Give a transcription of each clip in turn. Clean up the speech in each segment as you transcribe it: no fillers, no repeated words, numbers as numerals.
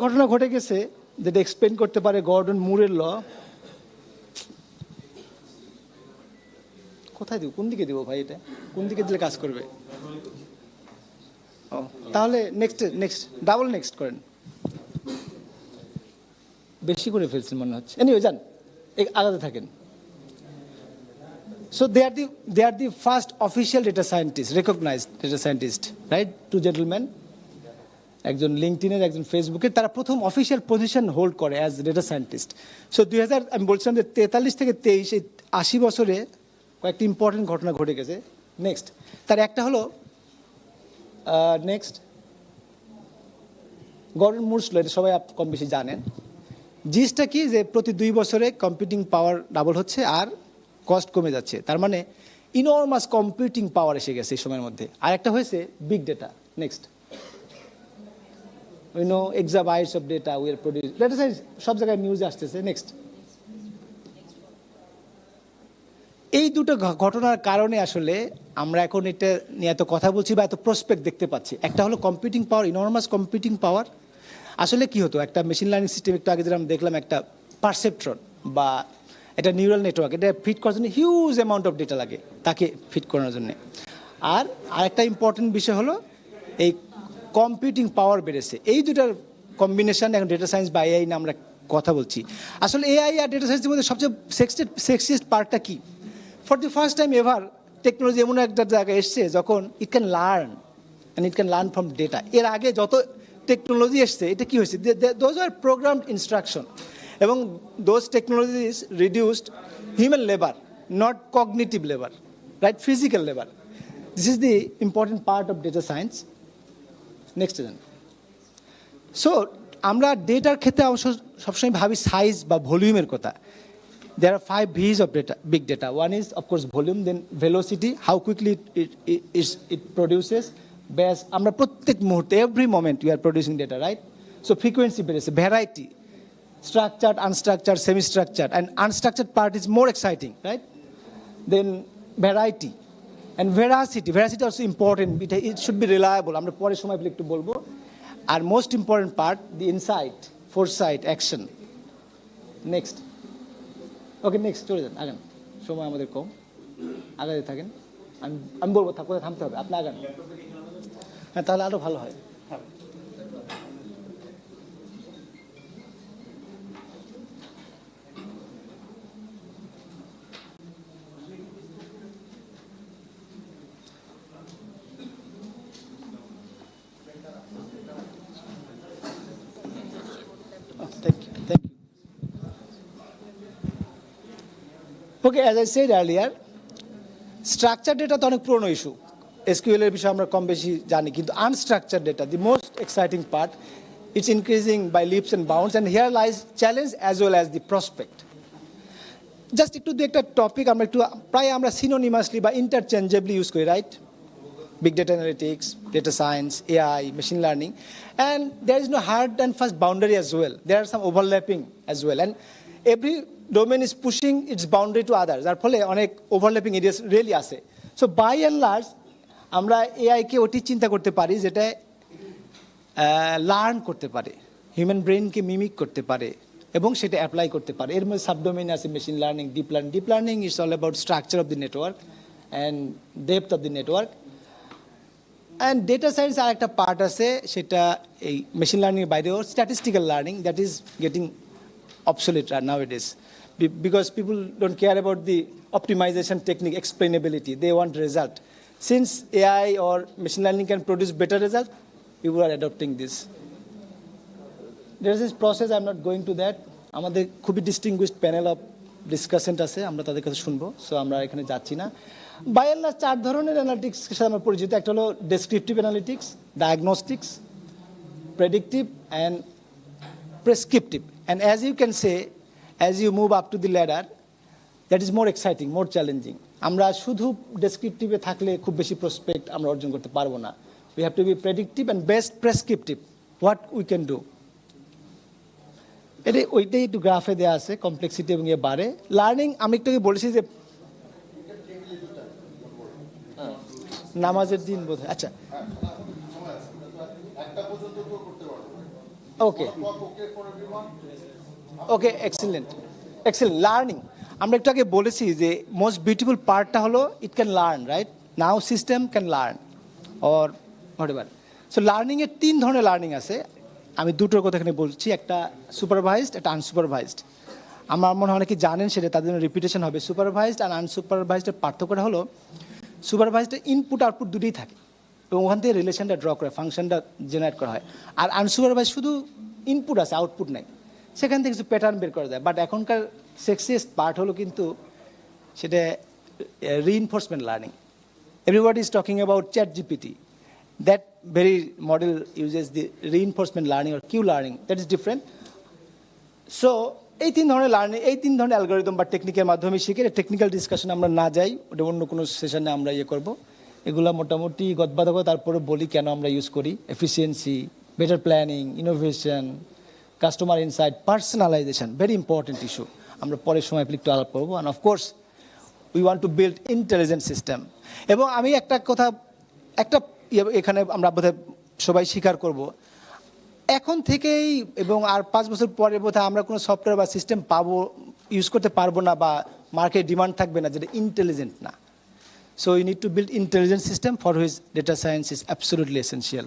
ঘটনা ঘটে গেছে যেটা এক্সপ্লেন করতে পারে গর্ডন মুরের ল। কোথায় দিব, কোন দিকে দিব ভাই, এটা কোন দিকে দিলে কাজ করবে? ও তাহলে নেক্সট ডাবল নেক্সট করেন, বেশি করে ফেলছেন মনে হচ্ছে। এনিওয়ে যান, আগাতে থাকেন। So they are the first official data scientists, recognized data scientist, right? Two gentlemen, একজন লিঙ্কডইনের, একজন ফেসবুকের, তারা প্রথম অফিসিয়াল পজিশন হোল্ড করে অ্যাজ ডেটা সায়েন্টিস্ট। সো 2000, আমি বলছিলাম যে 43 থেকে 23, এই 80 বছরে কয়েকটি ইম্পর্টেন্ট ঘটনা ঘটে গেছে। নেক্সট, তার একটা হলো নেক্সট গর্ডন মুরস ল, এটা সবাই কম বেশি জানেন। জিসটা কি, যে প্রতি 2 বছরে কম্পিউটিং পাওয়ার ডাবল হচ্ছে আর কস্ট কমে যাচ্ছে, তার মানে ইনর্মাস কম্পিউটিং পাওয়ার এসে গেছে এই সময়ের মধ্যে। আর একটা হয়েছে big data. Next, we know exabytes of data we are producing. Data science সব জায়গায় নিউজে আসতেছে। নেক্সট, এই দুটো ঘটনার কারণে আসলে আমরা এখন এটা নিয়ে এত কথা বলছি বা এত প্রসপেক্ট দেখতে পাচ্ছি। একটা হলো কম্পিউটিং পাওয়ার, ইনর্মাস কম্পিউটিং পাওয়ার। আসলে কি হতো, একটা মেশিন লার্নিং সিস্টেম, একটু আগে যেরকম দেখলাম, একটা পারসেপ্ট্রন বা এটা নিউরাল নেটওয়ার্ক, এটা ফিট করার জন্য হিউজ অ্যামাউন্ট অফ ডেটা লাগে তাকে ফিট করানোর জন্য। আর আরেকটা ইম্পর্টেন্ট বিষয় হলো এই কম্পিউটিং পাওয়ার বেড়েছে। এই দুটার কম্বিনেশন এখন ডেটা সায়েন্স বা এআই নিয়ে আমরা কথা বলছি। আসলে এআই আর ডেটা সায়েন্সের মধ্যে সবচেয়ে সেক্সিয়েস্ট পার্টটা কি? For the first time ever technology এমন একটা জায়গায় এসছে যখন it can learn, and it can learn from data. এর আগে যত টেকনোলজি এসছে, এটা কি হয়েছে, দোজ আর প্রোগ্রামড ইনস্ট্রাকশন, এবং those technologies reduced human labour, not cognitive labour, right, physical labour. This is the important part of data science. Next then. So আমরা ডেটার ক্ষেত্রে অবশ্য সবসময় ভাবি সাইজ বা ভলিউমের কথা। There are 5 V's of data, big data. One is, of course, volume, then velocity, how quickly it produces. Base, আমরা প্রত্যেক মুহূর্তে, every moment we are producing data, right? So frequency বেড়েছে, variety, structured, unstructured, semi-structured, and unstructured part is more exciting, right? Then variety and veracity. Veracity also important. It should be reliable. আমরা পরে সময় পেলে একটু বলবো। আর most important part, the insight, foresight, action. Next. Okay, next চলে যান, আগান, সময় আমাদের কম, আগাতে থাকেন। আমি বলবো কোথায় থামতে হবে, আপনি আগান। হ্যাঁ, তাহলে আরও ভালো হয়। Thank you. Okay, as I said earlier, structured data তো অনেক পুরনো ইস্যু, এসকিউএল এর বিষয়ে আমরা কম বেশি জানি, কিন্তু unstructured data, the most exciting part, it's increasing by leaps and bounds, and here lies challenge as well as the prospect. Just একটু দু একটা টপিক আমরা একটু প্রায় আমরা সিনোনিমাসলি বা ইন্টারচেঞ্জেবলি ইউজ করি, right? Big data analytics, data science, AI, machine learning, and there is no hard and fast boundary as well. There are some overlapping as well, and every domain is pushing its boundary to others. যার ফলে অনেক overlapping areas really আছে। So by and large, আমরা AI কে ওটি চিন্তা করতে পারি যেটা লার্ন করতে পারে, হিউম্যান ব্রেনকে মিমিক করতে পারে এবং সেটা অ্যাপ্লাই করতে পারে। এর মধ্যে সাবডোমেইন আছে machine learning, deep learning. Deep learning is all about structure of the network and depth of the network. And data science আর একটা পার্ট আছে, সেটা এই মেশিন লার্নিংয়ের বাইরেও statistical learning, that is getting obsolete nowadays because people don't care about the optimization technique, explainability. They want result. Since AI or machine learning can produce better result, people are adopting this. There is this process, I'm not going to that. আমাদের খুবই distinguished panel of discussion আছে, আমরা তাদের কাছে শুনবো, so আমরা এখানে যাচ্ছি না। বাই এন্ড লার্জ 4 ধরনের অ্যানালিটিক্সের সাথে আমরা পরিচিত। একটা হলো descriptive analytics, diagnostics, predictive and prescriptive. And as you can say, as you move up to the ladder, that is more exciting, more challenging. আমরা শুধু ডেসক্রিপটিভে থাকলে খুব বেশি প্রসপেক্ট আমরা অর্জন করতে পারবো না। We have to be predictive and best prescriptive, what we can do. এটা ওইটাই একটু গ্রাফে দেওয়া আছে, কমপ্লেক্সিটি এবং ইয়ে বাড়ে। লার্নিং আমি একটু বলেছি যে নামাজের দিন বোধ হয়, আচ্ছা okay okay, excellent excellent. Learning আমরা একটু আগে বলেছি যে মোস্ট বিউটিফুল পার্টটা হলো it can learn, right? Now system can learn or what এভার। সো লার্নিংয়ের 3 ধরনের লার্নিং আছে, আমি দুটোর কথা এখানে বলছি, একটা সুপারভাইজড, একটা আনসুপারভাইজড। আমার মনে হয় অনেকে জানেন, সেটা তাদের জন্য রিপিটেশন হবে। সুপারভাইজড আর আনসুপারভাইজডের পার্থক্যটা হলো সুপারভাইজডের ইনপুট আউটপুট দুটোই থাকে এবং ওখান থেকে রিলেশনটা ড্র করে, ফাংশনটা জেনারেট করা হয়। আর আনসুপারভাইজ শুধু ইনপুট আছে, আউটপুট নাই, সেখান থেকে কিছু প্যাটার্ন বের করা যায়। বাট এখনকার সেক্সিয়েস্ট পার্ট হলো কিন্তু সেটা reinforcement learning. Everybody is talking about ChatGPT. That very model uses the reinforcement learning or Q learning. That is different. So এই 3 ধরনের লার্নিং, এই 3 ধরনের অ্যালগরিদম বা টেকনিকের মাধ্যমে শিখে, টেকনিক্যাল ডিসকাশন আমরা না যাই, ওটা অন্য কোনো সেশনে আমরা করব। এগুলো মোটামুটি গদবাদক, তারপরে বলি কেন আমরা ইউজ করি। Efficiency, better planning, innovation, customer insight, personalisation, very important issue. আমরা পরের সময় একটু আলাপ করবো। And of course we want to build intelligent system. এবং আমি একটা কথা, একটা এখানে আমরা বোধহয় সবাই স্বীকার করব, এখন থেকেই এবং আর 5 বছর পরে বোধহয় আমরা কোনো সফটওয়্যার বা সিস্টেম পাবো, ইউজ করতে পারবো না, বা মার্কেট ডিমান্ড থাকবে না যেটা ইন্টেলিজেন্ট না। So you need to build intelligent system for which data science is absolutely essential.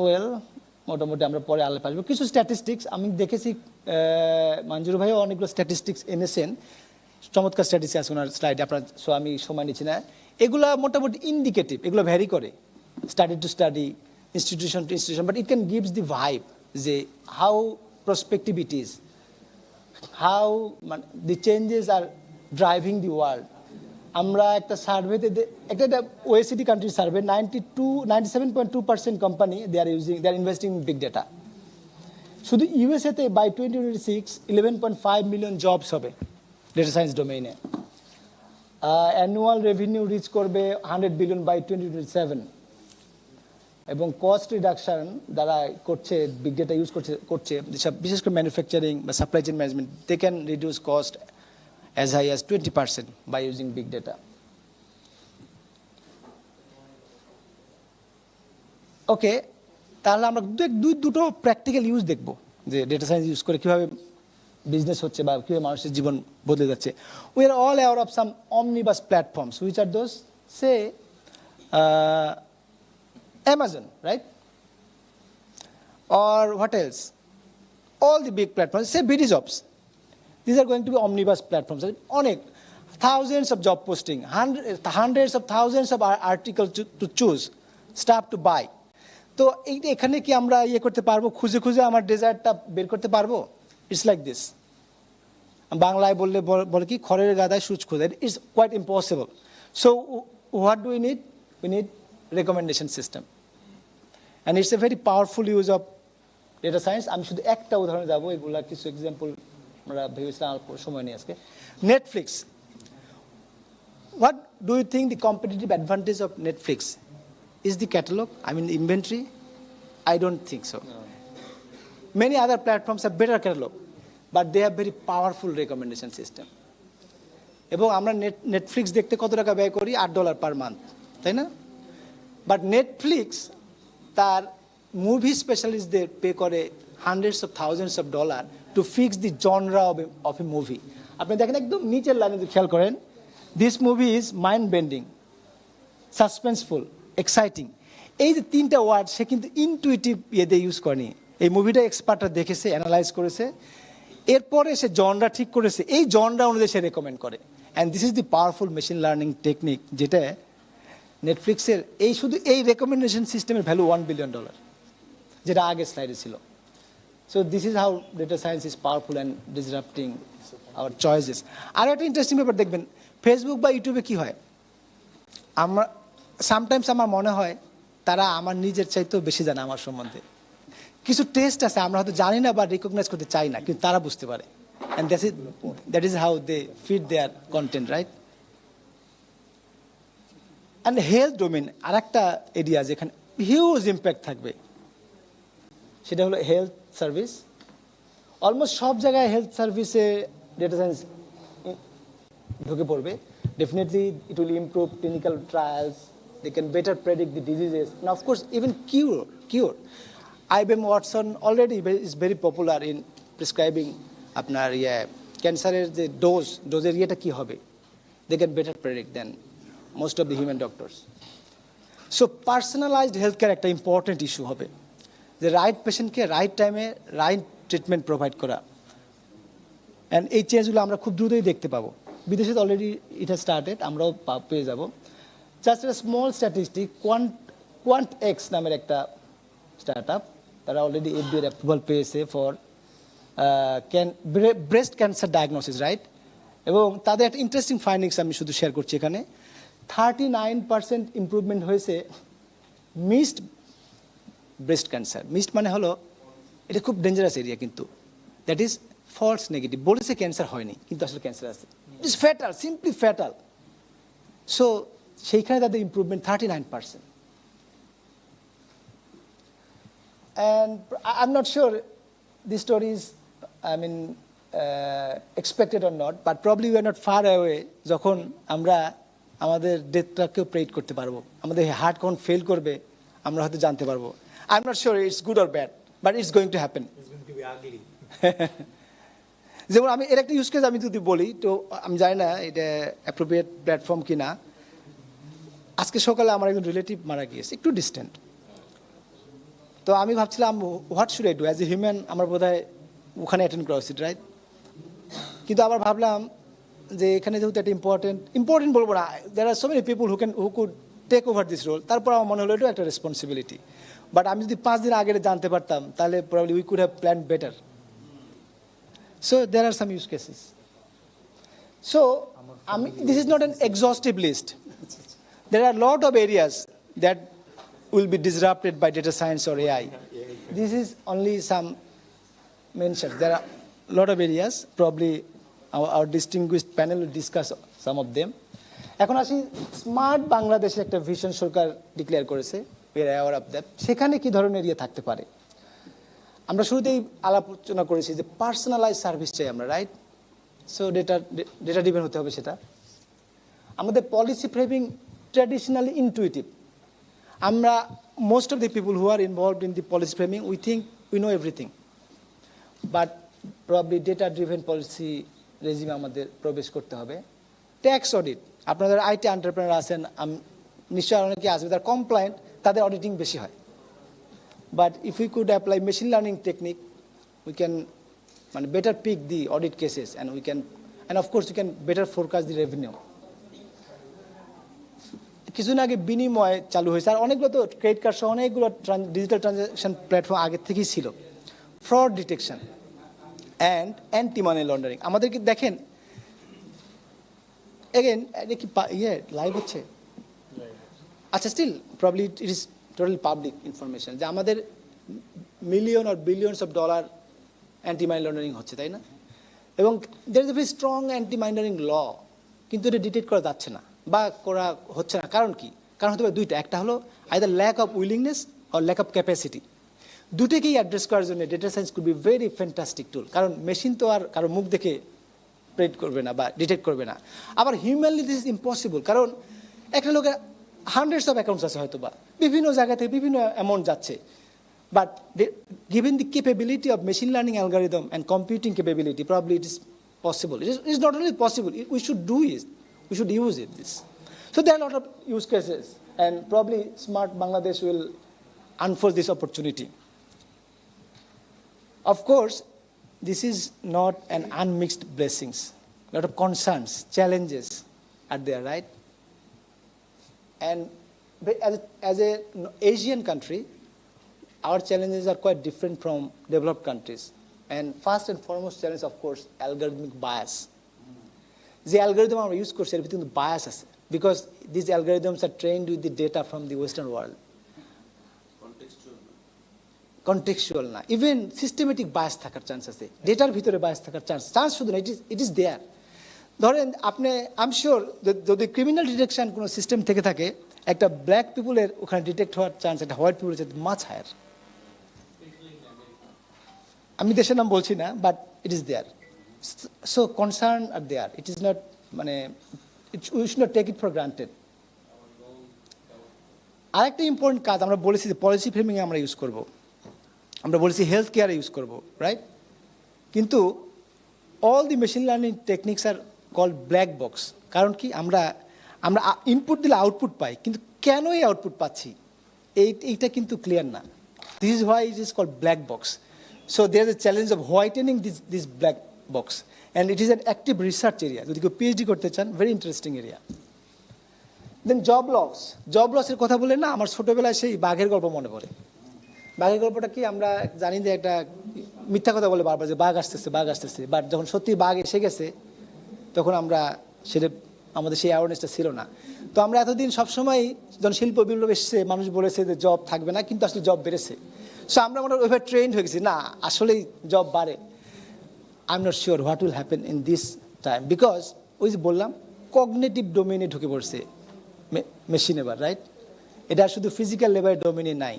Well, মোটামুটি আমরা পরে আলাপ আসবো। কিছু স্ট্যাটিস্টিক্স আমি দেখেছি, মঞ্জুর ভাইও অনেকগুলো স্ট্যাটিস্টিক্স এনেছেন, চমৎকার স্ট্যাটিস্টিক্স আছে ওনার স্লাইডে, আপনার, সো আমি সময় নিচ্ছি না। এগুলা মোটামুটি ইন্ডিকেটিভ, এগুলো ভ্যারি করে study to study, institution to institution, but it can gives the vibe যে how prospective it is, how the changes are driving the world. আমরা একটা সার্ভেতে, একটা OECD কান্ট্রির survey, 97.2% company they are investing in big data. শুধু ইউএসএতে by 2026 11.5 million jobs হবে data science ডোমেইনে। অ্যানুয়াল রেভিনিউ রিচ করবে 100 বিলিয়ন বাই 2027। এবং কস্ট রিডাকশন দ্বারা করছে, বিগ ডেটা ইউজ করছে যেসব, বিশেষ করে ম্যানুফ্যাকচারিং বা supply chain management, they can reduce cost as high as 20% by using big data. Okay, তাহলে আমরা দুটো প্র্যাকটিক্যাল ইউজ দেখব যে ডেটা সায়েন্স ইউজ করে কীভাবে বিজনেস হচ্ছে বা কীভাবে মানুষের জীবন বদলে যাচ্ছে। We are all aware of some omnibus platforms, which are those, say Amazon, right? Or what else? All the big platforms, say BD Jobs. These are going to be omnibus platforms. Onek, thousands of job posting, hundreds of thousands of articles to choose, stuff to buy. তো এখানে কি আমরা করতে পারবো, খুঁজে খুঁজে আমার ডেজার্টটা বের করতে পারবো? It's like this. বাংলায় বলে কি, খড়ের গাদায় সূচ খোঁজে। It's quite impossible. So what do we need? We need recommendation system, and it's a very powerful use of data science. আমি শুধু একটা উদাহরণে যাবো, এগুলা কিছু এক্সাম্পল আমরা ভেবেছিলাম সময় নিয়ে আজকে। Netflix, what do you think the competitive advantage of Netflix? Is the catalogue, I mean inventory? I don't think so. No. Many other platforms have better catalog, but they have very powerful recommendation system. এবং আমরা Netflix দেখতে কত টাকা ব্যয় করি? $8 per month, তাই না? But Netflix তার মুভি স্পেশালিস্টদের পে করে hundreds of thousands of dollar to fix the genre of A movie. আপনি দেখেন একদম নিচের লাইনে যদি খেয়াল করেন, this movie is mind bending, suspenseful, exciting. এই যে 3টা ওয়ার্ড সে কিন্তু ইনটুইটিভ ইয়েতে ইউজ করেনি। এই মুভিটা এক্সপার্টরা দেখেছে, অ্যানালাইজ করেছে, এরপরে সে জনরা ঠিক করেছে, এই জনরা অনুযায়ী সে রেকমেন্ড করে। And this is the powerful machine learning technique, যেটা নেটফ্লিক্সের এই শুধু এই রেকমেন্ডেশন সিস্টেমের ভ্যালু $1 বিলিয়ন, যেটা আগের স্লাইডে ছিল। So this is how data science is powerful and disrupting our choices. আর একটা ইন্টারেস্টিং ব্যাপার দেখবেন, ফেসবুক বা ইউটিউবে কী হয়, আমরা সামটাইমস আমার মনে হয় তারা আমার নিজের চাইতেও বেশি জানে আমার সম্বন্ধে। কিছু টেস্ট আছে আমরা হয়তো জানি না বা রিকগনাইজ করতে চাই না, কিন্তু তারা বুঝতে পারে। And that is how they feed their content, right? And health domain আর একটা এরিয়া যেখানে হিউজ ইম্প্যাক্ট থাকবে, সেটা হলো হেলথ সার্ভিস। অলমোস্ট সব জায়গায় হেলথ সার্ভিসে ডেটা সায়েন্স ঢুকে পড়বে। Definitely it will improve clinical trials, they can better predict the diseases, and of course even cure. IBM Watson already is very popular in prescribing আপনার ক্যান্সারের যে ডোজের ইয়েটা কী হবে, they can better predict than most of the human doctors. So personalized healthcare একটা important issue হবে, যে right পেশেন্টকে right টাইমে রাইট ট্রিটমেন্ট প্রোভাইড করা। অ্যান্ড এই চেঞ্জগুলো আমরা খুব দ্রুতই দেখতে পাবো। বিদেশে অলরেডি ইট হ্যাজ স্টার্টেড, আমরাও পেয়ে যাব। জাস্ট একটা স্মল স্ট্যাটিস্টিক, কোয়ান্ট এক্স নামের একটা স্টার্ট আপ, তারা অলরেডি FDA এর অ্যাপ্রুভাল পেয়েছে for breast cancer diagnosis, right? এবং তাদের একটা ইন্টারেস্টিং ফাইন্ডিংস আমি শুধু শেয়ার করছি এখানে। 39% ইমপ্রুভমেন্ট হয়েছে মিসড ব্রেস্ট ক্যান্সার। মিসড মানে হলো এটা খুব ডেঞ্জারাস এরিয়া, কিন্তু দ্যাট ইজ ফলস নেগেটিভ, বলেছে ক্যান্সার হয়নি কিন্তু আসলে ক্যান্সার আছে। It is fatal, simply fatal. So সেইখানে তাদের improvement 39%। And I'm not sure this story is, expected or not, but probably we are not far away যখন আমরা আমাদের ডেথটাকেও প্রেডিক্ট করতে পারবো, আমাদের হার্ট কখন ফেল করবে আমরা হয়তো জানতে পারবো। I'm not sure it's good or bad, but it's going to happen. It's going to be ugly. যেমন আমি এর একটা ইউজ কেস আমি যদি বলি, তো আমি জানি না এটা অ্যাপ্রোপ্রিয়েট প্ল্যাটফর্ম কিনা। আজকে সকালে আমার একজন রিলেটিভ মারা গিয়েছে, একটু ডিস্টেন্ট। তো আমি ভাবছিলাম what should I do as a human, আমার বোধহয় ওখানে অ্যাটেন্ড করা উচিত, রাইট? কিন্তু আবার ভাবলাম যে এখানে যেহেতু একটা ইম্পর্টেন্ট বলবো না, there are so many people who could take over this role. তারপর আমার মনে হলো এটাও একটা রেসপন্সিবিলিটি। বাট আমি যদি 5 দিন আগে জানতে পারতাম তাহলে probably we could have plan better. So there are some use cases. So this is not an exhaustive list. There are a lot of areas that will be disrupted by data science or AI. This is only some mentions. There are a lot of areas. Probably our distinguished panel will discuss some of them. এখন আসি smart বাংলাদেশে একটা vision সরকার declare করেছে, we are aware of that. সেখানে কি ধরনের area থাকতে পারে? আমরা শুরুতেই আলোচনা করেছি যে পার্সোনালাইজ সার্ভিস চাই আমরা, রাইট? সো ডেটা ডিপেন্ড হতে হবে সেটা। আমাদের পলিসি ফ্রেমিং ট্র্যাডিশনালি ইনটুইটিভ। আমরা most of the people who are involved in the policy framing we think we know everything, but probably data driven policy রেজিমে আমাদের প্রবেশ করতে হবে। ট্যাক্স অডিট, আপনাদের আইটি এন্টারপ্রেনার আছেন, নিশ্চয়ই অনেকে আসবে, তার কমপ্লায়েন্ট, তাদের অডিটিং বেশি হয়। But if we could apply machine learning technique, we can better pick the audit cases, and of course we can better forecast the revenue. কিছুদিন আগে বিনিময় চালু হয়েছে, আর অনেকগুলো তো ক্রেডিট কার্ড সহ অনেকগুলো ডিজিটাল ট্রানজাকশন প্ল্যাটফর্ম আগে থেকেই ছিল। Fraud detection and anti money laundering. আমাদেরকে দেখেন এগেন, এটা কি লাইভ হচ্ছে? আচ্ছা, still probably it is total public information যে আমাদের মিলিয়ন আর billions of dollar anti money laundering হচ্ছে, তাই না? এবং there is a very strong anti money laundering law, কিন্তু এটা ডিটেক্ট করা যাচ্ছে না বা করা হচ্ছে না। কারণ কি? কারণ হতে পারে দুইটা। একটা হলো either lack of willingness or lack of capacity. দুটোকেই অ্যাড্রেস করার জন্য data science could be very fantastic tool. কারণ মেশিন তো আর কারো মুখ দেখে প্রেডিক্ট করবে না বা ডিটেক্ট করবে না। আবার হিউম্যানলি দিস ইজ ইম্পসিবল, কারণ একটা লোকের হান্ড্রেডস অফ অ্যাকাউন্টস আছে হয়তো বা বিভিন্ন জায়গা থেকে বিভিন্ন অ্যামাউন্ট যাচ্ছে, but given the capability of machine learning algorithm and computing capability, probably it is possible. It is not only possible, we should do it, we should use it. So there are a lot of use cases, and probably Smart Bangladesh will unfold this opportunity. Of course, this is not an unmixed blessings. A lot of concerns, challenges are there, right? And as an Asian country, our challenges are quite different from developed countries. And first and foremost challenge, of course, algorithmic bias. The algorithm we use করছি এর ভিতরে কিন্তু bias আছে, because these algorithms are trained with the data from the Western world. Contextual না, even systematic bias থাকার chance আছে, ডেটার ভিতরে bias থাকার চান্স শুধু না, it is there. ধরেন আপনি, আই এম শিওর যদি ক্রিমিনাল ডিটেকশন কোনো সিস্টেম থেকে থাকে, একটা ব্ল্যাক পিপুলের ওখানে ডিটেক্ট হওয়ার চান্স একটা হোয়াইট পিপুলের চাইতে মাছ হায়ার। আমি দেশের নাম বলছি না, but it is there. So concern are there, it is not we should not take it for granted. আরেকটা ইম্পর্টেন্ট কাজ আমরা বলেছি যে পলিসি ফ্রেমিংয়ে আমরা ইউজ করব। আমরা বলেছি হেলথ কেয়ারে ইউজ করবো, রাইট? কিন্তু all the machine learning techniques are called black box. কারণ কি, আমরা ইনপুট দিলে আউটপুট পাই, কিন্তু কেন এই আউটপুট পাচ্ছি এইটা কিন্তু ক্লিয়ার না। This is why it is called black box. So there is a challenge of whitening this black box, and it is an active research area. যদি কেউ পিএইচডি করতে চান, very interesting area. Then job লসের কথা বলে না, আমার ছোটোবেলায় সেই বাঘের গল্প মনে পড়ে। বাঘের গল্পটা কি, আমরা জানি যে একটা মিথ্যা কথা বলে বারবার যে বাঘ আসতেছে, বাট যখন সত্যি বাঘ এসে গেছে তখন আমরা সেটা, আমাদের সেই অ্যাওয়ারনেসটা ছিল না। তো আমরা এতদিন সবসময় যখন শিল্প বিপ্লব এসছে, মানুষ বলেছে যে জব থাকবে না, কিন্তু আসলে জব বেড়েছে। সো আমরা মনে হয় ওইভাবে ট্রেন্ড হয়ে গেছি, না আসলেই জব বাড়ে। I am not sure what will happen in this time, because ওই যে বললাম কগনেটিভ ডোমেনে ঢুকে পড়ছে মেশিন এবার, রাইট? এটা শুধু ফিজিক্যাল লেবারের ডোমেনে নাই।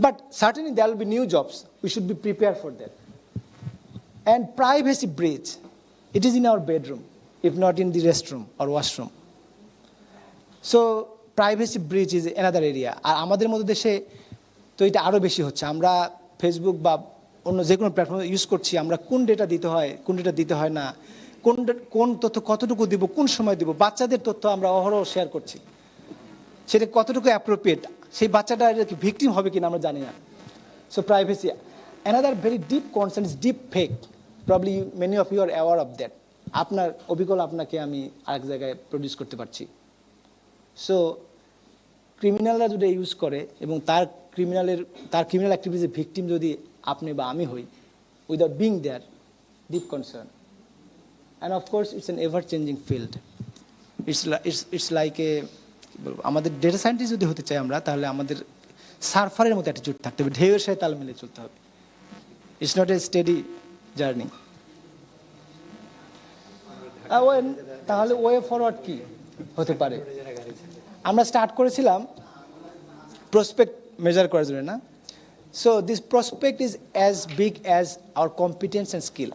But certainly there will be new jobs. We should be prepared for that. And privacy breach, it is in our bedroom, if not in the restroom or washroom. So privacy breach is another area. আর আমাদের মতো দেশে তো এটা আরও বেশি হচ্ছে। আমরা Facebook বা অন্য যে কোনো প্ল্যাটফর্ম ইউজ করছি, আমরা কোন ডেটা দিতে হয়, কোন ডেটা দিতে হয় না, কোন তথ্য কতটুকু দিব, কোন সময় দিব, বাচ্চাদের তথ্য আমরা অহরহ শেয়ার করছি, সেটা কতটুকু অ্যাপ্রোপ্রিয়েট, সেই বাচ্চাটা ভিকটিম হবে কিনা আমরা জানি না। So privacy, another very deep concern is deep fake. Probably many of you are aware of that. আপনার অবিকল আপনাকে আমি আরেক জায়গায় প্রডিউস করতে পারছি। সো ক্রিমিনালরা যদি ইউজ করে এবং তার ক্রিমিনাল অ্যাক্টিভিটিসের ভিকটিম যদি আপনি বা আমি হই, without being there, deep concern. And of course it's an ever changing field. It's like a, আমাদের ডেটা সায়েন্টিস্ট যদি হতে চাই আমরা, তাহলে আমাদের সার্ফারের মতো অ্যাটিটিউড থাকতে হবে, ঢেউয়ের সাথে তাল মিলিয়ে চলতে হবে। It's not a steady journey. তাহলে ওয়ে ফরওয়ার্ড কি হতে পারে? আমরা স্টার্ট করেছিলাম প্রসপেক্ট মেজার করার জন্য, না? So this prospect is as big as our competence and skill,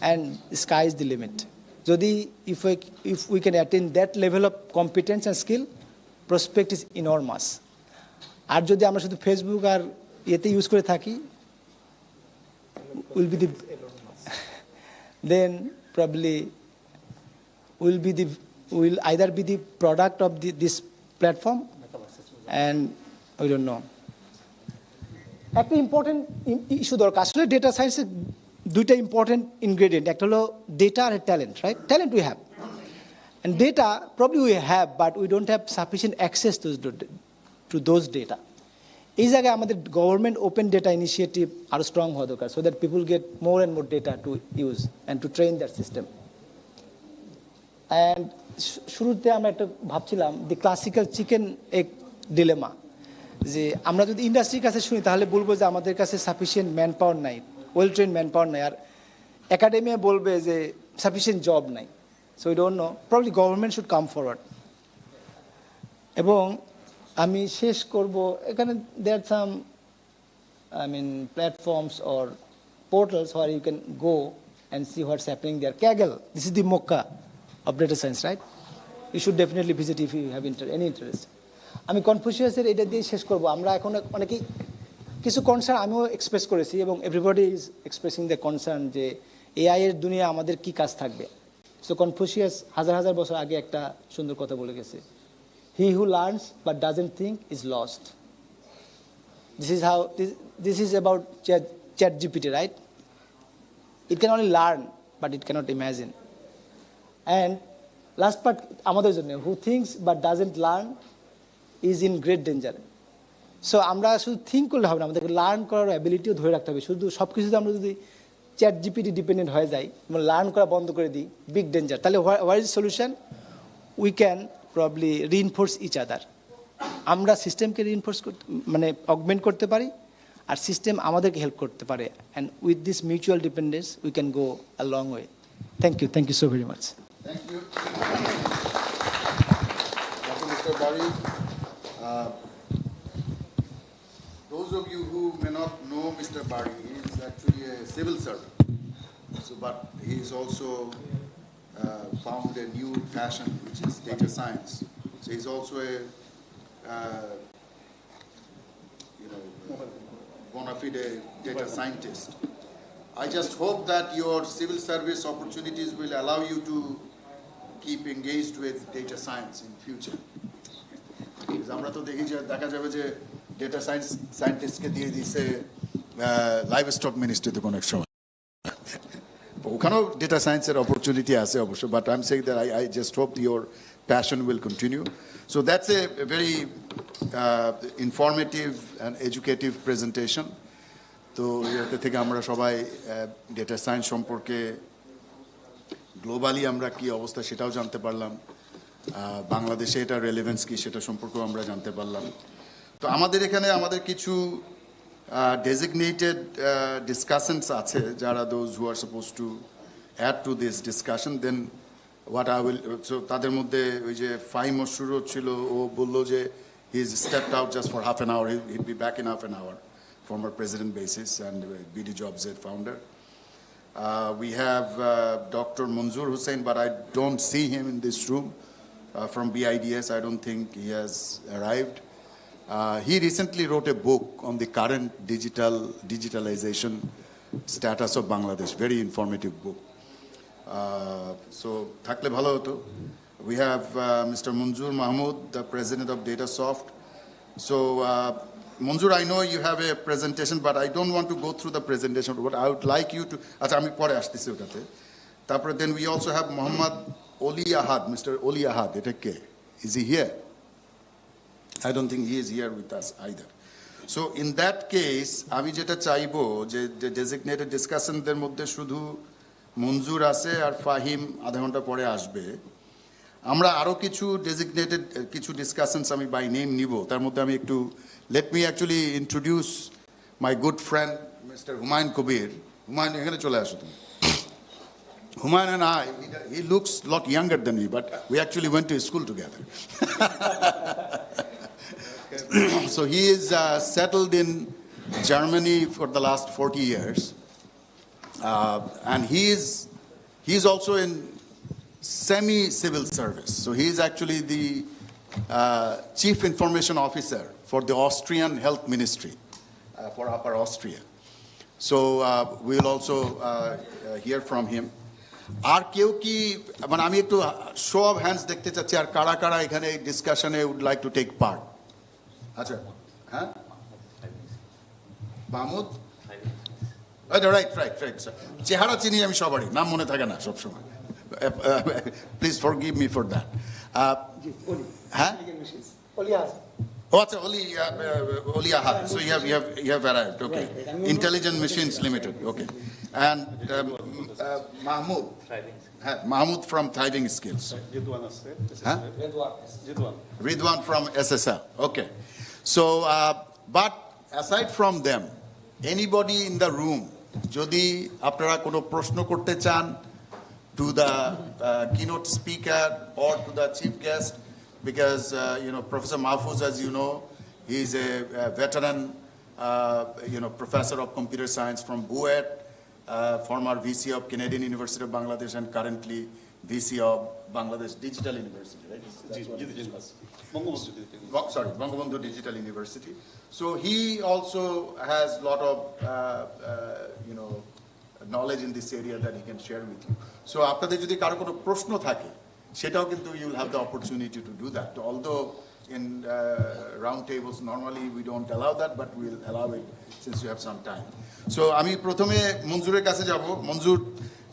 and sky is the limit. যদি if we can attain that level of competence and skill, prospect is enormous. আর যদি আমরা শুধু Facebook আর ইয়েতে use করে থাকি, then probably will either be the product of this platform, and we don't know. একটা important issue দরকার আসলে data সায়েন্সের, দুইটা ইম্পর্টেন্ট ইনগ্রেডিয়েন্ট, একটা হলো ডেটা আর talent, right? Talent we have, and data probably we have, but we don't have sufficient access to those data. এই জায়গায় আমাদের গভর্নমেন্ট ওপেন ডেটা ইনিশিয়েটিভ আরও স্ট্রং হওয়া দরকার, so that people get more and more data to use and to train that system. And শুরুতে আমরা একটা ভাবছিলাম the classical chicken egg dilemma, যে আমরা যদি ইন্ডাস্ট্রির কাছে শুনি তাহলে বলবো যে আমাদের কাছে সাফিসিয়েন্ট ম্যান পাওয়ার নাই, ওয়েল ট্রেন ম্যান পাওয়ার নাই, আর একাডেমিয়া বলবে যে সাফিসিয়েন্ট জব নাই। So we don't know, probably government should come forward. এবং আমি শেষ করব এখানে, there some platforms or portals where you can go and see what's happening there. Kaggle, this is the Mecca of data science, right? You should definitely visit if you have any interest. আমি কনফুসিয়াসের এটা দিয়ে শেষ করব। আমরা এখন অনেকেই কিছু কনসার্ন আমিও এক্সপ্রেস করেছি, এবং everybody is expressing the concern যে এআই এর দুনিয়া আমাদের কি কাজ থাকবে। সো কনফুসিয়াস হাজার হাজার বছর আগে একটা সুন্দর কথা বলে গেছে, he who learns but doesn't think is lost. This is about ChatGPT, right? It can only learn but it cannot imagine. And last part আমাদের জন্য, who thinks but doesn't learn is in great danger. So আমরা শুধু think করলে হবে না, আমাদেরকে learn করার অ্যাবিলিটিও ধরে রাখতে হবে। শুধু সব কিছুতে আমরা যদি চ্যাট জিপিটি ডিপেন্ডেন্ট হয়ে যাই এবং লার্ন করা বন্ধ করে দিই, বিগ ডেঞ্জার। তাহলে what is solution? We can probably reinforce each other. আমরা সিস্টেমকে রিইনফোর্স করতে, অগমেন্ট করতে পারি, আর সিস্টেম আমাদেরকে হেল্প করতে পারে। And with this mutual dependence we can go a long way. Thank you so very much. Thank you. Mr. Bari. Those of you who may not know Mr. Bari, he is actually a civil servant. So, but he is also found a new passion, which is data science. So he's also a bona fide data scientist. I just hope that your civil service opportunities will allow you to keep engaged with data science in future. আমরা তো দেখি যে দেখা যাবে যে data সায়েন্টিস্টকে দিয়ে দিছে live stock মিনিস্ট্রিতে কোনো এক সময় ওখানেও ডেটা সায়েন্সের অপরচুনিটি আছে অবশ্য but I am saying that I just hope your passion will continue so that's a very informative and educative presentation তো এতে থেকে আমরা সবাই ডেটা সায়েন্স সম্পর্কে গ্লোবালি আমরা কি অবস্থা সেটাও জানতে পারলাম বাংলাদেশে এটা রেলেভেন্স কি সেটা সম্পর্কেও আমরা জানতে পারলাম তো আমাদের এখানে আমাদের কিছু designated discussants আছে যারা those who are supposed to add to this discussion then what I will so তাদের মধ্যে ওই যে ফাহিম মশরুর ছিল ও বলল যে he is stepped out just for half an hour he'll be back in half an hour former president basis and BD Jobs founder we have Dr. Manzur Hussain but I don't see him in this room from BIDS I don't think he has arrived he recently wrote a book on the current digitalization status of Bangladesh. Very informative book. So, thakle bhalo hoto. We have Mr. Manzur Mahmoud, the president of DataSoft. So, Manzur, I know you have a presentation, but I don't want to go through the presentation. But I would like you to. Acha, ami pore ashtechi otate. Tarpore then we also have Muhammad Oli Ahad, Mr. Oli Ahad. Eta ke? Is he here? I don't think he is here with us either. So in that case, আমি যেটা চাইবো যে designated discussion দের মধ্যে শুধু মঞ্জুর আছে আর ফাহিম আধা ঘন্টা পরে আসবে আমরা আরো কিছু designated কিছু discussions আমি by name নিব তার মধ্যে আমি একটু let me actually introduce my good friend Mr. Humayun Kabir Humayun এখানে চলে আসো তুমি Humayun and I he looks a lot younger than me but we actually went to school together So he is settled in Germany for the last 40 years, and he is also in semi-civil service. So he is actually the chief information officer for the Austrian Health Ministry for Upper Austria. So we will also hear from him. আর কেউ কি মানে আমি একটু show off hands দেখতে চাচ্ছি আর কারা কারা এখানে ডিসকাশনে would like to take part আচ্ছা হ্যাঁ মাহমুদ রাইট স্যার চেহারা চিনি আমি সবারই নাম মনে থাকে না সবসময় please forgive me for that হ্যাঁ ও আচ্ছা Oli Ahad so you have arrived okay Intelligent Machines Limited okay and Mahmoud Mahmoud from Thriving Skills Ridwan from SSL okay so but aside from them anybody in the room যদি আপনারা কোনো প্রশ্ন করতে চান to the keynote speaker or to the chief guest because Professor Mahfouz as you know he is a veteran professor of computer science from BUET former VC of Canadian University of Bangladesh and currently VC of Bangladesh Digital University right Bangabandhu Digital University so he also has a lot of knowledge in this area that he can share with you so আপনাদের যদি কারো কোনো প্রশ্ন থাকে সেটাও কিন্তু you will have the opportunity to do that although in round tables normally we don't allow that but we'll allow it since you have some time so আমি প্রথমে মঞ্জুরের কাছে যাব মঞ্জুর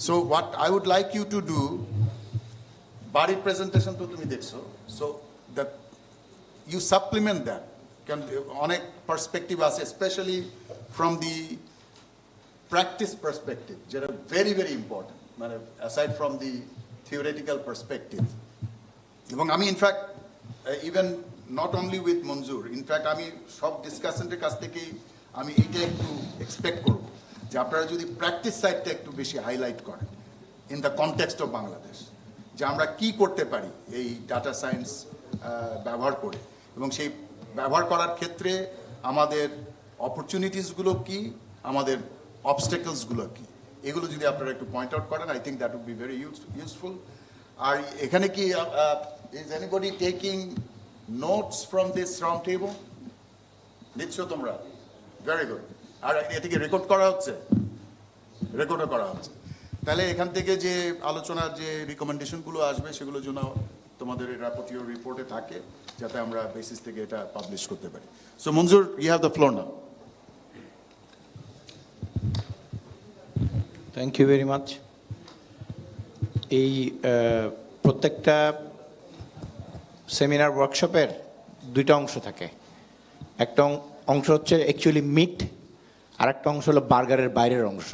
so what I would like you to do বাড়ির presentation তো তুমি দেখছো so that you supplement that অনেক perspective আছে especially from the practice perspective যেটা very very important মানে aside from the theoretical perspective এবং আমি in fact even not only with Manzur in fact আমি সব ডিসকাশনের কাছ থেকে আমি এইটা একটু এক্সপেক্ট করব যে আপনারা যদি প্র্যাকটিস সাইডটা একটু বেশি হাইলাইট করেন in the context of Bangladesh যে আমরা কি করতে পারি এই ডাটা সায়েন্স ব্যবহার করে এবং সেই ব্যবহার করার ক্ষেত্রে আমাদের অপরচুনিটিসগুলো কি আমাদের অবস্টেকলসগুলো কি এগুলো যদি আপনারা একটু পয়েন্ট আউট করেন I think that would be very useful আর এখানে কি is anybody taking notes from this round table নিচ্ছ তোমরা ভেরি গুড আর এটা কি রেকর্ড করা হচ্ছে? রেকর্ডও করা হচ্ছে। তাহলে এখান থেকে যে আলোচনার যে রিকমেন্ডেশনগুলো আসবে সেগুলো যেন তোমাদের রাপোর্টিও রিপোর্টে থাকে, যাতে আমরা বেসিস থেকে এটা পাবলিশ করতে পারি। So Manzur, you have the floor now. Thank you very much. এই প্রত্যেকটা সেমিনার ওয়ার্কশপের দুইটা অংশ থাকে। একটা অংশ হচ্ছে অ্যাকচুয়ালি মিট, আর একটা অংশ হলো বার্গারের বাইরের অংশ।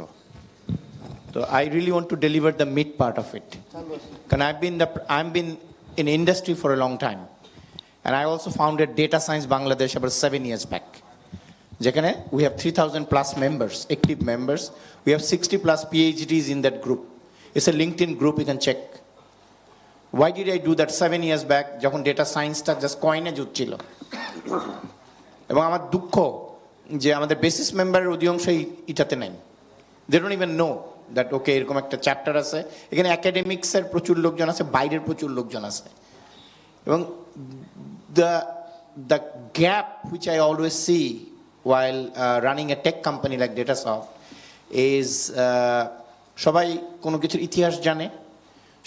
তো I really want to deliver the meat part of it, কারণ I've been in industry for a long time, and I also founded Data Science Bangladesh about 7 years back. যেখানে we have 3,000 plus members, active members. We have 60 plus PhDs in that group. It's a LinkedIn group, you can check. Why did I do that 7 years back? যখন data সায়েন্সটা just কয়েনে জুটছিল। এবং আমার দুঃখ যে আমাদের basis মেম্বারের অধিকাংশ এটাতে নাই। They don't even know that okay এরকম একটা চ্যাপ্টার আছে। এখানে একাডেমিক্সের প্রচুর লোকজন আছে, বাইরের প্রচুর লোকজন আছে। এবং the gap which I always see while running a tech company like DataSoft is সবাই কোনো কিছুর ইতিহাস জানে,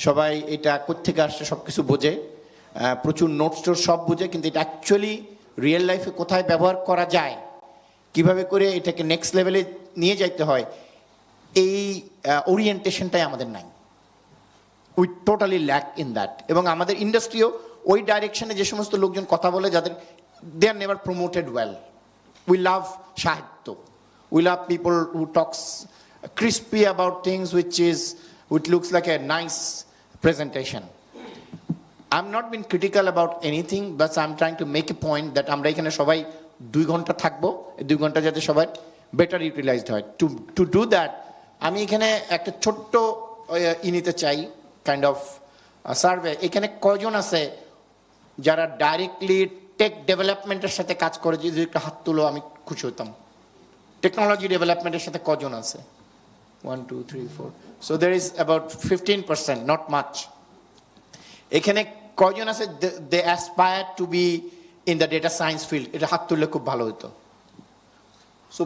সবাই এটা কোত্থেকে আসছে সব কিছু বোঝে, প্রচুর নোটস টোট সব বোঝে, কিন্তু এটা অ্যাকচুয়ালি রিয়েল লাইফে কোথায় ব্যবহার করা যায়, কিভাবে করে এটাকে নেক্সট লেভেলে নিয়ে যাইতে হয়, এই ওরিয়েন্টেশনটাই আমাদের নাই। We totally lack in that. এবং আমাদের ইন্ডাস্ট্রিও ওই ডাইরেকশনে যে সমস্ত লোকজন কথা বলে, যাদের they are never promoted well. We love সাহিত্য, we love people who talks crispy about things which looks like a nice presentation. I'm not being critical about anything, but I'm trying to make a point that আমরা এখানে সবাই 2 ঘন্টা থাকবো, 2 ঘন্টা যাতে সবাই better utilised হয়। টু ডু দ্যাট আমি এখানে একটা ছোট্ট নিতে চাই, কাইন্ড অফ সার্ভে। এখানে কয়জন আছে যারা ডাইরেক্টলি টেক ডেভেলপমেন্টের সাথে কাজ করে? যদি একটা হাত তুলো আমি খুশি হতাম। টেকনোলজি ডেভেলপমেন্টের সাথে কজন আছে? 1 2 3 4, so there is about 15%, not much. এখানে কয়জন আছে they aspire to be in the data science field? এটা হাত তুললে খুব ভালো হতো। So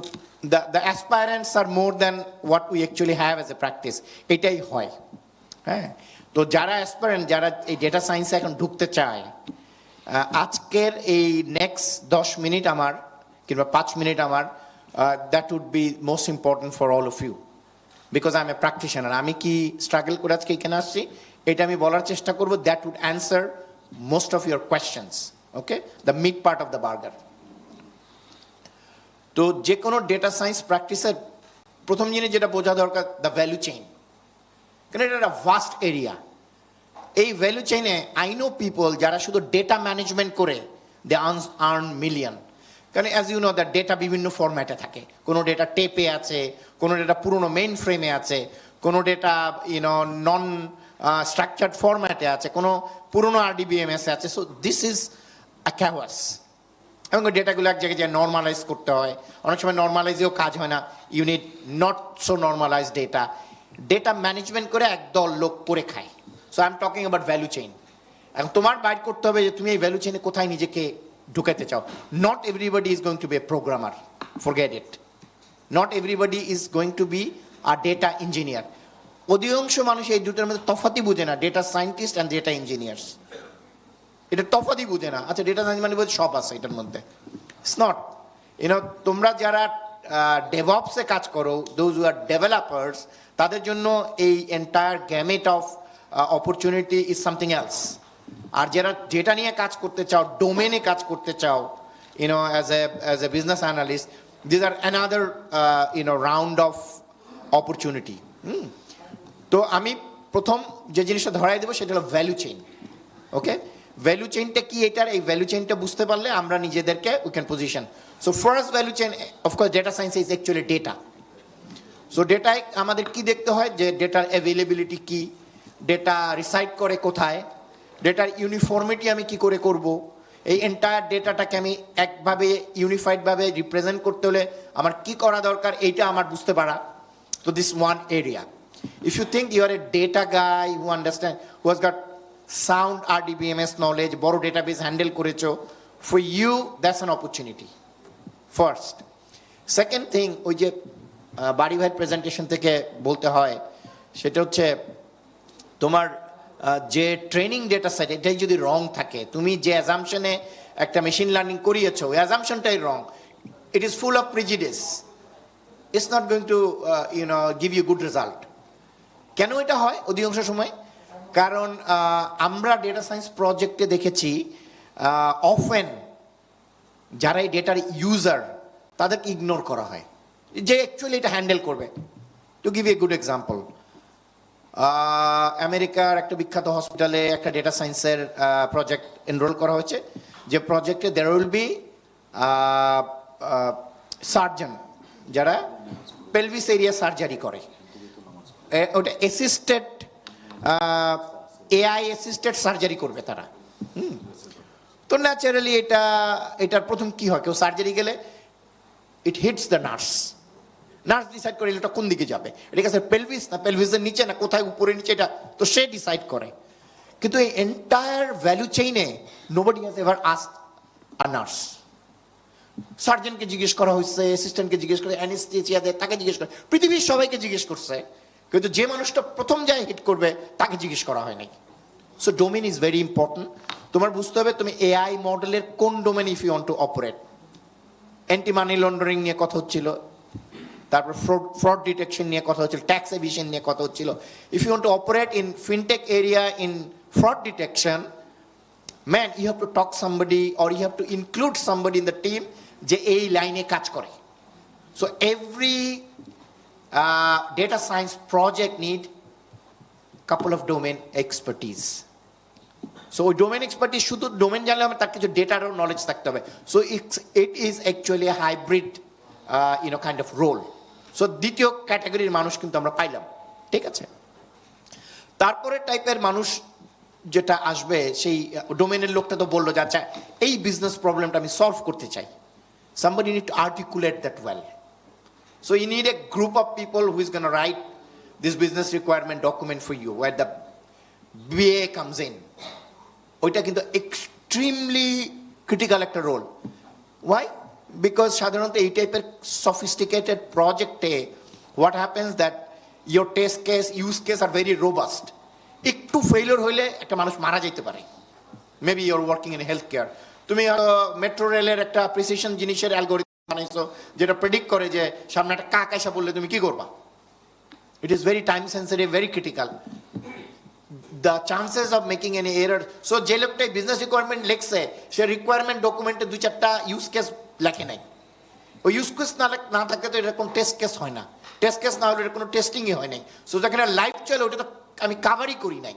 the aspirants are more than what we actually have as a practice. এটাই হয়। হ্যাঁ, তো যারা অ্যাসপারেন্ট, যারা এই ডেটা সায়েন্সে এখন ঢুকতে চায়, আজকের এই নেক্সট 10 মিনিট আমার কিংবা 5 মিনিট আমার, that would be most important for all of you, because I'm a practitioner. আমি কি স্ট্রাগল করে আজকে এখানে আসছি এটা আমি বলার চেষ্টা করব। that would answer most of your questions, okay, the meat part of the burger. তো যে কোনো ডেটা সায়েন্স প্র্যাকটিসের প্রথম জিনিস যেটা বোঝা দরকার, দ্য ভ্যালু চেইন। কারণ এটা একটা ভাস্ট এরিয়া। এই ভ্যালু চেইনে আই নো পিপল যারা শুধু ডেটা ম্যানেজমেন্ট করে দে আর্ন মিলিয়ন। কারণ as you know that data বিভিন্ন ফরম্যাটে থাকে। কোনো ডেটা টেপে আছে, কোনো ডেটা পুরনো মেইন ফ্রেমে আছে, কোনো ডেটা নন স্ট্রাকচার্ড ফরম্যাটে আছে, কোনো পুরনো RDBMS আছে। So this is a chaos. এবং ওই ডেটাগুলো এক জায়গায় নর্মালাইজ করতে হয়। অনেক সময় নর্মালাইজেও কাজ হয় না, you need not so normalize data. Data management করে একদল লোক করে খায়। So I am talking about value chain. এখন তোমার বাইর করতে হবে যে তুমি এই ভ্যালু চেইনে কোথায় নিজেকে ঢুকাতে চাও। Not everybody is going to be a programmer, forget it. Not everybody is going to be a data engineer. অধিকাংশ মানুষ এই দুটোর মধ্যে তফাতই বুঝে না, data scientist and data engineers. এটা তফাতই বুঝে না। আচ্ছা, ডেটা সায়েন্স মানে সব আছে এটার মধ্যে। It's not. তোমরা যারা ডেভঅপসে কাজ করো, দোজ হু আর ডেভেলপার্স, তাদের জন্য এই entire gamut of opportunity is something else. আর যারা ডেটা নিয়ে কাজ করতে চাও, ডোমেনে কাজ করতে চাও, as a business analyst, this are another round of opportunity. তো আমি প্রথম যে জিনিসটা ধরাই দেবো সেটা হলো ভ্যালু চেইন। ওকে, ভ্যালু চেইনটা কি? এটার এই ভ্যালু চেইনটা বুঝতে পারলে আমরা নিজেদেরকে we can position. So first value chain, of course data science is actually data. So ডেটায় আমাদের কি দেখতে হয়? যে ডেটার অ্যাভেলেবিলিটি কি, ডেটা রিসাইড করে কোথায়, ডেটার ইউনিফর্মিটি আমি কি করে করব, এই এন্টায়ার ডেটাটাকে আমি একভাবে ইউনিফাইডভাবে রিপ্রেজেন্ট করতে হলে আমার কি করা দরকার, এইটা আমার বুঝতে পারা। তো this one area. If you think you are a data guy who understand, who has got sound RDBMS knowledge, বড় database handle করেছো, for you that's an opportunity first. Second thing, ওই যে বাড়ি ভাইয়ের প্রেজেন্টেশন থেকে বলতে হয়, সেটা হচ্ছে তোমার যে ট্রেনিং ডেটা সেট এটাই যদি রং থাকে, তুমি যে অ্যাজাম্পশনে একটা মেশিন লার্নিং করিয়েছো ওই অ্যাজাম্পশনটাই wrong, it is full of prejudice, it's not going to give you good result. কেন এটা হয় অধিকাংশ সময়? কারণ আমরা ডেটা সায়েন্স প্রজেক্টে দেখেছি অফেন যারা এই ডেটার ইউজার তাদেরকে ইগনোর করা হয়, যে অ্যাকচুয়ালি এটা হ্যান্ডেল করবে। To give a good example, আমেরিকার একটা বিখ্যাত হসপিটালে একটা ডেটা সায়েন্সের প্রজেক্ট এনরোল করা হয়েছে, যে প্রজেক্টে দেয়ার উইল বি সার্জন যারা পেলভিস এরিয়া সার্জারি করে, ওটা অ্যাসিস্টেড এআই অ্যাসিস্টেড সার্জারি করবে তারা। তো ন্যাচারালি এটার প্রথম কি হয়, কেউ সার্জারি গেলে ইট হিটস দ্য নার্স ডিসাইড করে এটা কোন দিকে যাবে, এটা কাছে পেলভিস না পেলভিসের নিচে না কোথায় উপরে নিচে, এটা তো সে ডিসাইড করে। কিন্তু এই এন্টায়ার ভ্যালু চেইনে nobody has ever asked a nurse. সার্জনকে জিজ্ঞেস করা হয়েছে, অ্যাসিস্ট্যান্টকে জিজ্ঞেস করে, অ্যানেস্থেসিয়াদের তাকে জিজ্ঞেস করে, পৃথিবীর সবাইকে জিজ্ঞেস করছে, কিন্তু যে মানুষটা প্রথম যায় হিট করবে তাকে জিজ্ঞেস করা হয় নাই। So domain is very important. তোমার বুঝতে হবে তুমি এআই মডেলের কোন domain if you want to operate. Anti money laundering নিয়ে কথা হচ্ছিল, তারপর ফ্রড ডিটেকশন নিয়ে কথা হচ্ছিল, ট্যাক্স এভিশন নিয়ে কথা হচ্ছিল। If you want to operate in fintech area in fraud detection, man you have to talk somebody or you have to include somebody in the team যে এই লাইনে কাজ করে। So every data science project need couple of domain expertise. So domain expertise শুধু domain জানলে হবে, তার কিছু ডেটারও নলেজ থাকতে হবে। So it is actually a hybrid kind of role. So দ্বিতীয় ক্যাটাগরির মানুষ কিন্তু আমরা পাইলাম, ঠিক আছে। তারপরে টাইপের মানুষ যেটা আসবে, সেই ডোমেনের লোকটা তো বললো যে আচ্ছা এই বিজনেস প্রবলেমটা আমি সলভ করতে চাই। somebody need to articulate that well. So you need a group of people who is going to write this business requirement document for you, where the BA comes in. ওইটা কিন্তু extremely critical একটা role. Why? Because সাধারণত এই টাইপের sophisticated project-এ what happens that your test case, use case are very robust. একটু failure হইলে একটা মানুষ মারা যেতে পারে। Maybe you're working in healthcare. তুমি মেট্রো রেলের একটা প্রিসিশন জিনিসের অ্যালগোরিদম বানাইছো যেটা প্রেডিক্ট করে যে সামনে একটা কাক এসে বললে তুমি কি করবা। It is very time sensitive, very critical. The chances of making any error, so যে লোকটা বিজনেস রিকোয়ারমেন্ট লিখছে সে রিকোয়ারমেন্ট ডকুমেন্টে 2-4টা ইউজ কেস লেখে নাই। ওই ইউজ কেস না থাকলে তো এটা কোনো টেস্ট কেস হয় না, টেস্ট কেস না হলে এটা কোনো টেস্টিংই হয় নাই। সো যেখানে লাইভ চলে ওটা তো আমি কাভারই করি নাই।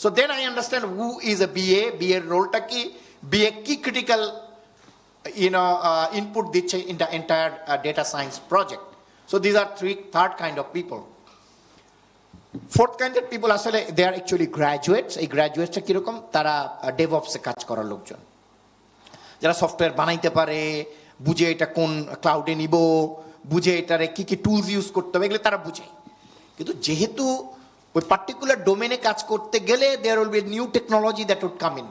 So then I understand who is a BA, বিএর রোলটা কি, বিএ কি ক্রিটিক্যাল input দিচ্ছে in the entire data science project. So these are third kind of people. Fourth kind of people আসলে they are actually graduates. এই গ্রাজুয়েটসটা কিরকম, তারা ডেভঅপসে কাজ করার লোকজন, যারা সফটওয়্যার বানাইতে পারে, বুঝে এটা কোন ক্লাউডে নিব, বুঝে এটারে কি কি টুলস ইউজ করতে হবে, এগুলো তারা বুঝে। কিন্তু যেহেতু ওই পার্টিকুলার ডোমেনে কাজ করতে গেলে there will be new technology that would come in.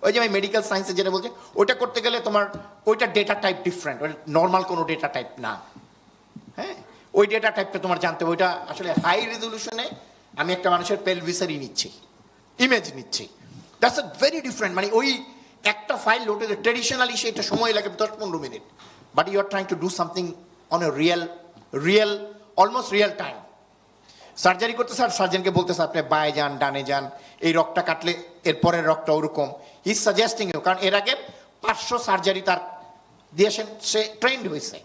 ওই যে আমি মেডিকেল সায়েন্সে যেটা বলছি, ওইটা করতে গেলে তোমার ওইটা ডেটা টাইপ ডিফারেন্ট, ওই নর্মাল কোনো ডেটা টাইপ না। হ্যাঁ, ওই ডেটা টাইপটা তোমার জানতে হবে। ওইটা আসলে হাই রেজলিউশনে আমি একটা মানুষের পেলভিসেরই নিচ্ছি, ইমেজ নিচ্ছি, দ্যাটস আ ভেরি ডিফারেন্ট। মানে ওই একটা ফাইল লোড হতে ট্রেডিশনালি সেটা সময় লাগে 10-15 minute, but you are trying to do something on a real almost real time. Surgery করতে স্যার, সার্জনকে বলতে স্যার আপনি বায়ে যান, ডানে যান, এই রক্তটা কাটলে এরপরের রক্তটা ওরকম, হি সাজেস্টিং ইউ, কারণ এর আগে 500 সার্জারি তার দিয়ে সে ট্রেন্ড হয়েছে।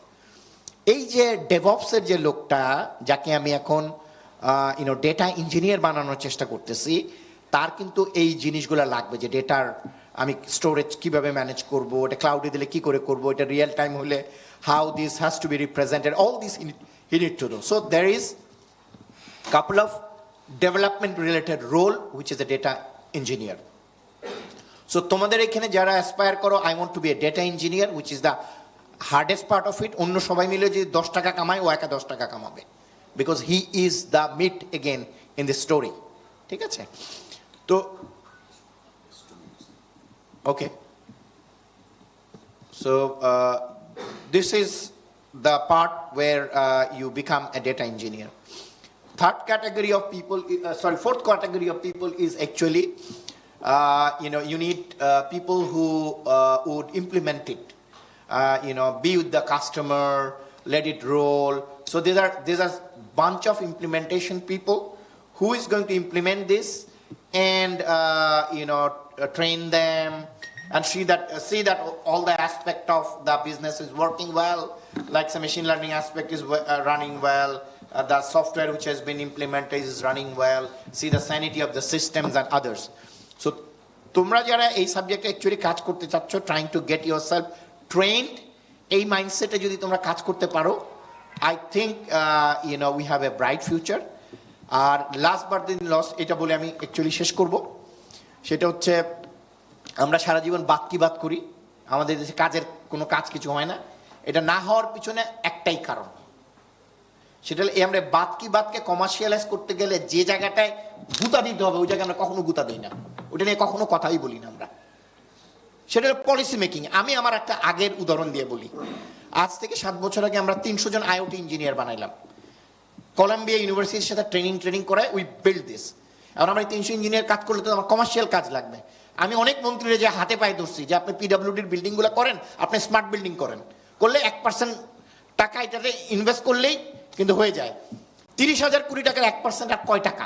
এই যে ডেভঅপসের যে লোকটা, যাকে আমি এখন ডেটা ইঞ্জিনিয়ার বানানোর চেষ্টা করতেছি, তার কিন্তু এই জিনিসগুলো লাগবে, যে ডেটার আমি স্টোরেজ কিভাবে ম্যানেজ করব, এটা ক্লাউডে দিলে কি করে করব, এটা রিয়েল টাইম হলে how this has to B represented, all this he need to do. So there is couple of development related role which is a data engineer. So তোমাদের এখানে যারা অ্যাসপায়ার করো, I want to be a data engineer, which is the hardest part of it. অন্য সবাই মিলে যে 10 টাকা কামায়, ও একা 10 টাকা কামাবে, because he is the meat again in the story. ঠিক আছে? তো okay, so this is the part where you become a data engineer. Fourth category of people is actually, you need people who would implement it. Be with the customer, let it roll. So there's a bunch of implementation people who is going to implement this and train them and see that all the aspect of the business is working well, like the machine learning aspect is running well, the software which has been implemented is running well, see the sanity of the systems and others. So তোমরা যারা এই সাবজেক্টে actually কাজ করতে চাচ্ছ, trying to get yourself trained, এই মাইন্ডসেটে যদি তোমরা কাজ করতে পারো, I think we have a bright future. আর লাস্ট বাট দিন লস এটা বলে আমি অ্যাকচুয়ালি শেষ করব, সেটা হচ্ছে আমরা সারা জীবন বাদ কি বাদ করি, আমাদের দেশে কাজের কোনো কাজ কিছু হয় না। এটা না হওয়ার পিছনে একটাই কারণ, সেটা হলো আমরা বাদ কি বাদকে কমার্শিয়ালাইজ করতে গেলে যে জায়গাটায় গুতা দিতে হবে ওই জায়গায় আমরা কখনো গুতা দিই না, ওটা নিয়ে কখনো কথাই বলি না আমরা। সেটা হলো পলিসি মেকিং। আমি আমার একটা আগের উদাহরণ দিয়ে বলি। আজ থেকে 7 বছর আগে আমরা 300 জন আইওটি ইঞ্জিনিয়ার বানাইলাম, কলাম্বিয়া ইউনিভার্সিটির সাথে ট্রেনিং করায় উই বিল্ড দিস। এখন আমরা 300 ইঞ্জিনিয়ার কাজ করলে তো আমার কমার্শিয়াল কাজ লাগবে। আমি অনেক মন্ত্রীরা যে হাতে পায়ে ধরছি যে আপনি পিডব্লিউডির বিল্ডিংগুলো করেন, আপনি স্মার্ট বিল্ডিং করলে 1% টাকা এটাতে ইনভেস্ট করলেই কিন্তু হয়ে যায়। 30,000 কোটি টাকার 1% আর কয় টাকা,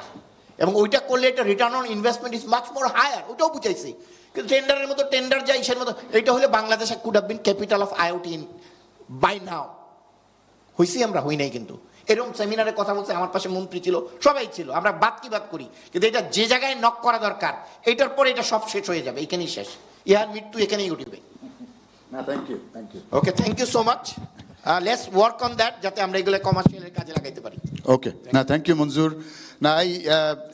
এবং ওইটা করলে এটা return on investment is much more higher, ওটাও বুঝাইছি। কিন্তু টেন্ডারের মতো টেন্ডার যায় ইসের মতো, এইটা হলে বাংলাদেশে could have been capital of IoT in by now. হইছি আমরা, হই নাই। কিন্তু এরকম সেমিনারে কথা বলছে, আমার পাশে মন্ত্রী ছিল, সবাই ছিল। আমরা বাদ কি বাদ করি, কিন্তু এটা যে জায়গায় নক করা দরকার এটার পরে এটা সব শেষ হয়ে যাবে, এখানেই শেষ, ইহার মৃত্যু এখানেই উঠবে। Thank you. Okay, thank you so much. Let's work on that, যাতে আমরা এগুলো কমার্শিয়ালের কাজে লাগাইতে পারি। Okay. Now, thank you, Manzur. Now, I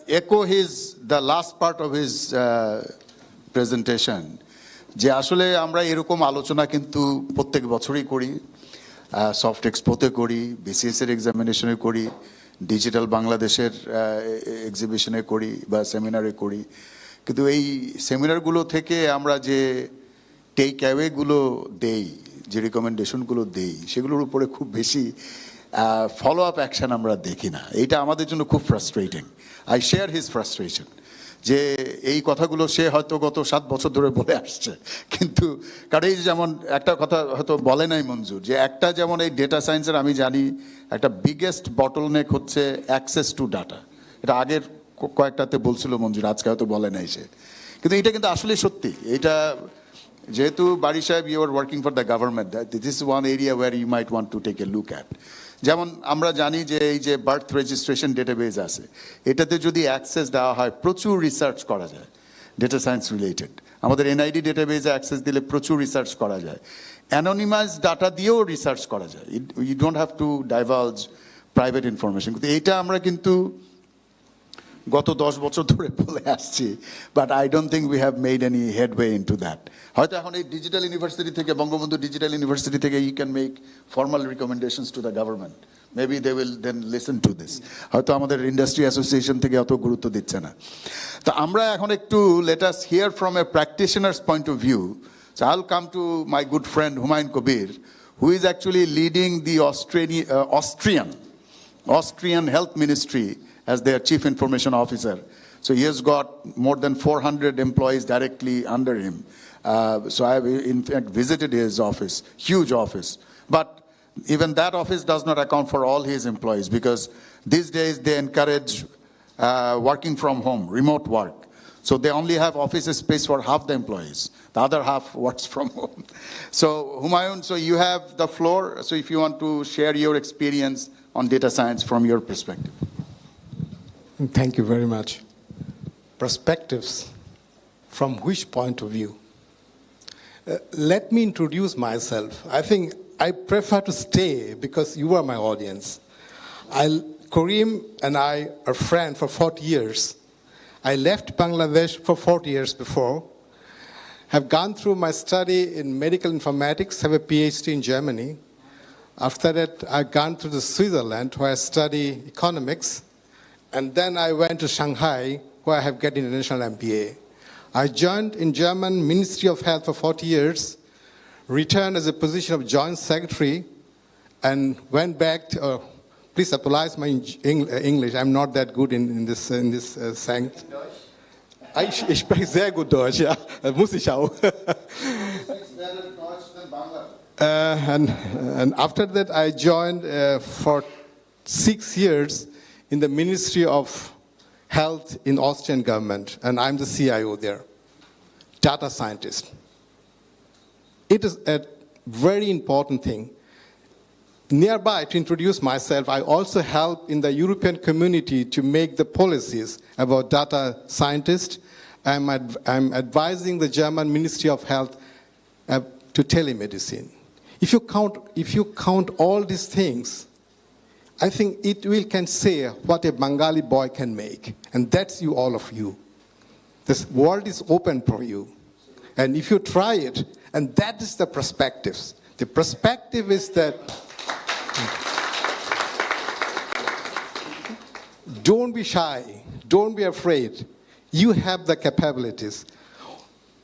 echo the last part of his presentation. যে আসলে আমরা এরকম আলোচনা কিন্তু প্রত্যেক বছরই করি, সফট এক্সপোতে করি, বিসিএস এর এক্সামিনেশনে করি, ডিজিটাল বাংলাদেশের এক্সিবিশনে করি বা সেমিনারে করি। কিন্তু এই সেমিনারগুলো থেকে আমরা যে টেক অ্যাওয়েগুলো দেই, যে রিকমেন্ডেশনগুলো দেই, সেগুলোর উপরে খুব বেশি ফলো আপ অ্যাকশন আমরা দেখি না। এইটা আমাদের জন্য খুব frustrating. I share his frustration, যে এই কথাগুলো সে হয়তো গত 7 বছর ধরে বলে আসছে, কিন্তু কারণ এই যেমন একটা কথা হয়তো বলে নাই মঞ্জুর, যে একটা যেমন এই ডেটা সায়েন্সের আমি জানি একটা বিগেস্ট বটলনেক হচ্ছে অ্যাক্সেস টু ডাটা। এটা আগের কয়েকটাতে বলছিল মঞ্জুর, আজকে হয়তো বলে নাই সে, কিন্তু এটা কিন্তু আসলে সত্যি। এটা যেহেতু বাড়ি সাহেব, you are working for the government, this is one area where you might want to take a look at. যেমন আমরা জানি যে এই যে বার্থ রেজিস্ট্রেশন ডেটাবেজ আছে, এটাতে যদি অ্যাক্সেস দেওয়া হয় প্রচুর রিসার্চ করা যায় ডেটা সায়েন্স রিলেটেড। আমাদের এনআইডি ডেটাবেজে অ্যাক্সেস দিলে প্রচুর রিসার্চ করা যায়, অ্যানোনিমাইজ ডাটা দিয়েও রিসার্চ করা যায়। You don't have to divulge private information. কিন্তু এইটা আমরা কিন্তু গত 10 বছর ধরে বলে আসছি, but I don't think we have made any headway into that. হয়তো এখন এই ডিজিটাল ইউনিভার্সিটি থেকে, বঙ্গবন্ধু ডিজিটাল ইউনিভার্সিটি থেকে you can make formal recommendations to the government, maybe they will then listen to this. হয়তো আমাদের ইন্ডাস্ট্রি অ্যাসোসিয়েশন থেকে অত গুরুত্ব দিচ্ছে না। তো আমরা এখন একটু let us here from a practitioners point of view. So I'll come to my good friend Humayun Kabir, who is actually leading the Austrian Health Ministry as their Chief Information Officer. So he has got more than 400 employees directly under him. So I have in fact visited his office, huge office. But even that office does not account for all his employees, because these days they encourage working from home, remote work. So they only have office space for half the employees. The other half works from home. So Humayun, so you have the floor. So if you want to share your experience on data science from your perspective. Thank you very much. Perspectives, from which point of view? Let me introduce myself. I think I prefer to stay because you are my audience. Kareem and I are friends for 40 years. I left Bangladesh for 40 years before, have gone through my study in medical informatics, have a PhD in Germany. After that, I've gone to Switzerland, where I study economics. And then I went to Shanghai, where I have got international MBA. I joined in German Ministry of Health for 40 years, returned as a position of joint secretary, and went back to, please apologize my English, I'm not that good in this saying. Ich spreche sehr gut Deutsch, ja, muss ich auch. And after that, I joined for 6 years in the Ministry of Health in Austrian government, and I'm the CIO there, data scientist. It is a very important thing. Nearby, to introduce myself, I also help in the European community to make the policies about data scientists. I'm advising the German Ministry of Health to telemedicine. If you count all these things, I think it can say what a Bengali boy can make. And that's you, all of you. This world is open for you. And if you try it, and that is the perspectives. The perspective is that don't be shy, don't be afraid. You have the capabilities.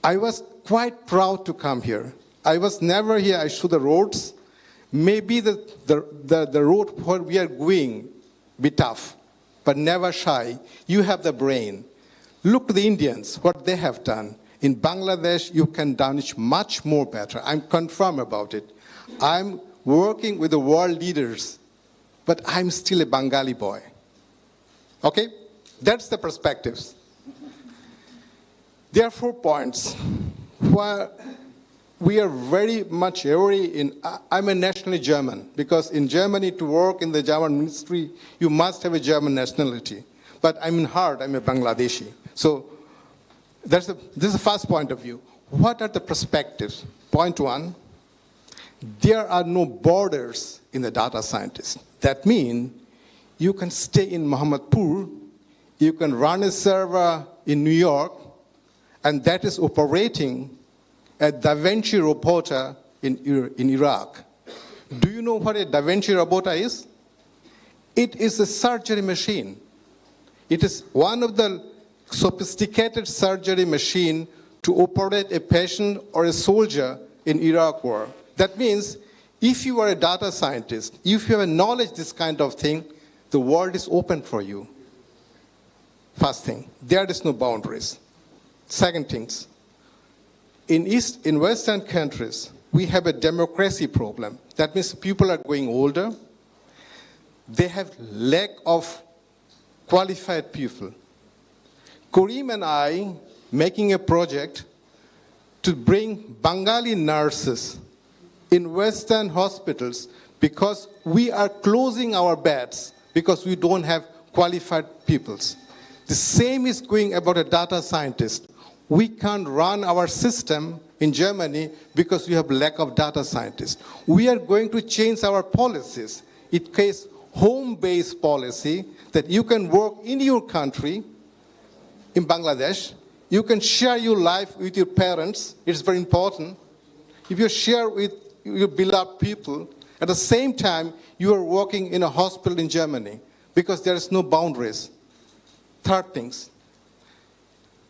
I was quite proud to come here. I was never here. I saw the roads. Maybe the road where we are going be tough, but never shy. You have the brain. Look to the Indians, what they have done. In Bangladesh, you can do it much more better. I'm confirmed about it. I'm working with the world leaders, but I'm still a Bengali boy. Okay? That's the perspectives. There are 4 points where we are very much I'm a nationally German, because in Germany, to work in the German ministry, you must have a German nationality. But I'm in heart, I'm a Bangladeshi. So this is the first point of view. What are the perspectives? Point 1, there are no borders in the data scientist. That means you can stay in Mohammadpur, you can run a server in New York, and that is operating at DaVinci Robot in Iraq. Do you know what a DaVinci Robot is? It is a surgery machine. It is one of the sophisticated surgery machine to operate a patient or a soldier in Iraq war. That means if you are a data scientist, if you have a knowledge this kind of thing, the world is open for you. First thing, there is no boundaries. Second things, in Western countries, we have a democracy problem. That means people are going older. They have lack of qualified people. Kareem and I making a project to bring Bengali nurses in Western hospitals because we are closing our beds because we don't have qualified peoples. The same is going about a data scientist. We can't run our system in Germany because we have lack of data scientists. We are going to change our policies. It case home-based policy that you can work in your country, in Bangladesh. You can share your life with your parents. It's very important. If you share with your beloved people, at the same time, you are working in a hospital in Germany because there is no boundaries. Third things,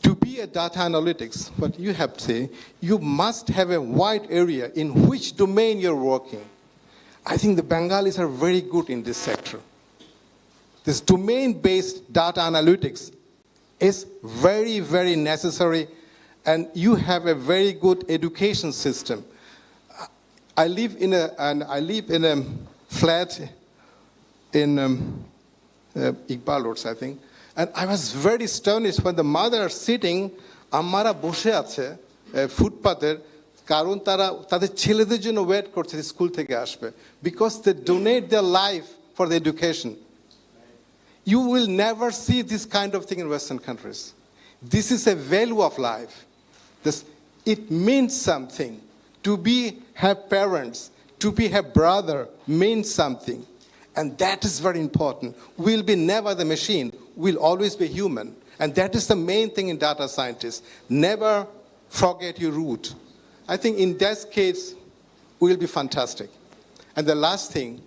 to be a data analytics, what you have to say, you must have a wide area in which domain you're working. I think the Bengalis are very good in this sector. This domain-based data analytics is very, very necessary, and you have a very good education system. I live in a flat in Iqbal Roads, I think, and I was very astonished when the mother sitting, Amara বসে আছে ফুটপাতের কারণ তাদের ছেলেদের জন্য wait করছে school থেকে আসবে because they donate their life for the education. You will never see this kind of thing in Western countries. This is a value of life. It means something. To have parents, to have brother means something. And that is very important. We'll be never the machine. We'll always be human. And that is the main thing in data scientists. Never forget your root. I think in that case, we'll be fantastic. And the last thing,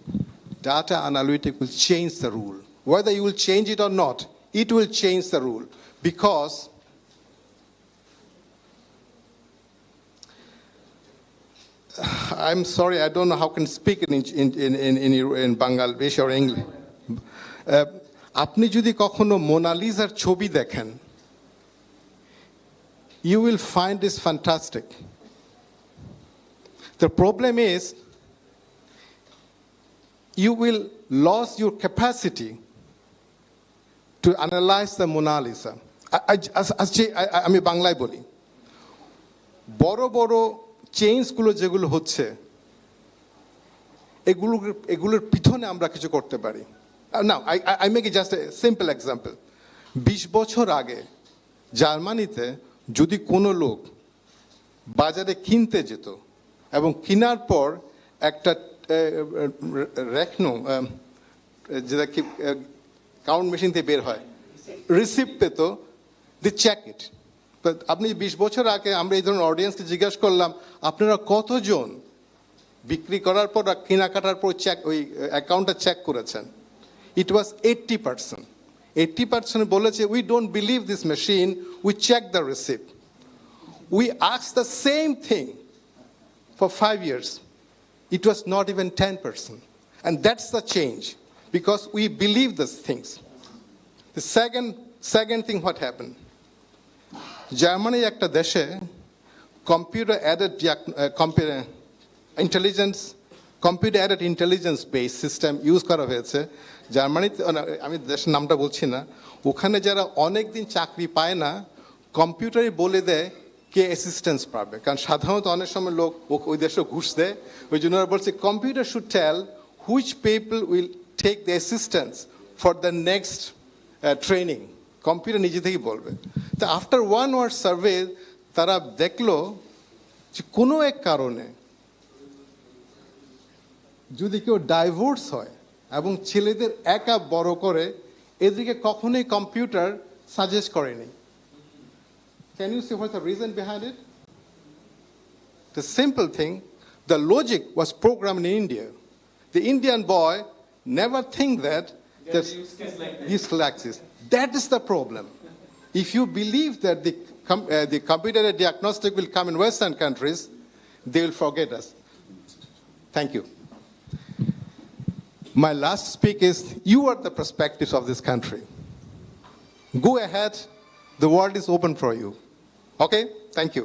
data analytics will change the rule. Whether you will change it or not, it will change the rule. Because I'm sorry, I don't know how can speak in Bangladesh or English. আপনি যদি কখনো মোনালিসার ছবি দেখেন, you will find this fantastic. The problem is, you will lose your capacity to analyze the Mona Lisa. আমি বাংলায় বলি, বড় বড় চেঞ্জগুলো যেগুলো হচ্ছে, এগুলোর পিছনে আমরা কিছু করতে পারি। Now, I make it just a simple example. 20 বছর আগে জার্মানিতে যদি কোনো লোক বাজারে কিনতে যেত এবং কেনার পর একটা রেখনো যেটা কি কাউন্ট মেশিন থেকে বের হয়, রিসিপ্ট পেত, দি চেক ইট। আপনি 20 বছর আগে আমরা এই ধরনের অডিয়েন্সকে জিজ্ঞাসা করলাম, আপনারা কতজন বিক্রি করার পর কেনাকাটার পর চেক ওই অ্যাকাউন্টটা চেক করেছেন? It was 80%. 80% বলেছে, we don't believe this machine, we check the receipt. We asked the same thing for 5 years. It was not even 10%. And that's the change, because we believe these things. The second thing what happened, Germany একটা দেশে computer aided intelligence based system use করা হয়েছে জার্মানিতে। আমি দেশের নামটা বলছি না, ওখানে যারা অনেক দিন চাকরি পায় না, কম্পিউটারই বলে দেয় কে অ্যাসিস্ট্যান্স পাবে, কারণ সাধারণত অনেক সময় লোক ওই দেশে ঘুষ দেয়। ওই জন্য ওরা বলছে computer should tell which people will take the assistance for the next training. Computer নিজে থেকেই বলবে। তো আফটার 1 hour সার্ভে তারা দেখলো যে কোনো এক কারণে যদি কেউ ডাইভোর্স হয় এবং ছেলেদের একা বড় করে, এদিকে কখনোই কম্পিউটার সাজেস্ট করেনি। Can you see what's the reason behind it? The simple thing, the logic was programmed in India. The Indian boy never think that this like this. That is the problem. If you believe that the computer diagnostic will come in Western countries, they will forget us. Thank you. My last speak is, you are the perspectives of this country. Go ahead, the world is open for you. Okay, thank you.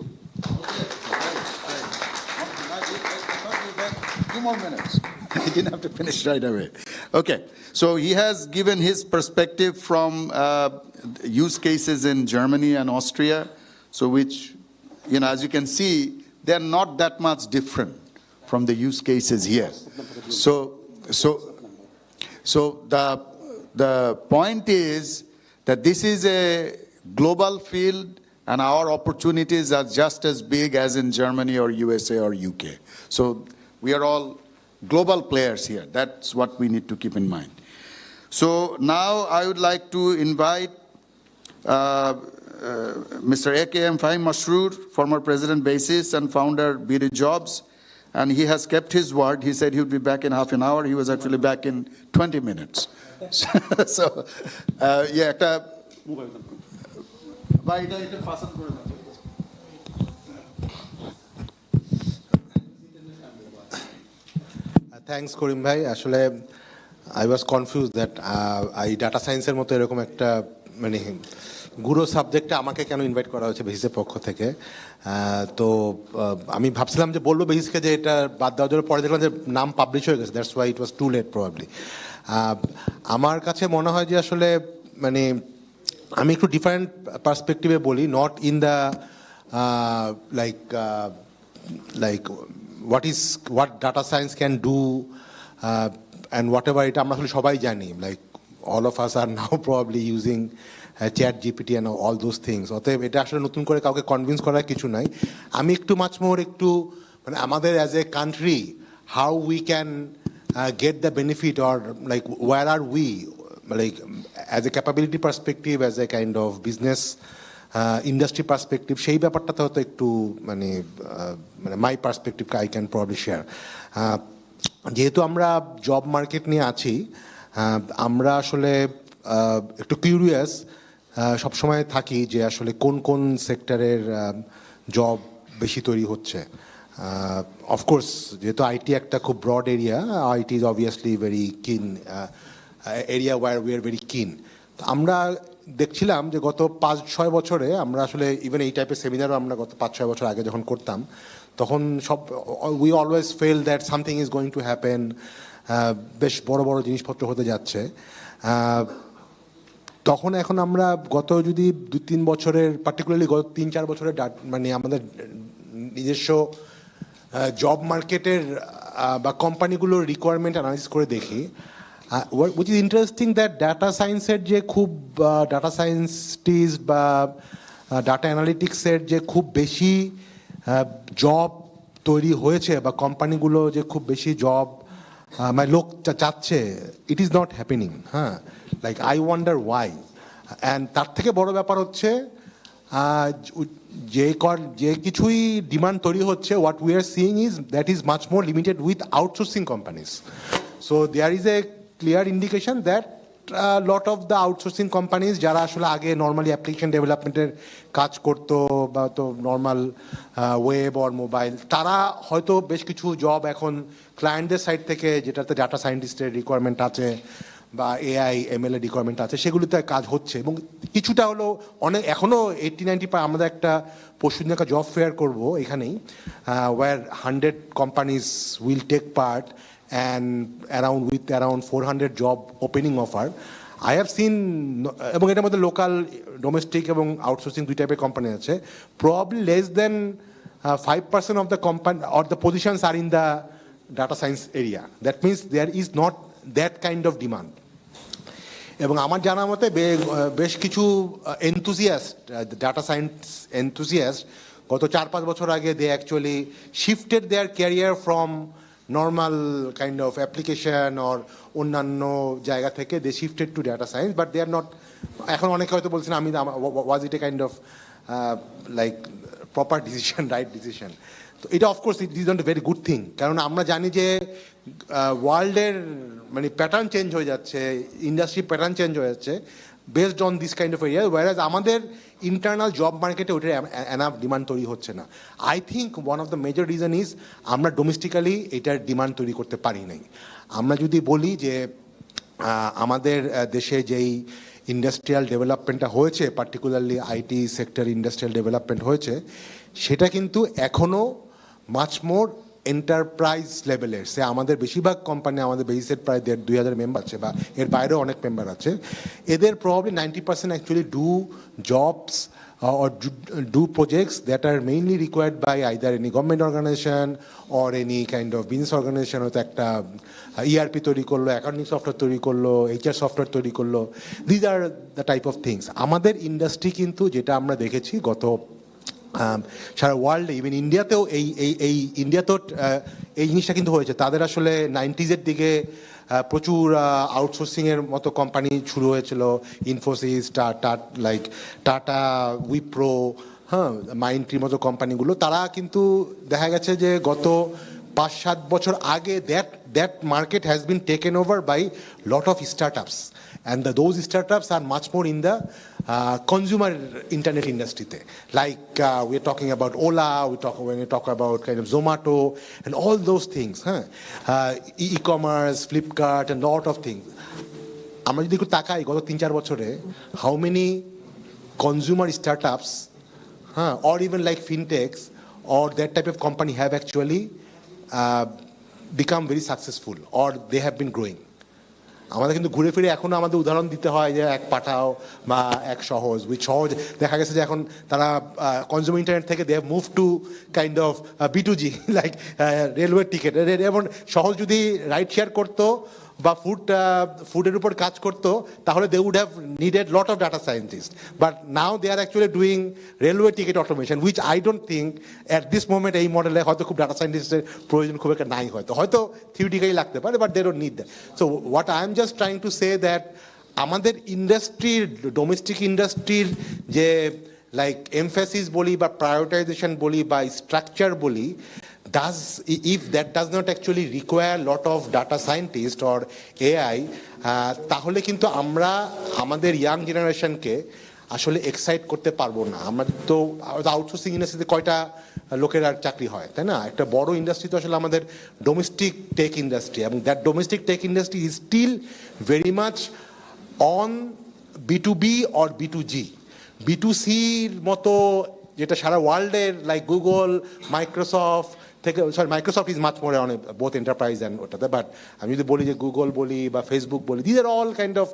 2 more minutes. He didn't have to finish right away. Okay, so he has given his perspective from use cases in Germany and Austria, so which, as you can see, they're not that much different from the use cases here. So the point is that this is a global field, and our opportunities are just as big as in Germany or USA or UK. So we are all global players here. That's what we need to keep in mind. So now I would like to invite Mr. AKM Fahim Masroor, former President Basis and founder BD Jobs. And he has kept his word. He said he would be back in half an hour. He was actually back in 20 minutes. So, yeah. Thanks, Karim bhai. Actually, I was confused that I data science এর মতো এরকম একটা মানে গুরু সাবজেক্টে আমাকে কেন invite করা হয়েছে বেসিসের পক্ষ থেকে। তো আমি ভাবছিলাম যে বলবো বেসিসকে যে এটা বাদ দেওয়ার জন্য, পরে দেখলাম যে নাম পাবলিশ হয়ে গেছে, that's why it was too late probably. আমার কাছে মনে হয় যে আসলে মানে আমি একটু ডিফারেন্ট পার্সপেক্টিভে বলি, not in the like what data science can do and whatever এটা আমরা আসলে সবাই জানি, like all of us are now probably using chat GPT and all those things. অতএব এটা আসলে নতুন করে কাউকে কনভিন্স করার কিছু নাই। আমি একটু মাচ মোর একটু মানে আমাদের as a country how we can get the benefit, or like where are we, like as a capability perspective, as a kind of business industry perspective, সেই ব্যাপারটাতে হয়তো একটু মানে মাই perspective I can probably share. যেহেতু আমরা job market নিয়ে আছি, আমরা আসলে একটু কিউরিয়াস সবসময় থাকি যে আসলে কোন কোন সেক্টরের জব বেশি তৈরি হচ্ছে। অফকোর্স যেহেতু আইটি একটা খুব broad area, IT is obviously very keen area where we are very keen. আমরা দেখছিলাম যে গত 5-6 বছরে আমরা আসলে ইভেন এই টাইপের সেমিনারও আমরা গত 5-6 বছর আগে যখন করতাম তখন সব we always fail that something is going to happen, বেশ বড় বড় জিনিসপত্র হতে যাচ্ছে। তখন এখন আমরা গত যদি 2-3 বছরের পার্টিকুলারলি গত 3-4 বছরের মানে আমাদের নিজস্ব জব মার্কেটের বা কোম্পানিগুলোর রিকোয়ারমেন্ট অ্যানালাইসিস করে দেখি, which is interesting that data সায়েন্সের যে খুব ডাটা সায়েন্টিস্ট বা ডাটা অ্যানালিটিক্সের যে খুব বেশি জব তৈরি হয়েছে বা কোম্পানিগুলো যে খুব বেশি জব মানে লোক চাচ্ছে, ইট ইজ নট হ্যাপেনিং। হ্যাঁ, like I wonder why. And তার থেকে বড় ব্যাপার হচ্ছে যে কিছুই ডিমান্ড তৈরি হচ্ছে, what we are seeing is that is much more limited with outsourcing companies. So there is a clear indication that lot of the outsourcing companies যারা আসলে আগে নর্মালি অ্যাপ্লিকেশন ডেভেলপমেন্টের কাজ করতো বা তো নর্মাল ওয়েব অর মোবাইল, তারা হয়তো বেশ কিছু জব এখন ক্লায়েন্টদের সাইড থেকে যেটাতে ডাটা সায়েন্টিস্টের রিকোয়ারমেন্ট আছে বা এআই এমএল এর রিকোয়ারমেন্ট আছে সেগুলিতে কাজ হচ্ছে, এবং কিছুটা হলো অনেক এখনও 80-90 আমরা একটা পরশুদিন একটা জব ফেয়ার করবো এখানেই, where 100 companies will take part and around 400 job opening offer. I have seen, এবং এটার মধ্যে লোকাল ডোমেস্টিক এবং আউটসোর্সিং দুই টাইপের কোম্পানি আছে, probably less than 5% of the company or the positions are in the data science area. That means there is not that kind of demand. এবং আমার জানা মতে বেশ কিছু এনথুজিয়াস্ট ডাটা সায়েন্স এনথুজিয়াস্ট গত 4-5 বছর আগে they actually shifted their career from normal kind of application or অন্যান্য জায়গা থেকে they shifted to data science, but they are not, এখন অনেকে হয়তো বলছেন আমি was it a kind of like proper decision, right decision. তো এটা of course it is not a very good thing, কারণ আমরা জানি যে ওয়ার্ল্ডের মানে প্যাটার্ন চেঞ্জ হয়ে যাচ্ছে, ইন্ডাস্ট্রি প্যাটার্ন চেঞ্জ হয়ে যাচ্ছে based on this kind of area, whereas আমাদের ইন্টারনাল জব মার্কেটে ওইটার এনাফ ডিমান্ড তৈরি হচ্ছে না। I think one of the major reason is আমরা ডোমেস্টিক্যালি এটার ডিমান্ড তৈরি করতে পারি নাই। আমরা যদি বলি যে আমাদের দেশে যেই ইন্ডাস্ট্রিয়াল ডেভেলপমেন্টটা হয়েছে, particularly IT sector industrial development হয়েছে, সেটা কিন্তু এখনও মাচ মোর এন্টারপ্রাইজ লেভেলের। সে আমাদের বেশিরভাগ কোম্পানি, আমাদের বেসিসের প্রায় 1,500 মেম্বার আছে বা এর বাইরেও অনেক মেম্বার আছে, এদের probably 90% actually do jobs or do projects that are mainly required by either any government organization or any kind of business organization. হয়তো একটা ERP তৈরি করলো, অ্যাকাউন্টিং সফটওয়্যার তৈরি করলো, HR সফটওয়্যার তৈরি করলো, these are the type of things. আমাদের industry কিন্তু যেটা আমরা দেখেছি গত সারা ওয়ার্ল্ডে, ইভেন ইন্ডিয়াতেও এই ইন্ডিয়াতেও এই জিনিসটা কিন্তু হয়েছে। তাদের আসলে 90s দিকে প্রচুর আউটসোর্সিংয়ের মতো কোম্পানি শুরু হয়েছিল, ইনফোসিস, লাইক টাটা, উইপ্রো, হ্যাঁ, মাইন্ডট্রির মতো কোম্পানিগুলো। তারা কিন্তু দেখা গেছে যে গত 5-7 বছর আগে that market has been taken over by lot of startups, and those startups are much more in the consumer internet industry te. Like we are talking about Ola, when we talk about kind of Zomato and all those things, e-commerce, Flipkart and lot of things. আমরা যদি একটু তাকাই গত 3-4 বছরে how many consumer startups or even like fintechs or that type of company have actually become very successful or they have been growing. আমাদের কিন্তু ঘুরে ফিরে এখনো আমাদের উদাহরণ দিতে হয় যে এক পাঠাও বা এক সহজ, উইচ সহজ দেখা গেছে যে এখন তারা কনজিউমার ইন্টারনেট থেকে they have move to kind of B2G, like railway ticket. এবং সহজ যদি রাইড শেয়ার করতো বা ফুডের উপর কাজ করতো তাহলে they would have needed lot of data scientist, but now they are actually doing railway ticket automation, which I don't think at this moment এই মডেলে হয়তো খুব ডাটা সায়েন্টিস্টের প্রয়োজন খুব একটা নাই, হয়তো থিওরিটিক্যালি লাগতে পারে, but they don't need that. So what I am just trying to say that আমাদের ইন্ডাস্ট্রির, ডোমেস্টিক ইন্ডাস্ট্রির যে লাইক এমফেসিস বলি বা প্রায়োরিটাইজেশন বলি বা স্ট্রাকচার বলি, if that does not actually require lot of data scientists or AI, তাহলে কিন্তু আমরা আমাদের ইয়াং জেনারেশনকে আসলে এক্সাইট করতে পারবো না। আমরা তো আউটসোর্সিং ইন্ডাস্ট্রিতে কয়টা লোকের আর চাকরি হয়, তাই না? একটা বড় ইন্ডাস্ট্রি তো আসলে আমাদের ডোমেস্টিক টেক ইন্ডাস্ট্রি, এবং that domestic tech industry is still very much on B2B or B2G। B2Cর মতো যেটা সারা ওয়ার্ল্ডের লাইক গুগল, মাইক্রোসফট থেকে, sorry Microsoft is much more on both enterprise and ওটাতে, বাট আমি যদি বলি যে গুগল বলি বা ফেসবুক বলি, these are all kind of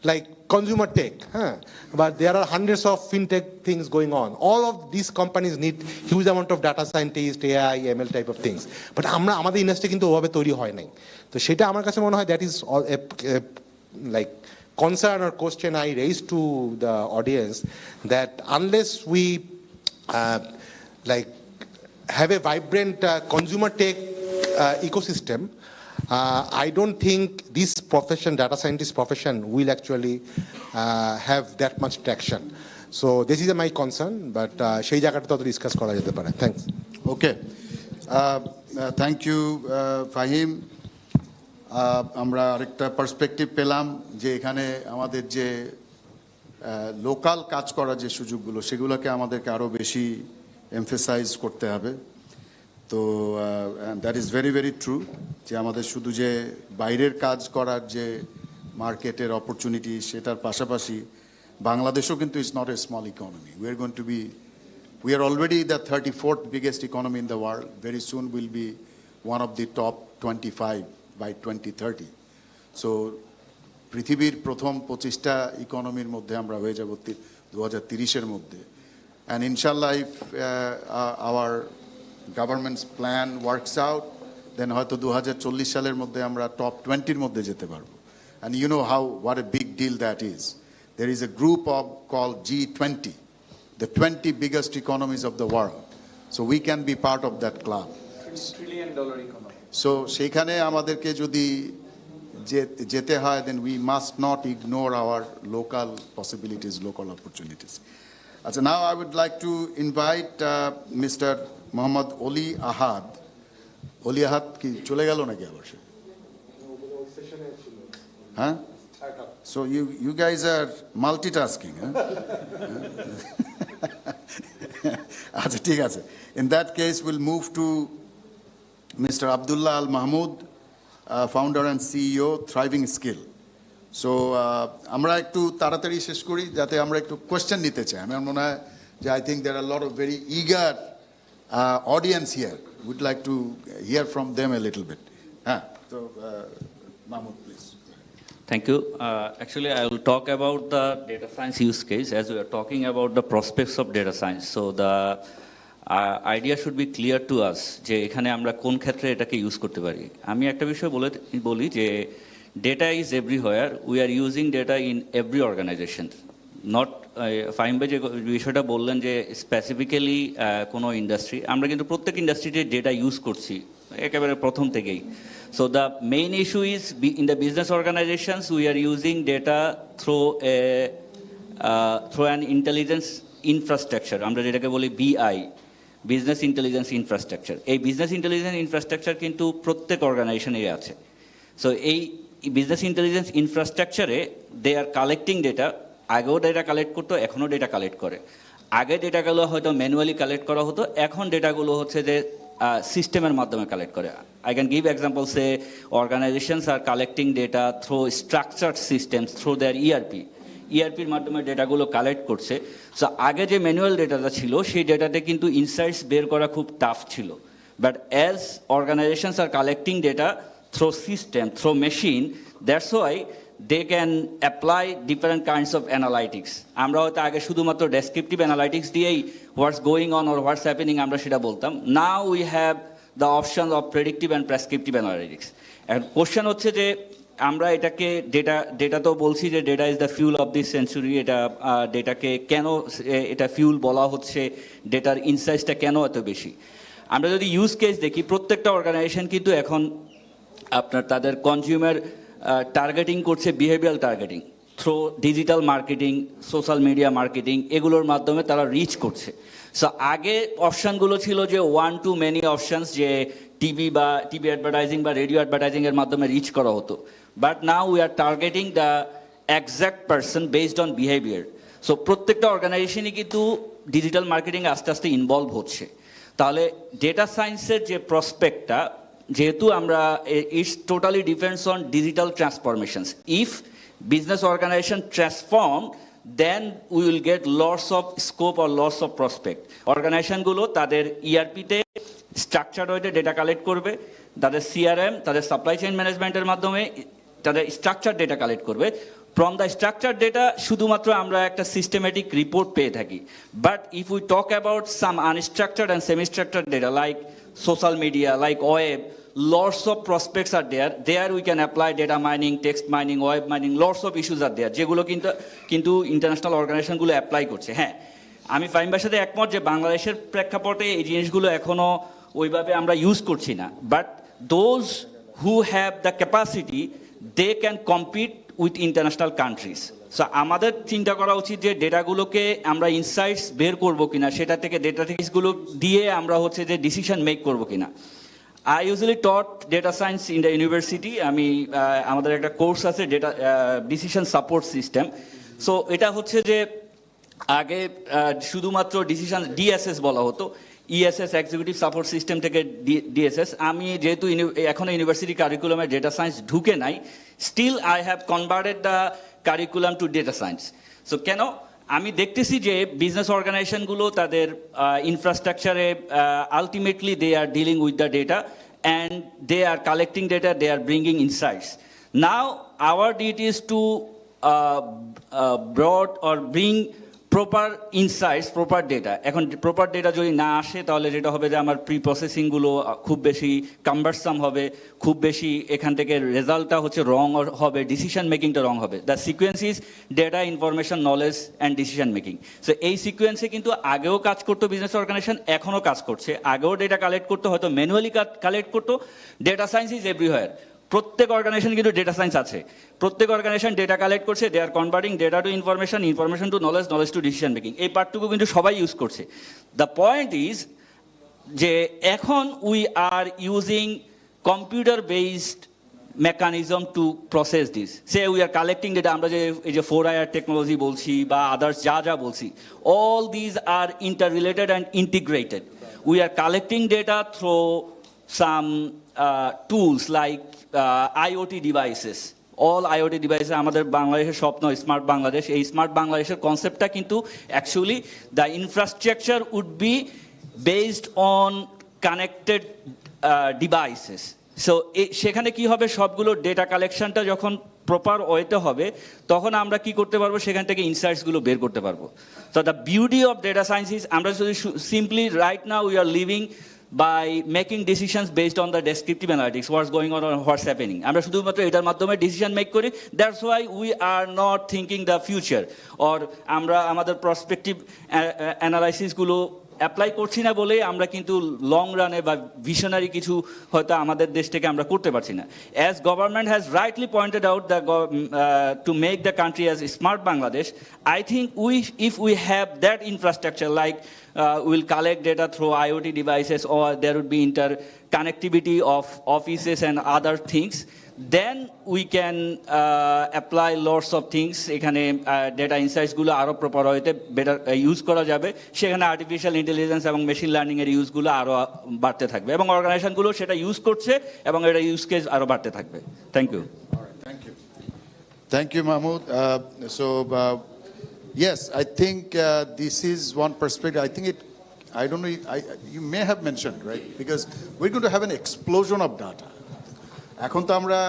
like consumer tech, হ্যাঁ, but there are hundreds of fintech things going on. All of this companies need huge amount of data scientist, AI, ML type of things, but আমাদের industry কিন্তু ওভাবে তৈরি হয় নাই। তো সেটা আমার কাছে মনে হয় that is like concern or question I raise to the audience, that unless we like have a vibrant consumer tech ecosystem, I don't think this profession, data scientist profession, will actually have that much traction. So this is my concern, but সেই জায়গাটা তো discuss করা যেতে পারে। Thanks. Okay, thank you Fahim. আমরা আরেকটা perspective পেলাম যে এখানে আমাদের যে লোকাল কাজ করার যে সুযোগগুলো, সেগুলোকে আমাদেরকে আরও বেশি এমফেসাইজ করতে হবে। তো that is very very true, যে আমাদের শুধু যে বাইরের কাজ করার যে মার্কেটের অপরচুনিটি, সেটার পাশাপাশি বাংলাদেশও কিন্তু is not a small economy. We are already the 34th biggest economy in the world. Very soon we'll be one of the top 25 by 2030. So পৃথিবীর প্রথম 25টা ইকোনমির মধ্যে আমরা হয়ে যাব 2030-এর মধ্যে। And inshallah, if our government's plan works out, then হয়তো 2040 সালের মধ্যে আমরা টপ 20-র মধ্যে যেতে পারবো। And you know what a big deal that is. There is a group called G20, the 20 biggest economies of the world. So we can be part of that club. $1 trillion economy. So সেখানে আমাদেরকে যদি যেতে হয়, then we must not ignore our local possibilities, local opportunities. আচ্ছা, now I would like to invite Mr. Muhammad Oli Ahad. Oli Ahad কি চলে গেল নাকি আবার সে? হ্যাঁ? So you guys are multitasking, huh? আচ্ছা, ঠিক আছে। In that case, we'll move to Mr. Abdullah Mahmoud, founder and CEO, Thriving Skill. So আমরা একটু তাড়াতাড়ি শেষ করি যাতে আমরা একটু কোয়েশ্চেন নিতে চাই। আমার মনে হয় যে I think there are a lot of very eager audience here. Would like to hear from them a little bit. So Mahmoud, please. Thank you. Actually, I will talk about the data science use case as we are talking about the prospects of data science. So the idea should be clear to us যে এখানে আমরা কোন ক্ষেত্রে এটাকে use করতে পারি। আমি একটা বিষয় বলি যে data is everywhere. We are using data in every organization. Not Fahim ভাই যে বিষয়টা বললেন যে স্পেসিফিক্যালি কোনো ইন্ডাস্ট্রি, আমরা কিন্তু প্রত্যেক ইন্ডাস্ট্রিতে ডেটা ইউজ করছি একেবারে প্রথম থেকেই। So the main issue is in the business organizations we are using data through an intelligence infrastructure, আমরা যেটাকে বলি BI, বিজনেস ইন্টেলিজেন্স ইনফ্রাস্ট্রাকচার। এই বিজনেস ইন্টেলিজেন্স ইনফ্রাস্ট্রাকচার কিন্তু প্রত্যেক অর্গানাইজেশনেরই আছে। সো এই business intelligence ইনফ্রাস্ট্রাকচারে they are collecting data. আগেও data collect করতো, এখনও ডেটা কালেক্ট করে। আগে ডেটাগুলো হয়তো ম্যানুয়ালি কালেক্ট করা হতো, এখন ডেটাগুলো হচ্ছে যে সিস্টেমের মাধ্যমে কালেক্ট করে। I can give example, say organizations are collecting data through structured systems through their ERPর মাধ্যমে ডেটাগুলো কালেক্ট করছে। সো আগে যে ম্যানুয়াল ডেটাটা ছিল সেই ডেটাতে কিন্তু ইনসাইটস বের করা খুব টাফ ছিল। But as organisations are collecting data through system, through machine, that's why they can apply different kinds of analytics. আমরা হয়তো আগে শুধুমাত্র ডেসক্রিপটিভ অ্যানালাইটিক্স দিয়েই what's going on or what's happening আমরা সেটা বলতাম। Now we have the option of predictive and prescriptive analytics. এখন question হচ্ছে যে আমরা এটাকে ডেটা তো বলছি যে data is the fuel of this century. এটা ডেটাকে কেন এটা ফিউল বলা হচ্ছে, ডেটার ইনসাইটসটা কেন এত বেশি? আমরা যদি ইউজ কেস দেখি, প্রত্যেকটা অর্গানাইজেশন কিন্তু এখন আপনার তাদের কনজিউমার টার্গেটিং করছে, behavioural targeting through digital marketing, social media marketing, এগুলোর মাধ্যমে তারা রিচ করছে। সো আগে অপশানগুলো ছিল যে ওয়ান টু মেনি অপশানস, যে টিভি অ্যাডভার্টাইজিং বা রেডিও অ্যাডভার্টাইজিংয়ের মাধ্যমে রিচ করা হতো। But now we are targeting the exact person based on behaviour. So প্রত্যেকটা অর্গানাইজেশনই কিন্তু ডিজিটাল মার্কেটিং আস্তে আস্তে ইনভলভ হচ্ছে। তাহলে ডেটা সায়েন্সের যে প্রসপেক্টটা, যেহেতু আমরা it's totally depends on digital transformations. If business organization transform, then we will get lots of scope or lots of prospect. অর্গানাইজেশনগুলো তাদের ইআরপিতে স্ট্রাকচার ওয়েতে ডেটা কালেক্ট করবে, তাদের সিআরএম, তাদের সাপ্লাই চেইন ম্যানেজমেন্টের মাধ্যমে তাদের স্ট্রাকচার ডেটা কালেক্ট করবে। ফ্রম দ্য স্ট্রাকচার ডেটা শুধুমাত্র আমরা একটা সিস্টেমেটিক রিপোর্ট পেয়ে থাকি। But if we talk about some unstructured and semi structured data like social media, like web, lots of prospects are there. There we can apply data mining, text mining, web mining, lots of issues are there, যেগুলো কিন্তু international অর্গানাইজেশনগুলো apply করছে। হ্যাঁ, আমি ফাহিম ভাইয়ের সাথে একমত যে বাংলাদেশের প্রেক্ষাপটে এই জিনিসগুলো এখনও ওইভাবে আমরা ইউজ করছি না। But those who have the capacity, they can compete with international countries. So আমাদের চিন্তা করা উচিত যে ডেটাগুলোকে আমরা ইনসাইটস বের করবো কিনা, সেটা থেকে ডেটাগুলো দিয়ে আমরা হচ্ছে যে ডিসিশন মেক করবো কিনা। I usually taught data science in the university. আমি আমাদের একটা কোর্স আছে data decision support system. So এটা হচ্ছে যে আগে শুধুমাত্র ডিসিশন ডিএসএস বলা হতো, ইএসএস এক্সিকিউটিভ সাপোর্ট সিস্টেম থেকে ডিএসএস। আমি যেহেতু এখনো ইউনিভার্সিটি কারিকুলামে ডেটা সায়েন্স ঢুকে নাই, still I have converted the curriculum to data science. So কেন আমি দেখতেছি যে বিজনেস অর্গানাইজেশনগুলো তাদের ইনফ্রাস্ট্রাকচারে ultimately they are dealing with the data and they are collecting data, they are bringing insights. Now our duty is to broad or bring proper insights, proper data. এখন proper data যদি না আসে তাহলে যেটা হবে যে আমার প্রি প্রসেসিংগুলো খুব বেশি কাম্বারসাম হবে, খুব বেশি এখান থেকে রেজাল্টটা হচ্ছে রং হবে, ডিসিশন মেকিংটা রং হবে। The sequence is data, information, knowledge and decision making. So এই সিকোয়েন্সে কিন্তু আগেও কাজ করতো বিজনেস অর্গানাইজেশন, এখনও কাজ করছে। আগেও ডেটা কালেক্ট করতো, হয়তো ম্যানুয়ালি কালেক্ট করতো। Data science is everywhere. প্রত্যেক অর্গানাইজেশন কিন্তু ডেটা সায়েন্স আছে, প্রত্যেক অর্গানাইজেশন ডেটা কালেক্ট করছে, they are converting data to information, information to knowledge, knowledge to decision making. এই পার্টটুকু কিন্তু সবাই ইউজ করছে। দ্য পয়েন্ট ইজ যে এখন we are using computer based mechanism to process this. Say we are collecting data, আমরা যে এই যে 4IR টেকনোলজি বলছি বা আদার্স যা বলছি, all these are interrelated and integrated. We are collecting data through some tools like IoT devices. All IoT devices, আমাদের বাংলাদেশের স্বপ্ন স্মার্ট বাংলাদেশ। এই স্মার্ট বাংলাদেশের কনসেপ্টটা কিন্তু actually the infrastructure would be based on connected devices. So সেখানে কি হবে, সবগুলো ডেটা কালেকশনটা যখন প্রপার ওয়েতে হবে তখন আমরা কি করতে পারবো, সেখান থেকে ইনসাইটসগুলো বের করতে পারবো। So the beauty of data science is আমরা যদি simply right now we are living by making decisions based on the descriptive analytics, what's going on or what's happening. আমরা শুধুমাত্র এটার মাধ্যমে ডিসিশন মেক করি। That's why we are not thinking the future, or আমরা আমাদের prospective অ্যানালাইসিসগুলো apply করছি না বলেই আমরা কিন্তু লং রানে বা ভিশনারি কিছু হয়তো আমাদের দেশ থেকে আমরা করতে পারছি না। As government has rightly pointed out the to make the country as smart Bangladesh, I think if we have that infrastructure like we'll collect data through IoT devices or there would be interconnectivity of offices and other things, then we can apply lots of things. এখানে data ইনসাইটসগুলো আরও proper হইতে better use করা যাবে। সেখানে artificial intelligence এবং machine লার্নিংয়ের ইউজগুলো আরও বাড়তে থাকবে এবং অর্গানাইজেশনগুলো সেটা ইউজ করছে এবং এটা ইউজ কেস আরও বাড়তে থাকবে। Thank you. Thank you, Mahmoud. Yes, I think this is one perspective. I think I don't know, you may have mentioned, right? Because we're going to have an explosion of data. এখন তো আমরা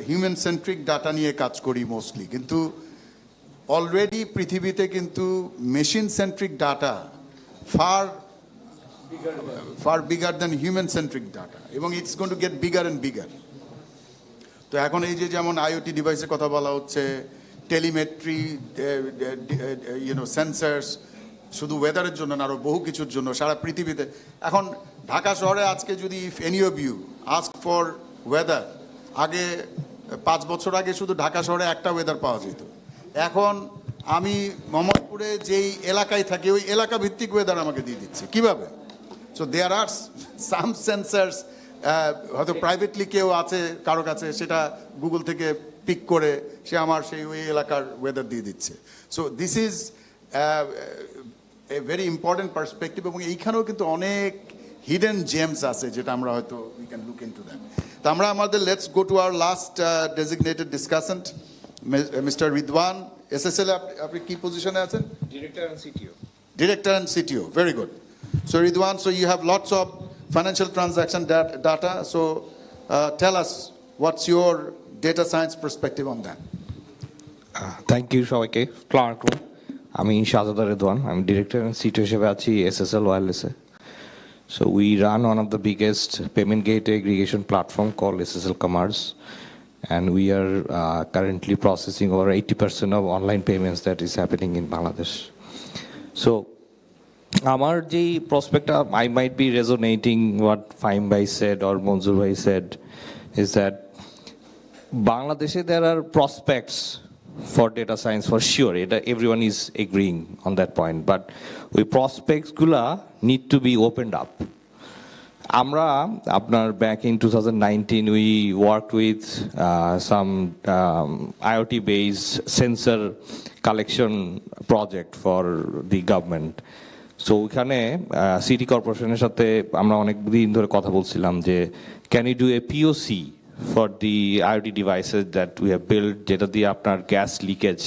human centric data নিয়ে কাজ করি mostly, কিন্তু already পৃথিবীতে কিন্তু machine centric data far bigger than human centric data, এবং it's going to get bigger and bigger. তো এখন এই যে যেমন আইওটি ডিভাইসের কথা বলা হচ্ছে, টেলিমেট্রি, সেন্সার্স, শুধু ওয়েদারের জন্য না, আরও বহু কিছুর জন্য সারা পৃথিবীতে। এখন ঢাকা শহরে আজকে যদি if any of you ask for weather, আগে 5 বছর আগে শুধু ঢাকা শহরে একটা ওয়েদার পাওয়া যেত। এখন আমি মোহাম্মদপুরে যেই এলাকায় থাকি ওই এলাকা ভিত্তিক ওয়েদার আমাকে দিয়ে দিচ্ছে। কীভাবে? So there are some sensors, হয়তো প্রাইভেটলি কেউ আছে কারো কাছে, সেটা গুগল থেকে পিক করে সে আমার সেই ওই এলাকার ওয়েদার দিয়ে দিচ্ছে। So this is a very important perspective এবং এইখানেও কিন্তু অনেক হিডেন জেমস আছে যেটা আমরা হয়তো we can look into that. তো আমরা আমাদের let's go to our last designated discussant, Mr. Ridwan. SSL আপনি কি পজিশনে আছেন? Director and CTO. Director and CTO, very good. So Ridwan, so you have lots of financial transaction data, so tell us what's your data science perspective on that? Thank you সবাইকে। আসসালামু আলাইকুম। আমি শাহজাদা রেদওয়ান, আমি director and CTO হিসেবে আছি SSL ওয়্যারলেসে। So we run one of the biggest payment gate aggregation platform call SSL commerce, and we are currently processing over 80% of online payments that is happening in Bangladesh. So আমার যে প্রসপেক্টটা, I might be resonating what Fahim bhai said or Manzur bhai said, is that Bangladesh there are prospects for data science for sure. Everyone is agreeing on that point, but we prospects gula need to be opened up. Amra apnar back in 2019 we worked with some IoT based sensor collection project for the government. So ওখানে city কর্পোরেশনের সাথে আমরা অনেক দিন ধরে কথা বলছিলাম যে can you do a POC for the IoT devices that we have built, যেটা দিয়ে আপনার গ্যাস লিকেজ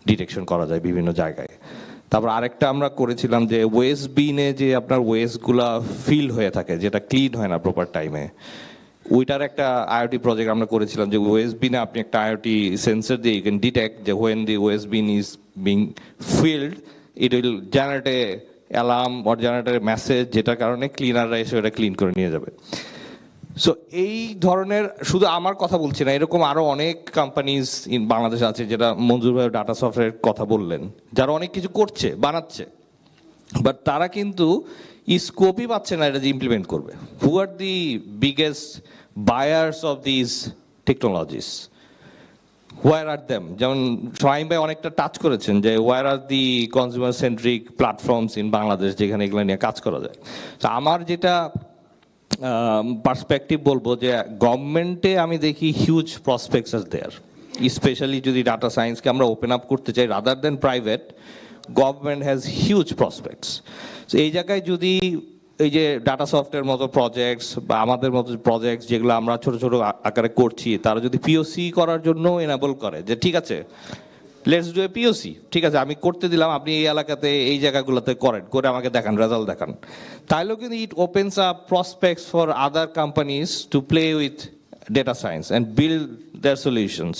ডিটেকশন করা যায় বিভিন্ন জায়গায়। তারপর আরেকটা আমরা করেছিলাম যে ওয়েস্ট বিনে যে আপনার ওয়েস্টগুলা ফিল হয়ে থাকে, যেটা ক্লিন হয় না প্রপার টাইমে, ওইটার একটা আইওটি প্রজেক্ট আমরা করেছিলাম যে ওয়েস্ট বিনে আপনি একটা আইওটি সেন্সর দিয়ে ইউ ক্যান ডিটেক্ট যে when the waste bin is being filled, it will generate a alarm or generate a message, যেটার কারণে ক্লিনাররা এসে ওটা ক্লিন করে নিয়ে যাবে। সো এই ধরনের, শুধু আমার কথা বলছি না, এরকম আরো অনেক কোম্পানিজ ইন বাংলাদেশ আছে, যেটা মঞ্জুর ভাই ডাটা সফটওয়্যার কথা বললেন, যারা অনেক কিছু করছে, বানাচ্ছে, বাট তারা কিন্তু স্কোপই পাচ্ছে না এটা যে ইমপ্লিমেন্ট করবে। Who are the biggest buyers of this technologies, where are them? যেমন ফাহিম ভাই অনেকটা টাচ করেছেন যে where are the consumer centric platforms in Bangladesh যেখানে এগুলো নিয়ে কাজ করা যায়। তো আমার যেটা পার্সপেক্টিভ বলবো যে গভর্নমেন্টে আমি দেখি হিউজ প্রসপেক্টস আর দেয়ার, স্পেশালি যদি ডাটা সায়েন্সকে আমরা ওপেন আপ করতে চাই rather than private, government has huge prospects. তো এই জায়গায় যদি এই যে ডাটা সফটওয়্যার মতো প্রজেক্টস বা আমাদের মতো প্রজেক্টস যেগুলো আমরা ছোট ছোট আকারে করছি, তারা যদি পিওসি করার জন্য এনাবল করে যে ঠিক আছে লেটস ডু এ পিওসি, ঠিক আছে আমি করতে দিলাম, আপনি এই এলাকাতে এই জায়গাগুলোতে করেন, করে আমাকে দেখান, রেজাল্ট দেখান, তাহলেও কিন্তু it opens up prospects for other companies to play with data science and build their solutions.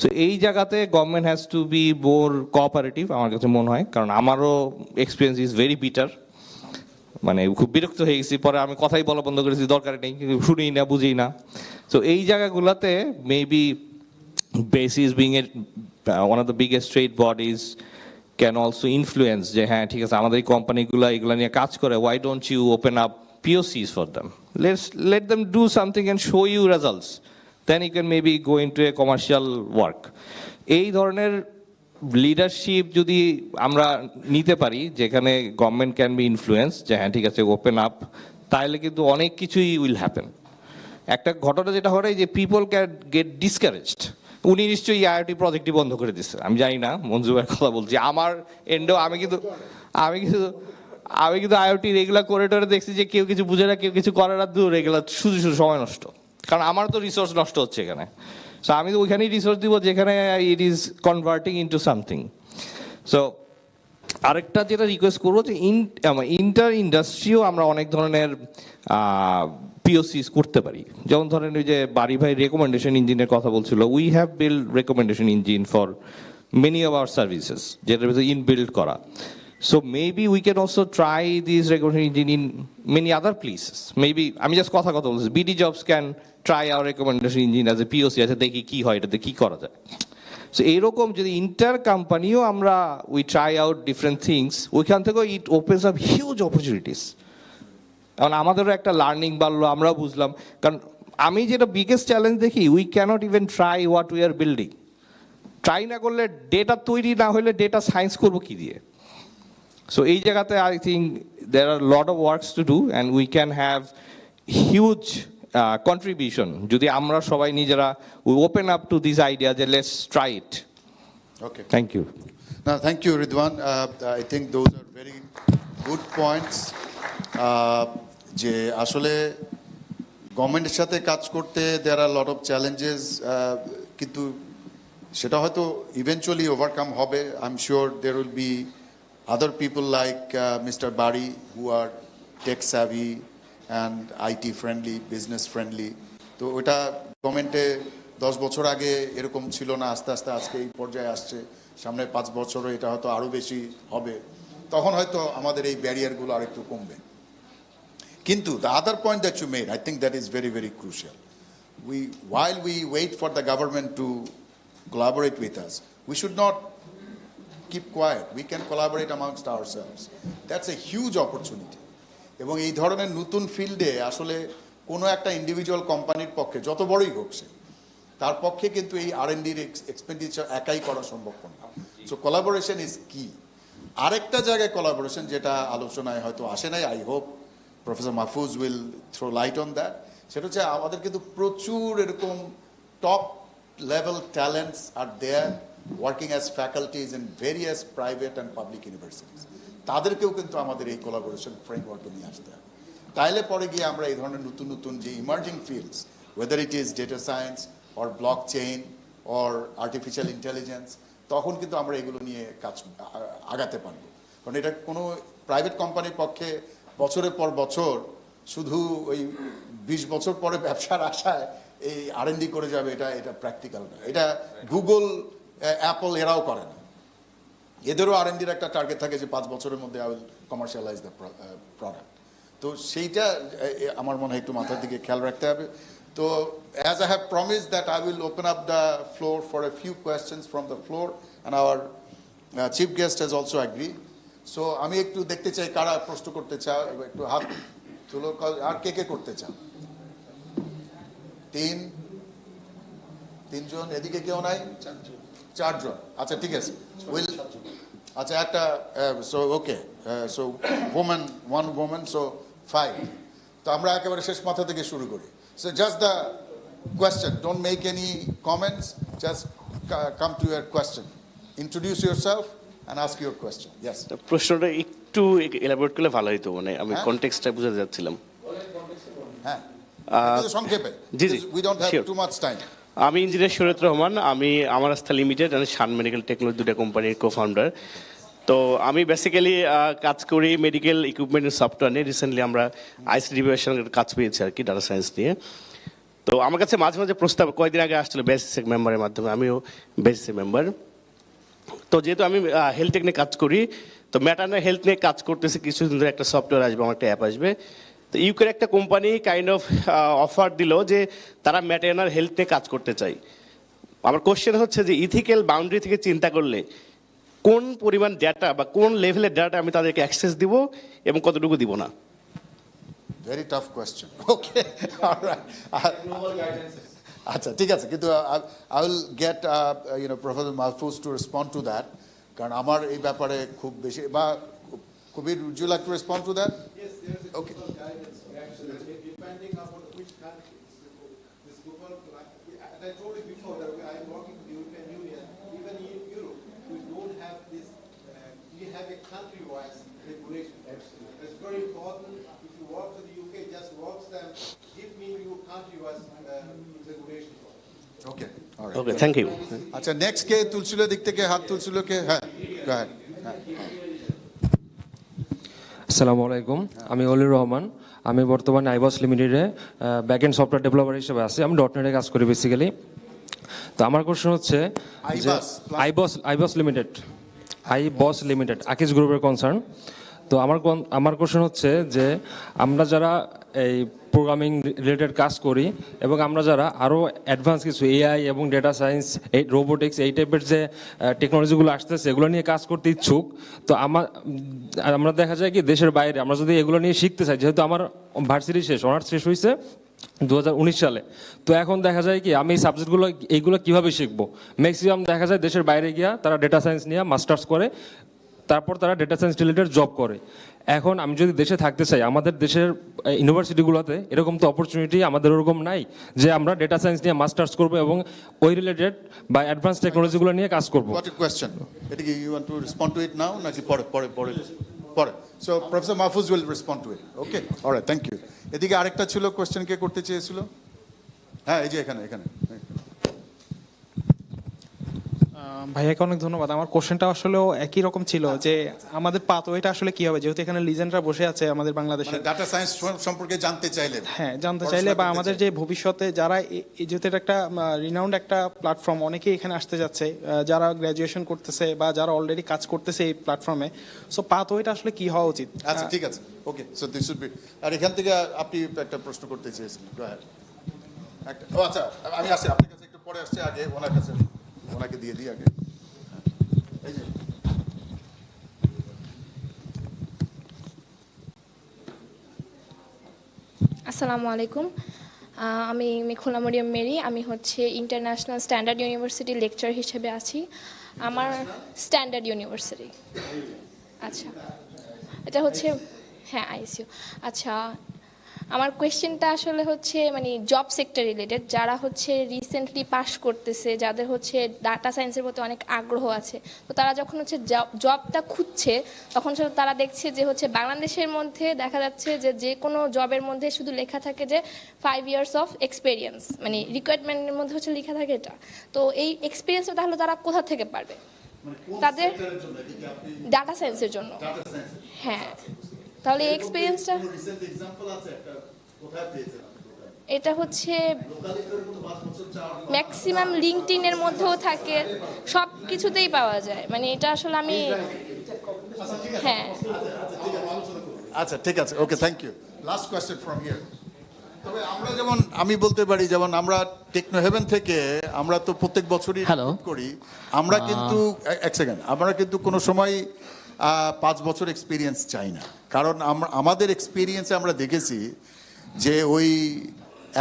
So এই জায়গাতে government has to be more cooperative আমার কাছে মনে হয়, কারণ আমারও এক্সপিরিয়েন্স ইজ ভেরি বিটার, মানে খুব বিরক্ত হয়ে গেছি, পরে আমি কথাই বলা বন্ধ করেছি, দরকার নেই, শুনি না, বুঝি না। সো এই জায়গাগুলোতে maybe basis being one of the biggest trade bodies can also influence যে হ্যাঁ ঠিক আছে আমাদের এই কোম্পানিগুলো এগুলো নিয়ে কাজ করে, why don't you open up POCs for them, let them do something and show you results, then you can maybe go into a commercial work. এই ধরনের লিডারশিপ যদি আমরা নিতে পারি যেখানে গভর্নমেন্ট ক্যান বি ইনফ্লুয়েন্স যে হ্যাঁ ঠিক আছে ওপেন আপ, তাহলে কিন্তু অনেক কিছুই উইল হ্যাপেন। একটা ঘটনা যেটা হয় যে পিপল ক্যান গেট ডিসকারেজড, উনি নিশ্চয়ই আইওটি প্রজেক্টই বন্ধ করে দিচ্ছে, আমি জানি না, মঞ্জুরের কথা বলছি, আমার এন্ডেও আমি কিন্তু আইওটি রেগুলার করিডোরে দেখছি যে কেউ কিছু বুঝে না, কেউ কিছু করে না, দূর রেগুলার শুধু শুধু সময় নষ্ট, কারণ আমার তো রিসোর্স নষ্ট হচ্ছে এখানে। সো আমি তো ওইখানেই রিসোর্স দিব যেখানে it is converting into something. So আরেকটা যেটা রিকোয়েস্ট করবো যে ইন্টার ইন্ডাস্ট্রিও আমরা অনেক ধরনের পিওসিস করতে পারি, যেমন ধরেন ওই যে বাড়ি ভাই রেকমেন্ডেশন ইঞ্জিনের কথা বলছিল, we have build recommendation engine for many of our services, যেটার ভিতরে ইনবিল্ড করা। So maybe we can also try this recommendation engine in many other places. Maybe আমি জাস্ট কথা বলছি, BD jobs can try our recommendation engine as a POC, আছে দেখি কি হয়, এটাতে কি করা যায়। সো এইরকম যদি ইন্টার কোম্পানিও আমরা we try out different things, ওইখান থেকেও ইট ওপেন্স আপ হিউজ অপরচুনিটিস। কারণ আমাদেরও একটা লার্নিং বাড়লো, আমরাও বুঝলাম। কারণ আমি যেটা বিগেস্ট চ্যালেঞ্জ দেখি, we can't even try what we are building. Try না করলে, ডেটা তৈরি না হলে ডেটা সায়েন্স করবো কি দিয়ে? সো এই জায়গাতে I think there are a lot of works to do and we can have huge contribution যদি আমরা সবাই নিজেরা we open up to this idea that let's try it. Okay. Thank you. No, thank you, Ridwan. I think those are very good points. যে আসলে গভর্নমেন্টের সাথে কাজ করতে there are a lot of challenges, কিন্তু সেটা হয়তো eventually overcome হবে. I'm sure there will be other people like Mr. Bari who are tech savvy and IT friendly, business friendly. তো ওটা গভর্নমেন্টে 10 বছর আগে এরকম ছিল না, আস্তে আস্তে আজকে এই পর্যায়ে আসছে, সামনে 5 বছরে এটা হয়তো আরো বেশি হবে, তখন হয়তো আমাদের এই ব্যারিয়ারগুলো আরেকটু কমবে। কিন্তু the other point that you made, I think that is very, very crucial. While we wait for the government to collaborate with us, we should not keep quiet. We can collaborate amongst ourselves. That's a huge opportunity. এবং এই ধরনের নতুন ফিল্ডে আসলে কোনো একটা individual কোম্পানির পক্ষে যত বড়ই হোক সে, তার পক্ষে কিন্তু এই R&Dর এক্সপেন্ডিচার একাই করা সম্ভব না। সো কোলাবোরেশন ইজ কি। আরেকটা জায়গায় কোলাবোরেশন যেটা আলোচনায় হয়তো আসে নাই, I hope professor Mahfuz will throw light on that, সেটা হচ্ছে আমাদের কিন্তু প্রচুর এরকম top level talents are there working as faculties in various private and public universities. তাদেরকেও কিন্তু আমাদের এই কোলাবোরেশন ফ্রেমওয়ার্কে নিয়ে আসতে হবে। তাইলে পরে গিয়ে আমরা এই ধরনের নতুন নতুন যে emerging fields, weather it is data science or block chain or artificial intelligence, তখন কিন্তু আমরা এগুলো নিয়ে কাজ আগাতে পারবো। কারণ এটা কোনো প্রাইভেট কোম্পানির পক্ষে বছরের পর বছর শুধু ওই 20 বছর পরে ব্যবসার আশায় এই R&D করে যাবে, এটা প্র্যাকটিক্যাল না। এটা গুগল, অ্যাপল এরাও করে না। এদেরও R&Dর একটা টার্গেট থাকে যে 5 বছরের মধ্যে I will commercialise the product. তো সেইটা আমার মনে হয় একটু মাথার দিকে খেয়াল রাখতে হবে। তো as I have promised that I will open up the floor for a few questions from the floor, and our chief guest has also agreed. So আমি একটু দেখতে চাই কারা প্রশ্ন করতে চাও, একটু হাত তুলো, আর কে কে করতে চাও? তিনজন, এদিকে কেউ নাই? 4 জন। আচ্ছা ঠিক আছে, উইল আচ্ছা একটা so okay, so one woman, so 5। তো আমরা একেবারে শেষ মাথা থেকে শুরু করি। So just the question, don't make any comments, just come to your question. Introduce yourself and ask your question. Yes. প্রশ্নটা একটু এলাবোরেট করলে ভালো হতো, মানে আমি কনটেক্সটটা বুঝাতে যাচ্ছিলাম। হ্যাঁ, সংক্ষেপে। জি জি, We don't have too much time. আমি ইঞ্জিনিয়ার শরীয়ত রহমান, আমি আমার আস্থা লিমিটেড আর শান মেডিকেল টেকনোলজি দুটো কোম্পানির কো-ফাউন্ডার। তো আমি বেসিক্যালি কাজ করি মেডিকেল ইকুইপমেন্টের সফটওয়্যার নিয়ে। রিসেন্টলি আমরা আইসিডি বিভাগের কাজ পেয়েছি আর কি, ডাটা সায়েন্স নিয়ে। তো আমার কাছে মাঝে মাঝে প্রস্তাব কয়েকদিন আগে আসছিল বেসিক মেম্বারের মাধ্যমে, আমিও বেসিক মেম্বার। তো যেহেতু আমি হেলথ টেক নিয়ে কাজ করি, তো ম্যাটারনাল হেলথ নিয়ে কাজ করতেছি, কিছুদিন ধরে একটা সফটওয়্যার আসবে, আমার একটা অ্যাপ আসবে। তো ইউকের একটা কোম্পানি কাইন্ড অফ অফার দিল যে তারা ম্যাটারনাল হেলথ নিয়ে কাজ করতে চায়। আমার কোশ্চেন হচ্ছে যে ইথিক্যাল বাউন্ডারি থেকে চিন্তা করলে কোন পরিমাণ ডেটা বা কোন লেভেলের ডেটা আমি তাদেরকে অ্যাক্সেস দিব এবং কতটুকু দিব না? Very tough question. Okay, all right. আচ্ছা ঠিক আছে, কিন্তু I will get Professor Mahfouz to respond to that, কারণ আমার এই ব্যাপারে খুব বেশি, বা Kabir, would you like to respond to that? Yes, there is a Okay. global guidance actually, depending upon which country. This global, and I told you before that I am working with the European Union, even in Europe, we don't have this, we have a country-wise regulation. It's very important. If you work for the UK, just work them, give me your country-wise regulation. Okay, all right. Okay, thank you. আচ্ছা, next কে তুলছিল, দিক থেকে হাত তুলছিল কে? হ্যাঁ, go ahead. আসসালামু আলাইকুম, আমি অলির রহমান। আমি বর্তমানে আইবস লিমিটেডে ব্যাকএন্ড সফটওয়্যার ডেভেলপার হিসেবে আছি। আমি ডটনেটে কাজ করি বেসিক্যালি। তো আমার কোশ্চেন হচ্ছে যে আইবস লিমিটেড আকিজ গ্রুপের কনসার্ন। তো আমার কোশ্চেন হচ্ছে যে আমরা যারা এই প্রোগ্রামিং রিলেটেড কাজ করি এবং আমরা যারা আরও অ্যাডভান্স কিছু এআই এবং ডেটা সায়েন্স, এই রোবোটিক্স, এই টাইপের যে টেকনোলজিগুলো আসতেছে এগুলো নিয়ে কাজ করতে ইচ্ছুক। তো আমরা দেখা যায় কি দেশের বাইরে আমরা যদি এগুলো নিয়ে শিখতে চাই, যেহেতু আমার ভার্সিটি অনার্স শেষ হয়েছে 2019 সালে, তো এখন দেখা যায় কি আমি এই সাবজেক্টগুলো এইগুলো কীভাবে শিখবো? ম্যাক্সিমাম দেখা যায় দেশের বাইরে গিয়া তারা ডেটা সায়েন্স নিয়ে মাস্টার্স করে, তারপর তারা ডেটা সায়েন্স রিলেটেড জব করে। এখন আমি যদি দেশে থাকতে চাই, আমাদের দেশের ইউনিভার্সিটিগুলোতে এরকম তো অপরচুনিটি আমাদের ওরকম নাই যে আমরা ডেটা সায়েন্স নিয়ে মাস্টার্স করব এবং ওই রিলেটেড বা অ্যাডভান্স টেকনোলজিগুলো নিয়ে কাজ করব। What a question. এদিকে you want to respond to it now নাকি পরে পরে পরে পরে? So Professor Mahfouz will respond to it. Okay. All right. Thank you. এদিকে আরেকটা ছিল কোশ্চেন কে করতে চেয়েছিল? হ্যাঁ, এই যে এখানে এখানে। ভাইয়াকে অনেক ধন্যবাদ। আমার কোশ্চেনটা আসলেও একই রকম ছিল যে আমাদের পাথওয়েটা আসলে কি হবে, যেহেতু এখানে লিজেন্ডরা বসে আছে আমাদের বাংলাদেশে, ডাটা সায়েন্স সম্পর্কে জানতে চাইলে, হ্যাঁ জানতে চাইলে, বা আমাদের যে ভবিষ্যতে যারা যেহেতু এটা একটা রিনাউন্ড একটা প্ল্যাটফর্ম, অনেকেই এখানে আসতে যাচ্ছে যারা গ্র্যাজুয়েশন করতেছে বা যারা অলরেডি কাজ করতেছে এই প্ল্যাটফর্মে, সো পাথওয়েটা আসলে কি হওয়া উচিত? আচ্ছা ঠিক আছে, okay. So this should be. আর এখান থেকে আপনি একটা প্রশ্ন করতে চেয়েছিলেন, গো অ্যাহেড। ও আচ্ছা, আমি আসছি আপনার কাছে একটু পরে, আসছি আগে ওনার কাছে, ওনাকে দিয়ে দিই আগে। এই যে আসসালামু আলাইকুম, আমি মিখুলা মরিয়ম মেরি। আমি হচ্ছে ইন্টারন্যাশনাল স্ট্যান্ডার্ড ইউনিভার্সিটি লেকচার হিসেবে আছি। আমার স্ট্যান্ডার্ড ইউনিভার্সিটি, আচ্ছা এটা হচ্ছে, হ্যাঁ আইসিইউ। আচ্ছা, আমার কোয়েশ্চেনটা আসলে হচ্ছে মানে জব সেক্টর রিলেটেড, যারা হচ্ছে রিসেন্টলি পাস করতেছে, যাদের হচ্ছে ডাটা সায়েন্সের প্রতি অনেক আগ্রহ আছে, তো তারা যখন হচ্ছে জবটা খুঁজছে, তখন তারা দেখছে যে হচ্ছে বাংলাদেশের মধ্যে দেখা যাচ্ছে যে যে কোনো জবের মধ্যে শুধু লেখা থাকে যে 5 years অফ এক্সপিরিয়েন্স, মানে রিকোয়ারমেন্টের মধ্যে হচ্ছে লেখা থাকে এটা। তো এই এক্সপিরিয়েন্সটা তাহলে তারা কোথা থেকে পারবে? তাদের ডাটা সায়েন্সের জন্য, হ্যাঁ। তাহলে এই এক্সপিরিয়েন্সটা এটা হচ্ছে ম্যাক্সিমাম লিঙ্কডইনের মধ্যেও থাকে, সব কিছুতেই পাওয়া যায়, মানে এটা আসলে আমি, হ্যাঁ। আচ্ছা ঠিক আছে, okay, thank you. Last question from here. তবে আমরা যেমন, আমি বলতে পারি যেমন আমরা টেকনো হেভেন থেকে আমরা তো প্রত্যেক বছরই করি, আমরা কিন্তু এক সেকেন্ড, আমরা কিন্তু কোনো সময় 5 বছর এক্সপিরিয়েন্স চাই না, কারণ আমাদের এক্সপিরিয়েন্সে আমরা দেখেছি যে ওই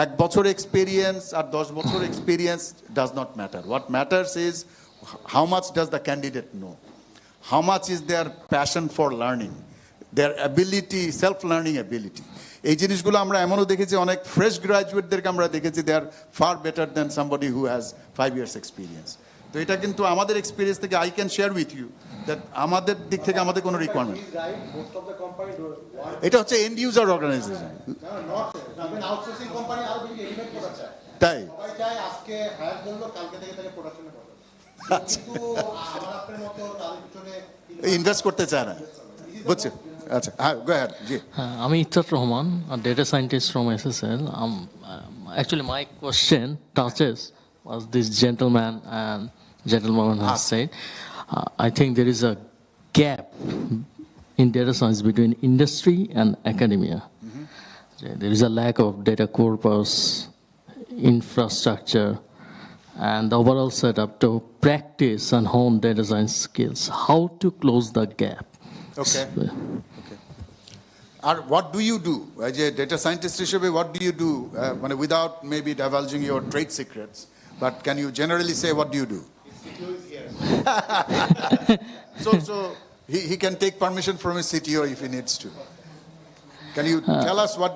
1 বছর এক্সপিরিয়েন্স আর 10 বছর experience does not matter. What matters is how much does the candidate know, how much is their passion for learning, their ability, self learning ability. এই জিনিসগুলো আমরা এমনও দেখেছি, অনেক ফ্রেশ গ্রাজুয়েটদেরকে আমরা দেখেছি they are far better than somebody who has 5 years experience. তো এটা কিন্তু আমাদের এক্সপিরিয়েন্স থেকে I can share with you that আমাদের দিক থেকে আমাদের কোনো রিকোয়ারমেন্ট, এটা হচ্ছে এন্ড ইউজার অর্গানাইজেশন, তাই ইনভেস্ট করতে চায় না, বুঝছে? আচ্ছা, হ্যাঁ, গো অ্যাহেড। জি, আমি Ittar Rahman, data scientist from SSL. Actually, my question touches what this gentleman has said. I think there is a gap in data science between industry and academia. There is a lack of data corpus, infrastructure, and the overall setup to practice and hone data science skills. How to close the gap? Okay. And what do you do as a data scientist হিসেবে? What do you do without maybe divulging your trade secrets, but can you generally say what do you do? So he can take permission from his CTO if he needs to. Can you tell us what,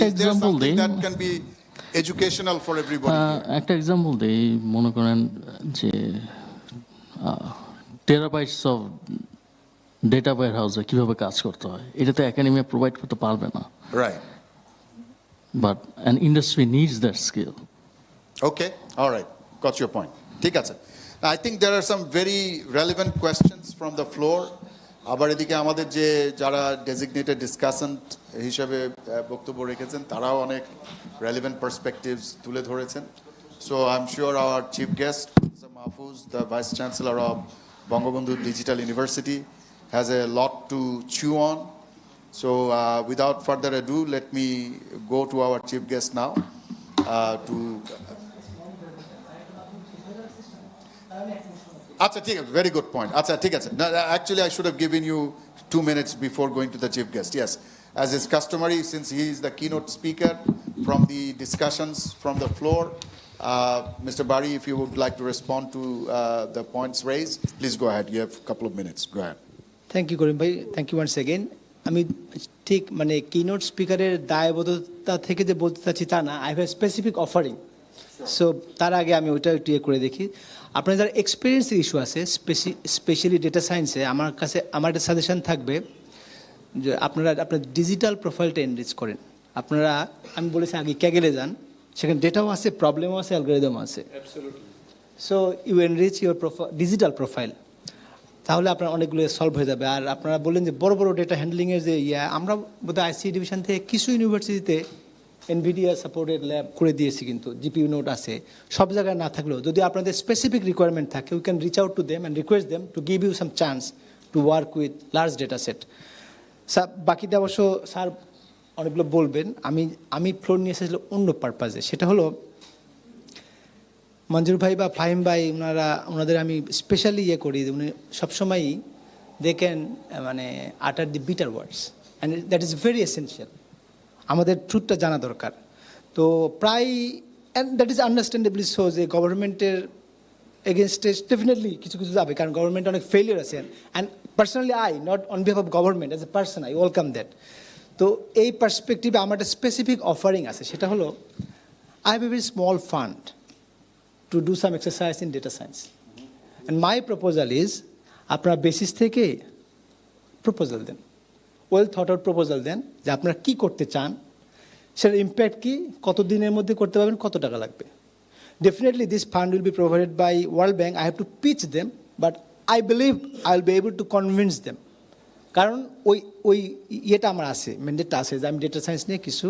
is there something that can be educational for everybody? একটা example দেই, মনে করেন যে terabytes of data ওয়্যারহাউসে কিভাবে কাজ করতে হয়, এটা তো একাডেমিয়া প্রোভাইড করতে পারবে না, Right. But an industry needs that skill. Okay, all right, got your point. ঠিক আছে। I think there are some very relevant questions from the floor. আবার এদিকে আমাদের যে যারা ডেজিগনেটেড ডিসকাসেন্ট হিসেবে বক্তব্য রেখেছেন তারাও অনেক রেলিভেন্ট পার্সপেক্টিভস তুলে ধরেছেন। So I am sure hour chief guest Mr. Mahfouz, the Vice Chancellor of Bangabandhu Digital University, has a lot to chew on. So without further ado, let me go to our chief guest now to Acha, very good point. Acha, actually I should have given you 2 minutes before going to the chief guest. Yes, as is customary, since he is the keynote speaker from the discussions from the floor, Mr. Bari, if you would like to respond to the points raised, please go ahead. You have a couple of minutes. Go ahead. Thank you Karim ভাই, thank you once again. আমি ঠিক মানে keynote স্পিকারের দায়বদ্ধতা থেকে যে বলতে চাচ্ছি তা না, I have a specific offering. So তার আগে আমি ওইটা একটু ইয়ে করে দেখি। আপনার যারা এক্সপিরিয়েন্সের ইস্যু আছে স্পেশালি ডেটা সায়েন্সে, আমার কাছে আমার একটা সাজেশন থাকবে যে আপনারা আপনার ডিজিটাল প্রোফাইলটা এনরিচ করেন। আপনারা, আমি বলেছি আগে ক্যাগেলে যান, সেখানে ডেটাও আছে, প্রবলেমও আছে, অ্যালগরিদমও আছে। So you enrich your digital profile, তাহলে আপনার অনেকগুলো সলভ হয়ে যাবে। আর আপনারা বললেন যে বড় বড় ডেটা হ্যান্ডলিংয়ের যে আমরা বোধহয় আইসি ডিভিশন থেকে কিছু ইউনিভার্সিটিতে এনভিডিয়া সাপোর্টেড ল্যাব করে দিয়েছি, কিন্তু জিপিইউ নোট আছে। সব জায়গায় না থাকলেও যদি আপনাদের স্পেসিফিক রিকোয়ারমেন্ট থাকে, we can reach out to them and request them to give you some chance to work with large data set. বাকিটা অবশ্য স্যার অনেকগুলো বলবেন। আমি ফ্লোর নিয়ে এসেছিলাম অন্য পারপাজে, সেটা হলো মঞ্জুর ভাই বা ফাহিম ভাই, ওনাদের আমি স্পেশালি ইয়ে করি, উনি সবসময়ই দে ক্যান মানে utter the bitter words and that is very essential. আমাদের ট্রুথটা জানা দরকার। তো প্রায়, and that is understandably so, যে গভর্নমেন্টের এগেনস্টে ডেফিনেটলি কিছু কিছু যাবে, কারণ গভর্নমেন্ট অনেক ফেলিয়ার আছে। And personally I, not on behalf of government, as a person I welcome that. তো এই পার্সপেক্টিভে আমার একটা স্পেসিফিক অফারিং আছে, সেটা হলো I have a very small fund to do some exercise in data science. And my proposal is, আপনারা basis থেকে proposal দেন, well thought out proposal দেন যে আপনারা কী করতে চান, সেটার ইম্প্যাক্ট কী, কত দিনের মধ্যে করতে পারবেন, কত টাকা লাগবে। Definitely this fund will be provided by World Bank. I have to pitch them, but I believe I will be able to convince them. কারণ ওই ইয়েটা আমার আছে, ম্যান্ডেটটা আছে যে আমি ডেটা সায়েন্স নিয়ে কিছু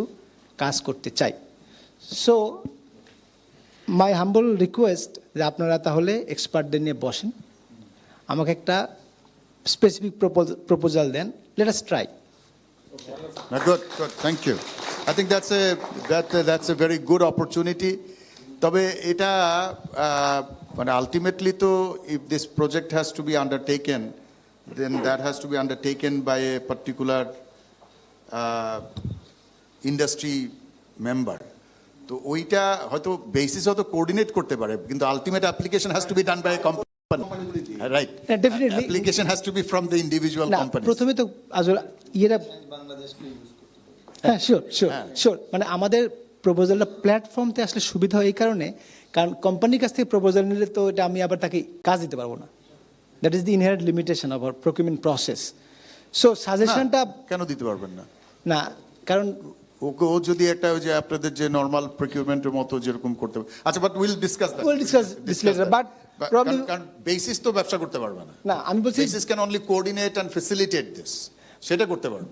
কাজ করতে চাই। সো মাই হাম্বল রিকোয়েস্ট যে আপনারা তাহলে এক্সপার্টদের নিয়ে বসেন, আমাকে একটা স্পেসিফিক প্রপোজাল দেন, let us try. Good, thank you. I think that's a very good opportunity. তবে এটা মানে ultimately তো if this project has to be undertaken, then that has to be undertaken by a particular industry member. তো ওইটা হয়তো basis হয়তো coordinate করতে পারে, কিন্তু ultimate application has to be done by a company, right? Definitely application has to be from the individual company. প্রথমে তো আসলে ইয়েটা, হ্যাঁ শিওর, মানে আমাদের প্রপোজালটা প্ল্যাটফর্মতে আসলে সুবিধা হয় এই কারণে, কারণ কোম্পানির কাছ থেকে প্রপোজাল নিলে তো এটা আমি আবার তাকে কাজ দিতে পারবো না। That is the inherent limitation of our procurement process. So সাজেশনটা কেন দিতে পারবেন না? না, কারণ ও যদি একটা ওই যে আপনাদের যে নরমাল প্রকিউরমেন্টের মতো যেরকম করতে হবে, আচ্ছা, but will discuss that, will discuss this later, but problem, কারণ বেসিস তো ব্যবসা করতে পারবে না। না, আমি বলছি BASIS can only coordinate and facilitate this, সেটা করতে পারবে।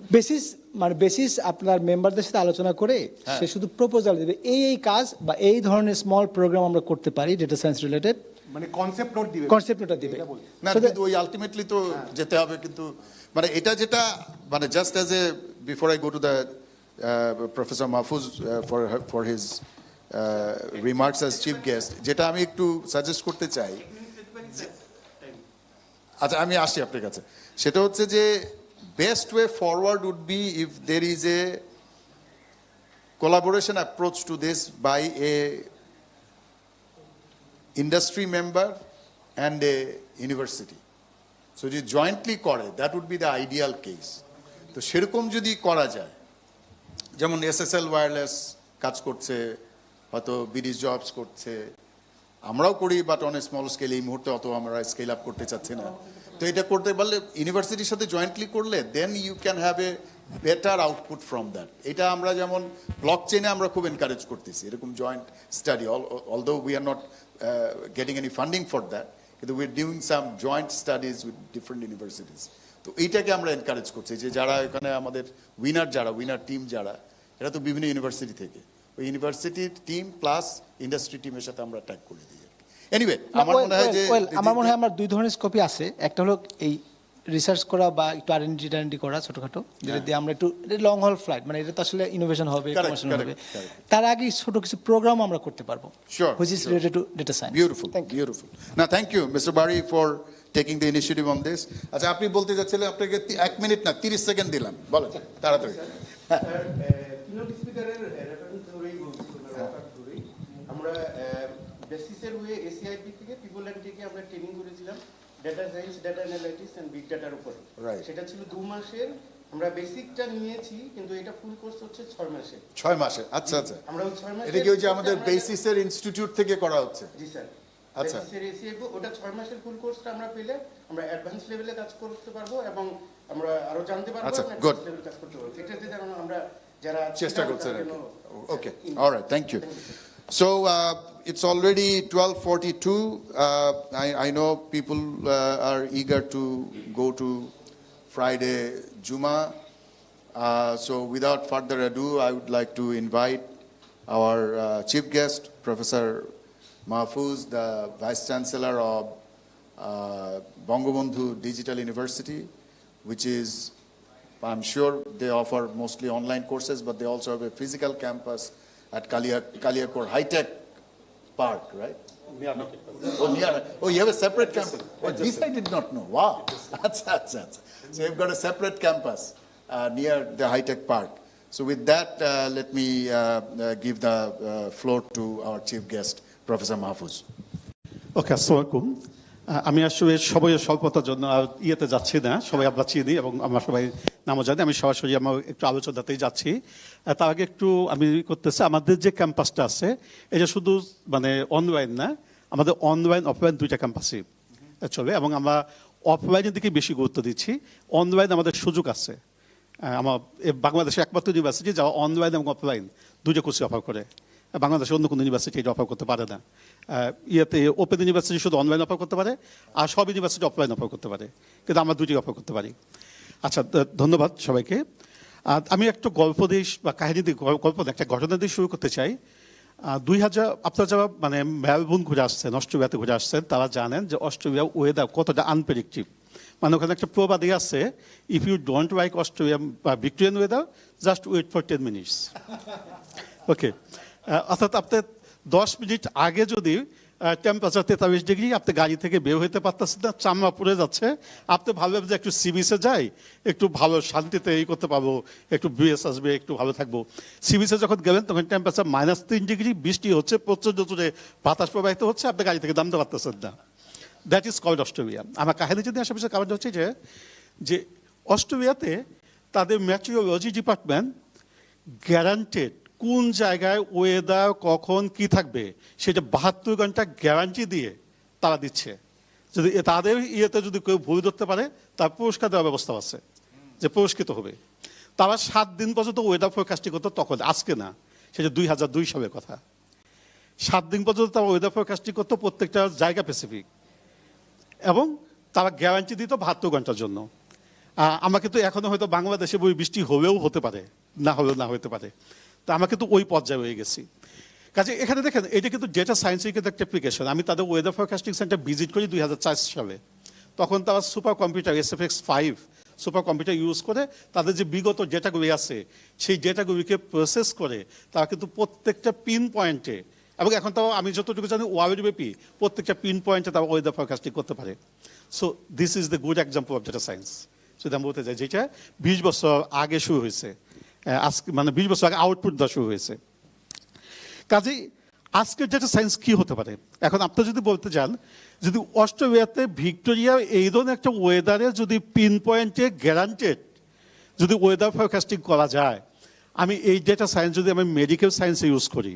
বেসিস আপনার মেম্বারদের সাথে আলোচনা করে সে শুধু প্রপোজাল দেবে, এই কাজ বা এই ধরনের স্মল প্রোগ্রাম আমরা করতে পারি ডেটা সায়েন্স রিলেটেড, মানে কনসেপ্ট নোটটা দিবে না, কিন্তু ওই আলটিমেটলি তো যেতে হবে। কিন্তু মানে এটা যেটা মানে just as a before I go to the professor Mahfuz for his remarks as chief guest, যেটা আমি একটু সাজেস্ট করতে চাই, আচ্ছা আমি আসি আপনার কাছে, সেটা হচ্ছে যে best way forward would be if there is a collaboration approach to this by a industry member and a university. So যদি jointly করে, that would be the ideal case. তো সেরকম যদি করা যায়, যেমন এসএসএল ওয়্যারলেস কাজ করছে, হয়তো বিডিস জবস করছে, আমরাও করি, বাট অন স্মল স্কেল, এই মুহূর্তে অত আমরা স্কেল আপ করতে চাচ্ছি না। তো এটা করতে পারলে ইউনিভার্সিটির সাথে জয়েন্টলি করলে then you can have a better output from that. এটা আমরা যেমন ব্লক চেইনে আমরা খুব এনকারেজ করতেছি এরকম joint study, although we are not getting any funding for that, কিন্তু we are doing some joint studies with different universities. তো এইটাকে আমরা এনকারেজ করছি যে যারা এখানে আমাদের উইনার টিম যারা, এরা তো বিভিন্ন ইউনিভার্সিটি থেকে, ওই ইউনিভার্সিটির টিম প্লাস ইন্ডাস্ট্রি টিমের সাথে আমরা ট্যাগ করে দিই। এনিওয়ে আমার মনে হয় আমার দুই ধরনের স্কোপই আছে। একটা হলো এই রিসার্চ করা বা একটু R&D করা ছোটখাটো, যেটা দিয়ে আমরা একটু লং হল ফ্লাইট, মানে এটা তো আসলে ইনোভেশন হবে, কমার্শিয়াল হবে, তার আগে ছোট কিছু প্রোগ্রাম আমরা করতে পারবো, which is related to data science. Beautiful. Now thank you Mr. Bari for taking the initiative on this. আচ্ছা আপনি বলতে যাচ্ছিলেন, আপনাকে 1 মিনিট না 30 সেকেন্ড দিলাম, বলেন তাড়াতাড়ি। কিনোট স্পিকারের রেফারেন্স ধরেই বলছি, আমরা বেসিসের ওয়ে এসিআইপি থেকে পিপল অ্যান্ড টেকে আমরা ট্রেনিং করেছিলাম data science, data analytics and big ডাটার উপরে। Right. সেটা ছিল 2 মাসের, আমরা বেসিকটা নিয়েছি, কিন্তু এটা ফুল কোর্স হচ্ছে 6 মাসে। 6 মাসে, আচ্ছা আচ্ছা। আমরা ওই 6 মাসে এটা কি ওই যে আমাদের বেসিসের ইনস্টিটিউট থেকে করা হচ্ছে? জি স্যার। আচ্ছা। বেসিসের এসিএফ ওটা 6 মাসের ফুল কোর্সটা আমরা পেলে আমরা অ্যাডভান্স লেভেলে কাজ করতে পারবো এবং আমরা আরো জানতে পারবো আচ্ছা, এবং good. advanced level কাজ করতে পারবো। এটাতে যেন আমরা যারা চেষ্টা করছেন আর কি। Okay, all right, thank you. So it's already 12:42. I know people are eager to go to Friday Juma. So without further ado, I would like to invite our chief guest, Professor Mahfouz, the Vice Chancellor of Bangabandhu Digital University, which is, I'm sure they offer mostly online courses, but they also have a physical campus at Kaliakor High Tech Park, right? Oh, you have a separate campus. Oh, this I did not know. Wow. That's. So you've got a separate campus near the High Tech Park. So with that, let me give the floor to our chief guest, Professor Mahfouz. ওকে, আসসালামু আলাইকুম। আমি আসলে সবাই স্বল্পতার জন্য ইয়েতে যাচ্ছি না, সবাই আমরা চিনি এবং আমরা সবাই নামও জানি। আমি সরাসরি আমার একটু আলোচনাতেই যাচ্ছি। তার আগে একটু আমি করতেছি, আমাদের যে ক্যাম্পাসটা আছে এটা শুধু মানে অনলাইন না, আমাদের অনলাইন অফলাইন দুইটা ক্যাম্পাসই চলে এবং আমরা অফলাইনের দিকে বেশি গুরুত্ব দিচ্ছি। অনলাইন আমাদের সুযোগ আছে। আমার বাংলাদেশের একমাত্র ইউনিভার্সিটি যারা অনলাইন এবং অফলাইন দুইটা কোর্সই অফার করে। বাংলাদেশের অন্য কোনো ইউনিভার্সিটি এটা অফার করতে পারে না। ইয়েতে ওপেন ইউনিভার্সিটি শুধু অনলাইন অফার করতে পারে, আর সব ইউনিভার্সিটি অফলাইন অফার করতে পারে, কিন্তু আমরা দুটি অফার করতে পারি। আচ্ছা, ধন্যবাদ সবাইকে। আমি একটা গল্প দিয়ে বা কাহিনী দিয়ে একটা ঘটনা দিয়ে শুরু করতে চাই। 2000 আপনারা যারা মানে মেলবোর্ন ঘুরে আসছেন, অস্ট্রেলিয়াতে ঘুরে আসছেন, তারা জানেন যে অস্ট্রেলিয়া ওয়েদার কতটা আনপ্রেডিক্টিভ। মানে ওখানে একটা প্রবাদই আছে, if you don't like Australia বা Victorian weather, just wait for 10 minutes. Okay, অর্থাৎ আপনি 10 মিনিট আগে যদি টেম্পারেচার 43 ডিগ্রি, আপনি গাড়ি থেকে বের হইতে পারতেছেন না, চামড়া পড়ে যাচ্ছে, আপনি ভাবলেন যে একটু সি বিচে যাই, একটু ভালো শান্তিতে এই করতে পারবো, একটু ব্রিজ আসবে, একটু ভালো থাকবো। সি বিচে যখন গেলেন তখন টেম্পারেচার -3 ডিগ্রি, বৃষ্টি হচ্ছে, প্রচন্ড জোরে বাতাস প্রবাহিত হচ্ছে, আপনি গাড়ি থেকে নামতে পারতেছেন না। That is called Australia. আমার কাহিনী যদি আশেপাশে কারণ হচ্ছে যে অস্ট্রেলিয়াতে তাদের মেট্রোলজি ডিপার্টমেন্ট গ্যারান্টেড কোন জায়গায় ওয়েদার কখন কি থাকবে সেটা 72 ঘন্টা গ্যারান্টি দিয়ে তারা দিচ্ছে। যদি তাদের ইয়েতে যদি কেউ ভুল ধরতে পারে তার পুরস্কার দেওয়ার ব্যবস্থা আছে, যে পুরস্কৃত হবে। তারা 7 দিন পর্যন্ত ওয়েদার ফোরকাস্টিং করতো, তখন, আজকে না, সেটা 2002 সালের কথা। 7 দিন পর্যন্ত তারা ওয়েদার ফোরকাস্টিং করতো প্রত্যেকটা জায়গা স্পেসিফিক, এবং তারা গ্যারান্টি দিত 72 ঘন্টার জন্য। আমাকে তো এখনো হয়তো বাংলাদেশে বৃষ্টি হলেও হতে পারে, না হলেও না হতে পারে, তা আমরা কিন্তু ওই পর্যায়ে হয়ে গেছি। কাজে এখানে দেখেন, এটা কিন্তু ডেটা সায়েন্সের কিন্তু একটা অ্যাপ্লিকেশন। আমি তাদের ওয়েদার ফোরকাস্টিং সেন্টার ভিজিট করি 2004 সালে। তখন তারা super computer SFX5 super computer use করে তাদের যে বিগত ডেটাগুলি আছে সেই ডেটাগুলিকে প্রসেস করে তারা কিন্তু প্রত্যেকটা পিন পয়েন্টে, এবং এখন তাও আমি যতটুকু জানি ওয়ার্ল্ড ব্যাপী প্রত্যেকটা পিন পয়েন্টে তারা ওয়েদার ফোরকাস্টিং করতে পারে। So this is the good example of data science. যদি আমি বলতে চাই, যেটা 20 বছর আগে শুরু হয়েছে, আজকে মানে 20 বছর আগে আউটপুট দেওয়া শুরু হয়েছে। কাজেই আজকের ডেটা সায়েন্স কি হতে পারে? এখন আপনি যদি বলতে চান, যদি অস্ট্রেলিয়াতে ভিক্টোরিয়া এই ধরনের একটা ওয়েদারে যদি পিন পয়েন্টে গ্যারান্টেড যদি ওয়েদার ফোরকাস্টিং করা যায়, আমি এই ডেটা সায়েন্স যদি আমি মেডিকেল সায়েন্সে ইউজ করি,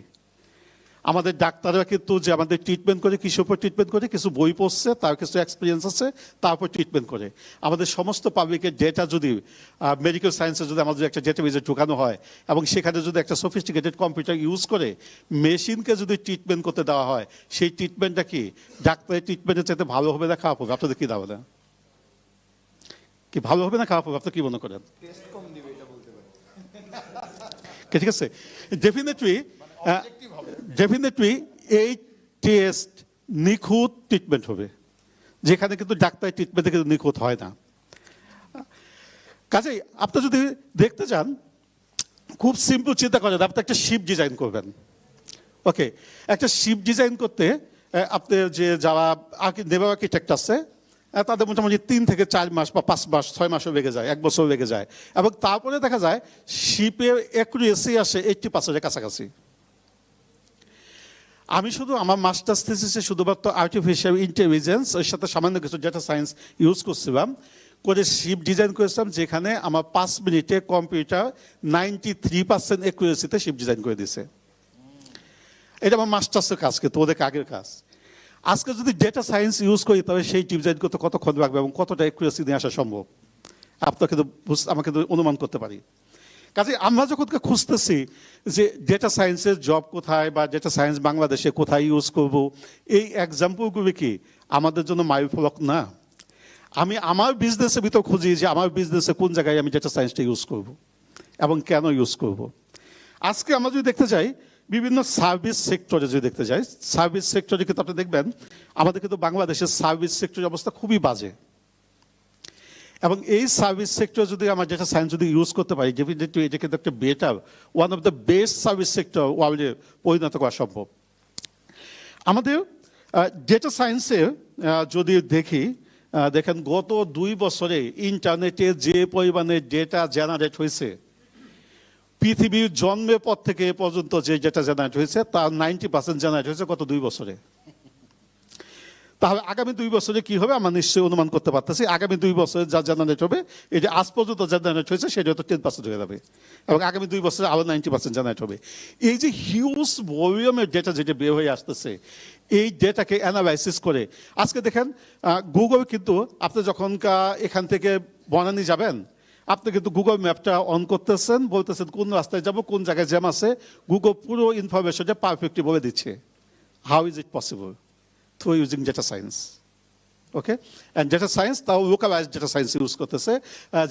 আমাদের ডাক্তাররা কিন্তু যে আমাদের ট্রিটমেন্ট করে, কিসের উপর ট্রিটমেন্ট করে, কিছু বই পড়ছে, তার কিছু এক্সপিরিয়েন্স আছে, তারপর ট্রিটমেন্ট করে। আমাদের সমস্ত পাবলিকের ডেটা যদি মেডিকেল সায়েন্সে যদি আমাদের একটা ডেটাবেজে ঢুকানো হয়, এবং সেখানে যদি একটা সফিস্টিকেটেড কম্পিউটার ইউজ করে মেশিনকে যদি ট্রিটমেন্ট করতে দেওয়া হয়, সেই ট্রিটমেন্টটা কি ডাক্তারের ট্রিটমেন্টের চাইতে ভালো হবে না খারাপ হবে? আপনাদের কি ধারণা? কি ভালো হবে না খারাপ হবে? আপনি কি মনে করেন? ঠিক আছে, ডেফিনেটলি এই টেস্ট নিখুঁত ট্রিটমেন্ট হবে, যেখানে কিন্তু ডাক্তারের ট্রিটমেন্টে কিন্তু নিখুঁত হয় না। কাজেই আপনি যদি দেখতে চান, খুব সিম্পল চিন্তা করেন, আপনি একটা শিপ ডিজাইন করবেন। ওকে, একটা শিপ ডিজাইন করতে আপনি যে যারা নেভার আর্কিটেক্ট আছে তাদের মোটামুটি 3 থেকে 4 মাস বা 5 মাস 6 মাসও লেগে যায়, 1 বছর লেগে যায়, এবং তারপরে দেখা যায় শিপের অ্যাকুরেসি আসে 80% কাছাকাছি। আমি শুধু আমার মাস্টার্স থিসিসে শুধুমাত্র আর্টিফিশিয়াল ইন্টেলিজেন্স এর সাথে সামান্য কিছু ডেটা সায়েন্স ইউজ করছিলাম, করে শিপ ডিজাইন করেছিলাম, যেখানে আমার 5 মিনিটে কম্পিউটার 93% অ্যাকুরেসিতে শিপ ডিজাইন করে দিছে। এটা আমার মাস্টার্সের কাজ, কিন্তু ওদের আগের কাজ। আজকে যদি ডেটা সায়েন্স ইউজ করি তবে সেই ডিজাইন করতে কতক্ষণ লাগবে এবং কতটা অ্যাকুরেসি নিয়ে আসা সম্ভব আপনাকে তো আমাকে তো অনুমান করতে পারি। কাজে আমরা যখন খুঁজতেছি যে ডেটা সায়েন্সের জব কোথায় বা ডেটা সায়েন্স বাংলাদেশে কোথায় ইউজ করব, এই এক্সাম্পলগুলি কি আমাদের জন্য মাইলফলক না? আমি আমার বিজনেসের ভিতর খুঁজি যে আমার বিজনেসে কোন জায়গায় আমি ডেটা সায়েন্সটা ইউজ করব এবং কেন ইউজ করব। আজকে আমরা যদি দেখতে যাই বিভিন্ন সার্ভিস সেক্টরে, যদি দেখতে যাই সার্ভিস সেক্টরে কিন্তু আপনি দেখবেন আমাদের কিন্তু বাংলাদেশের সার্ভিস সেক্টরের অবস্থা খুবই বাজে। এবং এই সার্ভিস সেক্টর যদি আমার ডেটা সায়েন্স যদি ইউজ করতে পারি, ডেফিনেটলি এটা কিন্তু একটা better, one of the best service sector ওয়ার্ল্ডে পরিণত করা সম্ভব। আমাদের ডেটা সায়েন্সের যদি দেখেন গত 2 বছরে ইন্টারনেটে যে পরিমাণে ডেটা জেনারেট হয়েছে, পৃথিবীর জন্মের পর থেকে এ পর্যন্ত যে ডেটা জেনারেট হয়েছে তার 90% জেনারেট হয়েছে গত 2 বছরে। তাহলে আগামী 2 বছরে কি হবে আমরা নিশ্চয়ই অনুমান করতে পারতেছি। আগামী 2 বছরে যা জেনারেট হবে, এই যে আজ পর্যন্ত যা জেনারেট হয়েছে সেটা হয়তো 10% হয়ে যাবে এবং আগামী 2 বছরে আরো 90% জেনারেট হবে। এই যে হিউজ ভলিউমের ডেটা যেটা বের হয়ে আসতেছে, এই ডেটাকে অ্যানালাইসিস করে আজকে দেখেন গুগল কিন্তু আপনি যখন এখান থেকে বনানী যাবেন, আপনি কিন্তু গুগল ম্যাপটা অন করতেছেন, বলতেছেন কোন রাস্তায় যাব, কোন জায়গায় জ্যাম আছে, গুগল পুরো ইনফরমেশনটা পারফেক্টলি বলে দিচ্ছে। How is it possible? Through using data science. Okay? And data science, তাও localized data science ইউজ করতেছে,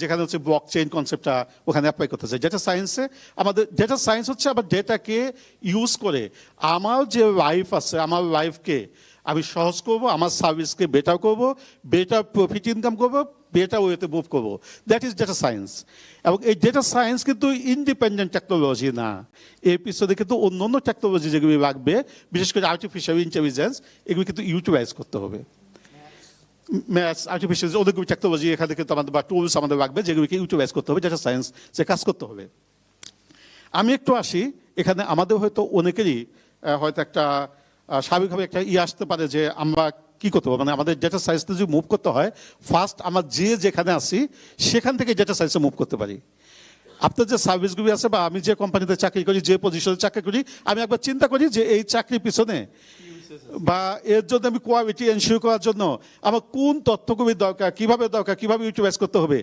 যেখানে হচ্ছে ব্লক চেইন কনসেপ্টটা ওখানে অ্যাপ্লাই করতেছে। ডেটা সায়েন্সে আমাদের ডেটা সায়েন্স হচ্ছে আবার ডেটাকে ইউজ করে আমার যে লাইফ আছে, আমার লাইফকে আমি সহজ করব, আমার সার্ভিসকে বেটার করব, বেটার প্রফিট ইনকাম করব, বেটার ওয়েতে মুভ করবো। That is data science. এবং এই ডেটা সায়েন্স কিন্তু ইন্ডিপেন্ডেন্ট টেকনোলজি না, এর পিছনে কিন্তু অন্য অন্য টেকনোলজি যেগুলি লাগবে, বিশেষ করে আর্টিফিশিয়াল ইন্টেলিজেন্স, এগুলি কিন্তু ইউটিলাইজ করতে হবে। ম্যাথস, আর্টিফিশিয়াল অনেকগুলি টেকনোলজি এখানে কিন্তু আমাদের বা টুলস আমাদের লাগবে, যেগুলিকে ইউটিলাইজ করতে হবে, ডেটা সায়েন্স যে কাজ করতে হবে। আমি একটু আসি এখানে, আমাদের হয়তো অনেকেরই হয়তো একটা স্বাভাবিকভাবে একটা আসতে পারে যে আমরা কি করতে হবে, মানে আমাদের ডেটা সায়েন্সে যদি মুভ করতে হয়, ফার্স্ট আমার যেখানে আসি সেখান থেকে ডেটা সায়েন্সে মুভ করতে পারি। আপনার যে সার্ভিসগুলি আছে বা আমি যে কোম্পানিতে চাকরি করি, যে পজিশনে চাকরি করি, আমি একবার চিন্তা করি যে এই চাকরির পিছনে বা এর জন্য আমি কোয়ালিটি এনশিওর করার জন্য আমার কোন তথ্যগুলি দরকার, কিভাবে ইউটিলাইজ করতে হবে।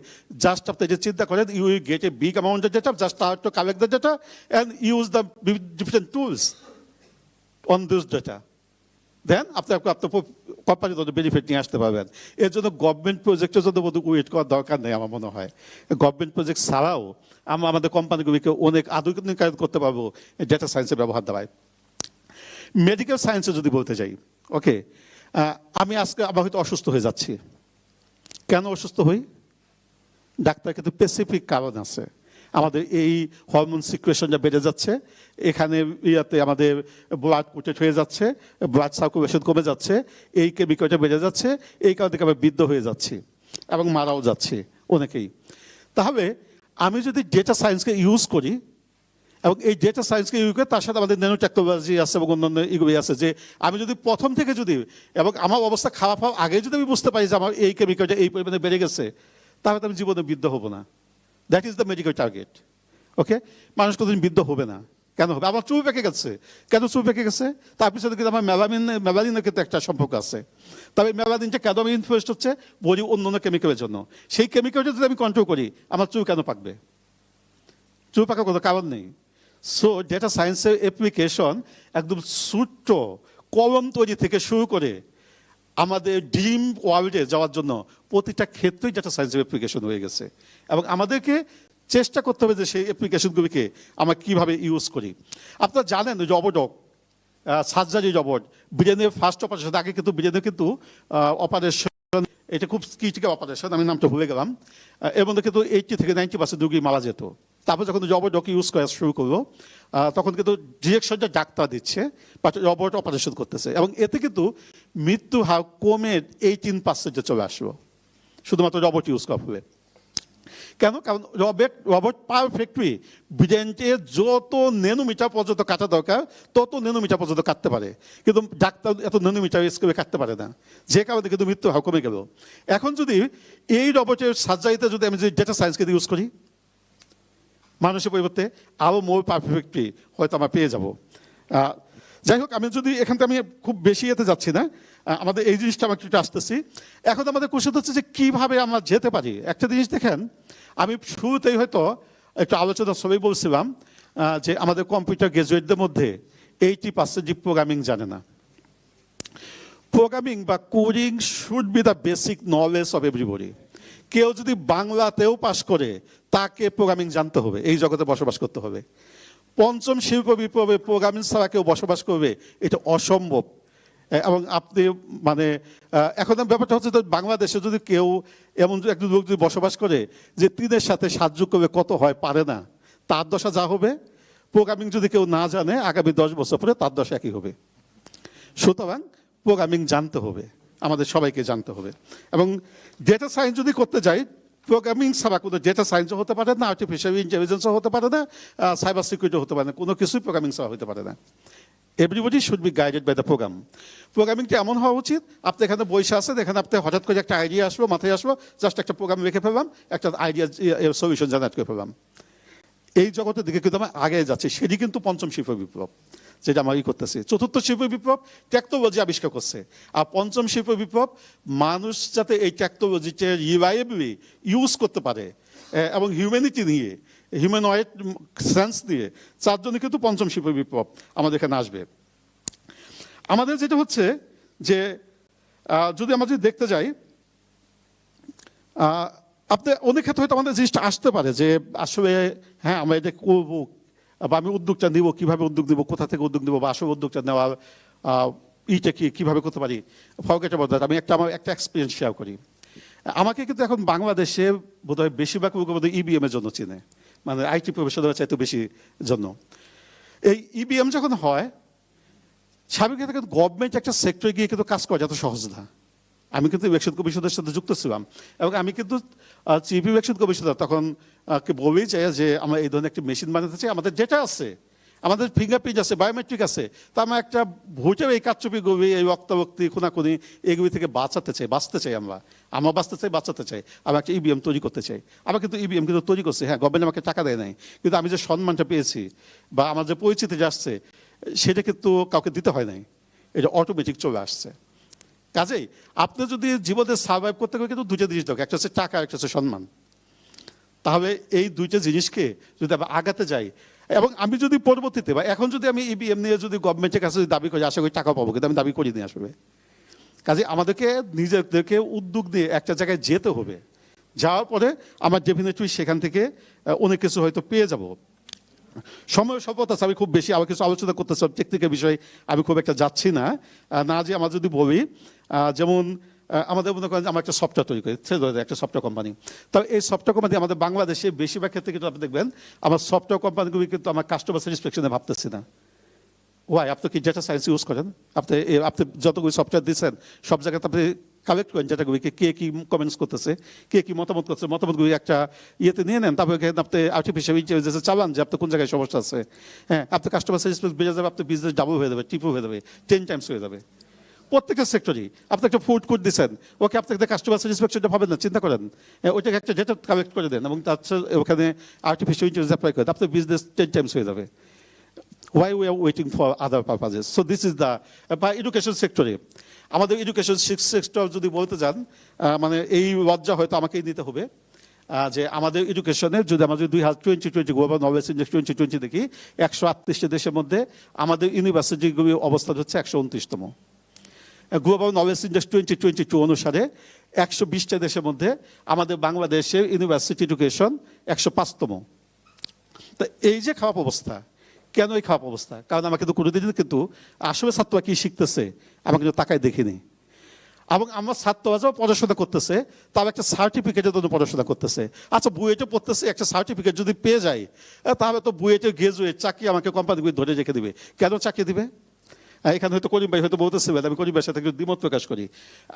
জাস্ট আপনি যে চিন্তা করেন, you will get a big amount of data, just how to collect the data and use the different tools on this data. Then আপনার কোম্পানি তো বেনিফিট নিয়ে আসতে পারবেন। এর জন্য গভর্নমেন্ট প্রজেক্টের জন্য বোধ ওয়েট করার দরকার নেই আমার মনে হয়। গভর্নমেন্ট প্রজেক্ট ছাড়াও আমরা আমাদের কোম্পানিগুলিকে অনেক আধুনিকায়ন করতে পারবো ডেটা সায়েন্সের ব্যবহার দ্বারায়। মেডিকেল সায়েন্সে যদি বলতে যাই, ওকে, আমি আজকে আবার হয়তো অসুস্থ হয়ে যাচ্ছি। কেন অসুস্থ হই? ডাক্তার কিন্তু স্পেসিফিক কারণ আছে। আমাদের এই হরমোন সিক্রেশনটা বেড়ে যাচ্ছে, এখানে আমাদের ব্লাড কোটেড হয়ে যাচ্ছে, ব্লাড সার্কুলেশন কমে যাচ্ছে, এই কেমিক্যালটা বেড়ে যাচ্ছে, এই কারণ থেকে আমরা বৃদ্ধ হয়ে যাচ্ছি এবং মারাও যাচ্ছি অনেকেই। তাহলে আমি যদি ডেটা সায়েন্সকে ইউজ করি এবং এই ডেটা সায়েন্সকে ইউজ করে তার সাথে আমাদের ন্যানো টেকনোলজি আছে এবং অন্যান্য এগুলি আছে, যে আমি যদি প্রথম থেকে যদি এবং আমার অবস্থা খারাপ হওয়ার আগে যদি আমি বুঝতে পারি যে আমার এই কেমিক্যালটা এই পরিমাণে বেড়ে গেছে, তাহলে আমি জীবনে বৃদ্ধ হব না। That is the medical target. Okay, মানুষ কোনোদিন বৃদ্ধ হবে না। কেন হবে? আমার চুল পেকে গেছে। কেন চুল পেকে গেছে? তার পিছনে কিন্তু আমার মেলানিনের কিন্তু একটা সম্পর্ক আছে। তবে মেলানিনটা কেন আমি ইনফ্লুয়েন্সড হচ্ছে? বডি অন্য অন্য কেমিক্যালের জন্য। সেই কেমিক্যালটা যদি আমি কন্ট্রোল করি, আমার চুল কেন পাকবে? চুল পাকার কোনো কারণ নেই। সো ডেটা সায়েন্সের অ্যাপ্লিকেশন একদম ছোট্ট কলম তৈরি থেকে শুরু করে আমাদের ড্রিম ওয়ার্ল্ডে যাওয়ার জন্য প্রতিটা ক্ষেত্রেই ডেটা সায়েন্সের অ্যাপ্লিকেশন হয়ে গেছে। এবং আমাদেরকে চেষ্টা করতে হবে যে সেই অ্যাপ্লিকেশনগুলিকে আমরা কীভাবে ইউজ করি। আপনারা জানেন রবট, সার্জারি রবট, ব্রেনের ফার্স্ট অপারেশন, আগে কিন্তু ব্রেনের কিন্তু অপারেশন, এটা খুব ক্রিটিক্যাল অপারেশন, আমি নামটা ভুলে গেলাম, এর মধ্যে কিন্তু 80 থেকে 90% রোগী মারা যেত। তারপর যখন রবট ইউজ করা শুরু করলো, তখন কিন্তু ডিরেকশনটা ডাক্তার দিচ্ছে, বাট রবট অপারেশন করতেছে, এবং এতে কিন্তু মৃত্যু হার কমে 18% চলে আসলো শুধুমাত্র রবট ইউজ করা হবে। কেন? কারণ রবট পারফেক্টলি ব্রেনটের যত ন্যানোমিটার পর্যন্ত কাটা দরকার তত ন্যানোমিটার পর্যন্ত কাটতে পারে, কিন্তু ডাক্তার এত ন্যানোমিটার স্কেলে কাটতে পারে না, যে কারণে কিন্তু মৃত্যু হার কমে গেল। এখন যদি এই রবটের সার্জারিতে যদি আমি যদি ডেটা সায়েন্সকে ইউজ করি, মানুষের পরিবর্তে আরও মোর পারফেক্টলি হয়তো আমরা পেয়ে যাব। যাই হোক, আমি যদি এখান থেকে আমি খুব বেশি এতে যাচ্ছি না, আমাদের এই জিনিসটা আমার একটু আসতেছি। এখন আমাদের কোশ্চেন হচ্ছে যে কীভাবে আমরা যেতে পারি। একটা জিনিস দেখেন, আমি শুরুতেই হয়তো একটু আলোচনার সবাই বলছিলাম যে আমাদের কম্পিউটার গ্রাজুয়েটদের মধ্যে 80% প্রোগ্রামিং জানে না। প্রোগ্রামিং বা coding should be the basic knowledge of everybody. কেউ যদি বাংলাতেও পাশ করে তাকে প্রোগ্রামিং জানতে হবে, এই জগতে বসবাস করতে হবে। পঞ্চম শিল্প বিপ্লবে প্রোগ্রামিং ছাড়া কেউ বসবাস করবে এটা অসম্ভব। এবং আপনি মানে এখন ব্যাপারটা হচ্ছে যে বাংলাদেশে যদি কেউ এমন একজন লোক যদি বসবাস করে যে 3-এর সাথে 7 যোগ করবে কত হয় পারে না, তার দশা যা হবে, প্রোগ্রামিং যদি কেউ না জানে আগামী 10 বছর পরে তার দশা একই হবে। সুতরাং প্রোগ্রামিং জানতে হবে, আমাদের সবাইকে জানতে হবে। এবং ডেটা সায়েন্স যদি করতে যাই, প্রোগ্রামিং ছাড়া কোনো ডেটা সায়েন্সও হতে পারে না, আর্টিফিশিয়াল ইন্টেলিজেন্সও হতে পারে না, সাইবার সিকিউরিটিও হতে পারে না, কোনো কিছুই প্রোগ্রামিং ছাড়া হতে পারে না। Everybody should be guided by the program. প্রোগ্রামিংটা এমন হওয়া উচিত, আপনি এখানে বসে আছেন, এখানে আপনি হঠাৎ করে একটা আইডিয়া আসলো, মাথায় আসলো, জাস্ট একটা প্রোগ্রাম লিখে ফেললাম, একটা আইডিয়া সলিউশন জেনারেট করে ফেললাম। এই জগতের দিকে কিন্তু আমরা আগে যাচ্ছি, সেটি কিন্তু পঞ্চম শিল্প বিপ্লব যেটা আমরা করতেছি। চতুর্থ শিল্প বিপ্লব টেকনোলজি আবিষ্কার করছে, আর পঞ্চম শিল্প বিপ্লব মানুষ যাতে এই টেকনোলজিকে রিলায়েবলি ইউজ করতে পারে এবং হিউম্যানিটি নিয়ে, হিউম্যানয়েড সেন্স নিয়ে, তার জন্য কিন্তু পঞ্চম শিল্প বিপ্লব আমাদের এখানে আসবে। আমাদের যেটা হচ্ছে যে যদি আমরা যদি দেখতে যাই, আপনি অনেক ক্ষেত্রে হয়তো আমাদের জিনিসটা আসতে পারে যে আসলে হ্যাঁ আমরা এটা করবো, বা আমি উদ্যোগটা নিব, কীভাবে উদ্যোগ নিব, কোথা থেকে উদ্যোগ নিব, বা আসলে উদ্যোগটা নেওয়ার ইটা কীভাবে করতে পারি। ফরগেট অ্যাবাউট দ্যাট, আমি আমার একটা এক্সপিরিয়েন্স শেয়ার করি। আমাকে কিন্তু এখন বাংলাদেশে বোধহয় বেশিরভাগ লোক বোধহয় ইবিএমের জন্য চিনে, মানে আইটি প্রফেশনাল চাইতে বেশি জন্য। এই ইবিএম যখন হয়, স্বাভাবিকভাবে কিন্তু গভর্নমেন্ট একটা সেক্টরে গিয়ে কিন্তু কাজ করা যত সহজ না। আমি কিন্তু ইলেকশন কমিশনের সাথে যুক্ত ছিলাম, এবং আমি কিন্তু চিফ ইলেকশন কমিশনার তখন বলেই চাই যে আমরা এই ধরনের একটি মেশিন বানাতে চাই, আমাদের ডেটা আছে, আমাদের ফিঙ্গারপ্রিন্ট আছে, বায়োমেট্রিক আছে, তা আমরা একটা ভোটের এই কারচুপি গবি, এই রক্তারক্তি, খুনাখুনি এগুলি থেকে বাঁচতে চাই, আমরা বাঁচতে চাই, বাঁচাতে চাই। আমি একটা ইবিএম তৈরি করতে চাই। আমরা কিন্তু ইবিএম কিন্তু তৈরি করছি, হ্যাঁ গভর্নমেন্ট আমাকে টাকা দেয় নাই, কিন্তু আমি যে সম্মানটা পেয়েছি বা আমার যে পরিচিতি আসছে সেটা কিন্তু কাউকে দিতে হয় নাই, এটা অটোমেটিক চলে আসছে। কাজেই আপনি যদি জীবনে সার্ভাইভ করতে গেলে কিন্তু দুটো জিনিস দরকার, একটা হচ্ছে টাকা, একটা হচ্ছে সম্মান। তাহলে এই দুইটা জিনিসকে যদি আমরা আগাতে যাই, এবং আমি যদি পরবর্তীতে বা এখন যদি আমি ইবিএম নিয়ে যদি গভর্নমেন্টের কাছে দাবি করি, আশা করি টাকা পাবো, কিন্তু আমি দাবি করি নি আসবে। কাজে আমাদেরকে নিজেদেরকে উদ্যোগ নিয়ে একটা জায়গায় যেতে হবে, যাওয়ার পরে আমার ডেফিনেটলি সেখান থেকে অনেক কিছু হয়তো পেয়ে যাব। সময় স্বল্পতা আছে, আমি খুব বেশি আবার কিছু আলোচনা করতে চাই, টেকনিক্যাল বিষয়ে আমি খুব একটা যাচ্ছি না। যে আমরা যদি বলি যেমন আমাদের মনে করেন আমরা একটা সফটওয়্যার তৈরি করি, একটা সফটওয়্যার কোম্পানি, তবে এই সফটওয়্যার কোম্পানি আমাদের বাংলাদেশে বেশিরভাগ ক্ষেত্রে কিন্তু আপনি দেখবেন আমার সফটওয়্যার কোম্পানিগুলি কিন্তু আমার কাস্টমার স্যাটিসফ্যাকশনে ভাবতেছি না। ওয়াই? আপনি কি ডেটা সায়েন্স ইউজ করেন? আপনি যতগুলি সফটওয়্যার দিচ্ছেন সব জায়গাতে আপনি কালেক্ট করেন ডেটাগুলিকে, কে কি কমেন্টস করতেছে, কে কি মতামত করছে, মতামতগুলি একটা ইয়েতে নিয়ে নেন, তারপরে আপনি আর্টিফিশিয়াল ইন্টেলিজেন্সে চালান যে আপনার কোন জায়গায় সমস্যা আছে। হ্যাঁ, আপনার কাস্টমার স্যাটিসফ্যাকশন বেড়ে যাবে, আপনার বিজনেস ডাবল হয়ে যাবে, ট্রিপল হয়ে যাবে, 10 টাইমস হয়ে যাবে। প্রত্যেকটা সেক্টরই আপনি একটা ফুড কোড দিচ্ছেন, ওকে আপনি একটা কাস্টমার স্যাটিসফ্যাকশনটা ভাবেন না, চিন্তা করেন, ওইটাকে একটা ডেটা কালেক্ট করে দেন এবং তার ওখানে আর্টিফিশিয়াল ইন্টেলিজেন্স অ্যাপ্লাই করেন, আপনার বিজনেস 10 টাইমস হয়ে যাবে। Why we are waiting for other purposes? So this is the by education sector. আমাদের এডুকেশন সেক্টর যদি বলতে যান, মানে এই লজ্জা হয়তো আমাকেই নিতে হবে যে আমাদের এডুকেশনের যদি আমরা যদি 2020 গ্লোবাল নলেজ ইন্ডেক্স 2020 দেখি, 138টি দেশের মধ্যে আমাদের ইউনিভার্সিটিগুলির অবস্থান হচ্ছে 129তম। গ্লোবাল নলেজ ইন্ডেক্স 2022 অনুসারে 120টা দেশের মধ্যে আমাদের বাংলাদেশের ইউনিভার্সিটি এডুকেশন 105তম। তো এই যে খারাপ অবস্থা, কেন এই খারাপ অবস্থা? কারণ আমাকে তো কোনোদিন কিন্তু আসলে ছাত্ররা কি শিখতেছে আমাকে কিন্তু তাকায় দেখিনি, এবং আমার ছাত্ররা যখন পড়াশোনা করতেছে তার একটা সার্টিফিকেটের জন্য পড়াশোনা করতেছে। আচ্ছা বুয়েটে পড়তেছে, একটা সার্টিফিকেট যদি পেয়ে যায় তাহলে তো বুয়েটের গ্রাজুয়েট চাকরি আমাকে কোম্পানিগুলি ধরে রেখে দিবে। কেন চাকরি দিবে? এখানে হয়তো করিম ভাই হয়তো বলতেছিলেন, আমি করিম ভাইয়ের সাথে একটু দ্বিমত প্রকাশ করি।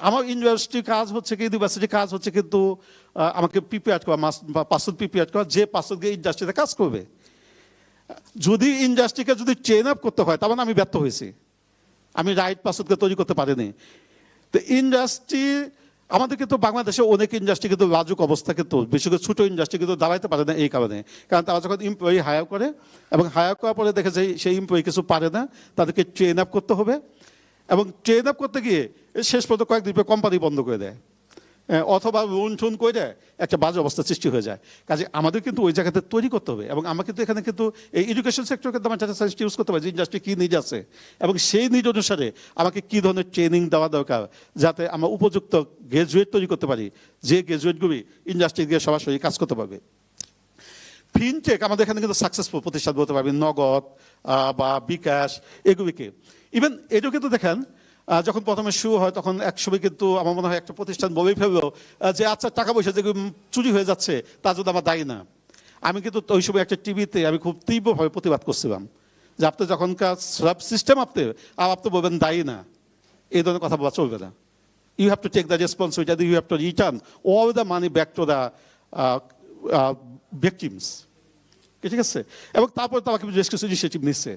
আমার ইউনিভার্সিটির কাজ হচ্ছে কি, ইউনিভার্সিটির কাজ হচ্ছে কিন্তু আমাকে প্রিপেয়ার করা, পার্সন প্রিপেয়ার করা, যে পার্সনকে ইন্ডাস্ট্রিতে কাজ করবে। যদি ইন্ডাস্ট্রিকে যদি ট্রেন আপ করতে হয়, তার মানে আমি ব্যর্থ হয়েছি, আমি রাইট পার্সনকে তৈরি করতে পারিনি। তো ইন্ডাস্ট্রি আমাদের কিন্তু বাংলাদেশে অনেক ইন্ডাস্ট্রি কিন্তু লাজুক অবস্থা, কিন্তু বিশেষ করে ছোটো ইন্ডাস্ট্রি কিন্তু দাঁড়াইতে পারে না এই কারণে। কারণ তারা যখন এমপ্লয়ি হায়ার করে এবং হায়ার করার পরে দেখে যে সেই এমপ্লয়ি কিছু পারে না, তাদেরকে ট্রেন আপ করতে হবে, এবং ট্রেন আপ করতে গিয়ে শেষ পর্যন্ত কয়েকদিন পর কোম্পানি বন্ধ করে দেয়, অথবা লোন টোন করে দেয়, একটা বাজে অবস্থা সৃষ্টি হয়ে যায়। কাজে আমাদের কিন্তু ওই জায়গাতে তৈরি করতে হবে, এবং আমরা কিন্তু এখানে কিন্তু এই এডুকেশন সেক্টরকে আমার ডাটা সায়েন্স ইউজ করতে পারি, যে ইন্ডাস্ট্রি কী নিড আছে এবং সেই নিড অনুসারে আমাকে কী ধরনের ট্রেনিং দেওয়া দরকার, যাতে আমরা উপযুক্ত গ্রাজুয়েট তৈরি করতে পারি, যে গ্রাজুয়েটগুলি ইন্ডাস্ট্রি গিয়ে সরাসরি কাজ করতে পারবে। ফিনটেক আমাদের এখানে কিন্তু সাকসেসফুল প্রতিষ্ঠান বলতে পারবেন, নগদ বা বিকাশ, এগুলিকে। ইভেন এটাও কিন্তু দেখেন যখন প্রথমে শুরু হয় তখন একসময় কিন্তু আমার মনে হয় একটা প্রতিষ্ঠান বলেই ফেললো যে আচ্ছা টাকা পয়সা যেগুলো চুরি হয়ে যাচ্ছে তার জন্য আমার দায়ী না। আমি কিন্তু ওই সময় একটা টিভিতে আমি খুব তীব্রভাবে প্রতিবাদ করছিলাম যে আপনি যখনকার সব সিস্টেম আপনি বলবেন দায়ী না, এই ধরনের কথা বলা চলবে না। You have to take the responsibility, you have to return all the money back to the victims, ঠিক আছে? এবং তারপরে তারা কিন্তু বেশ কিছু ইনিশিয়েটিভ নিচ্ছে,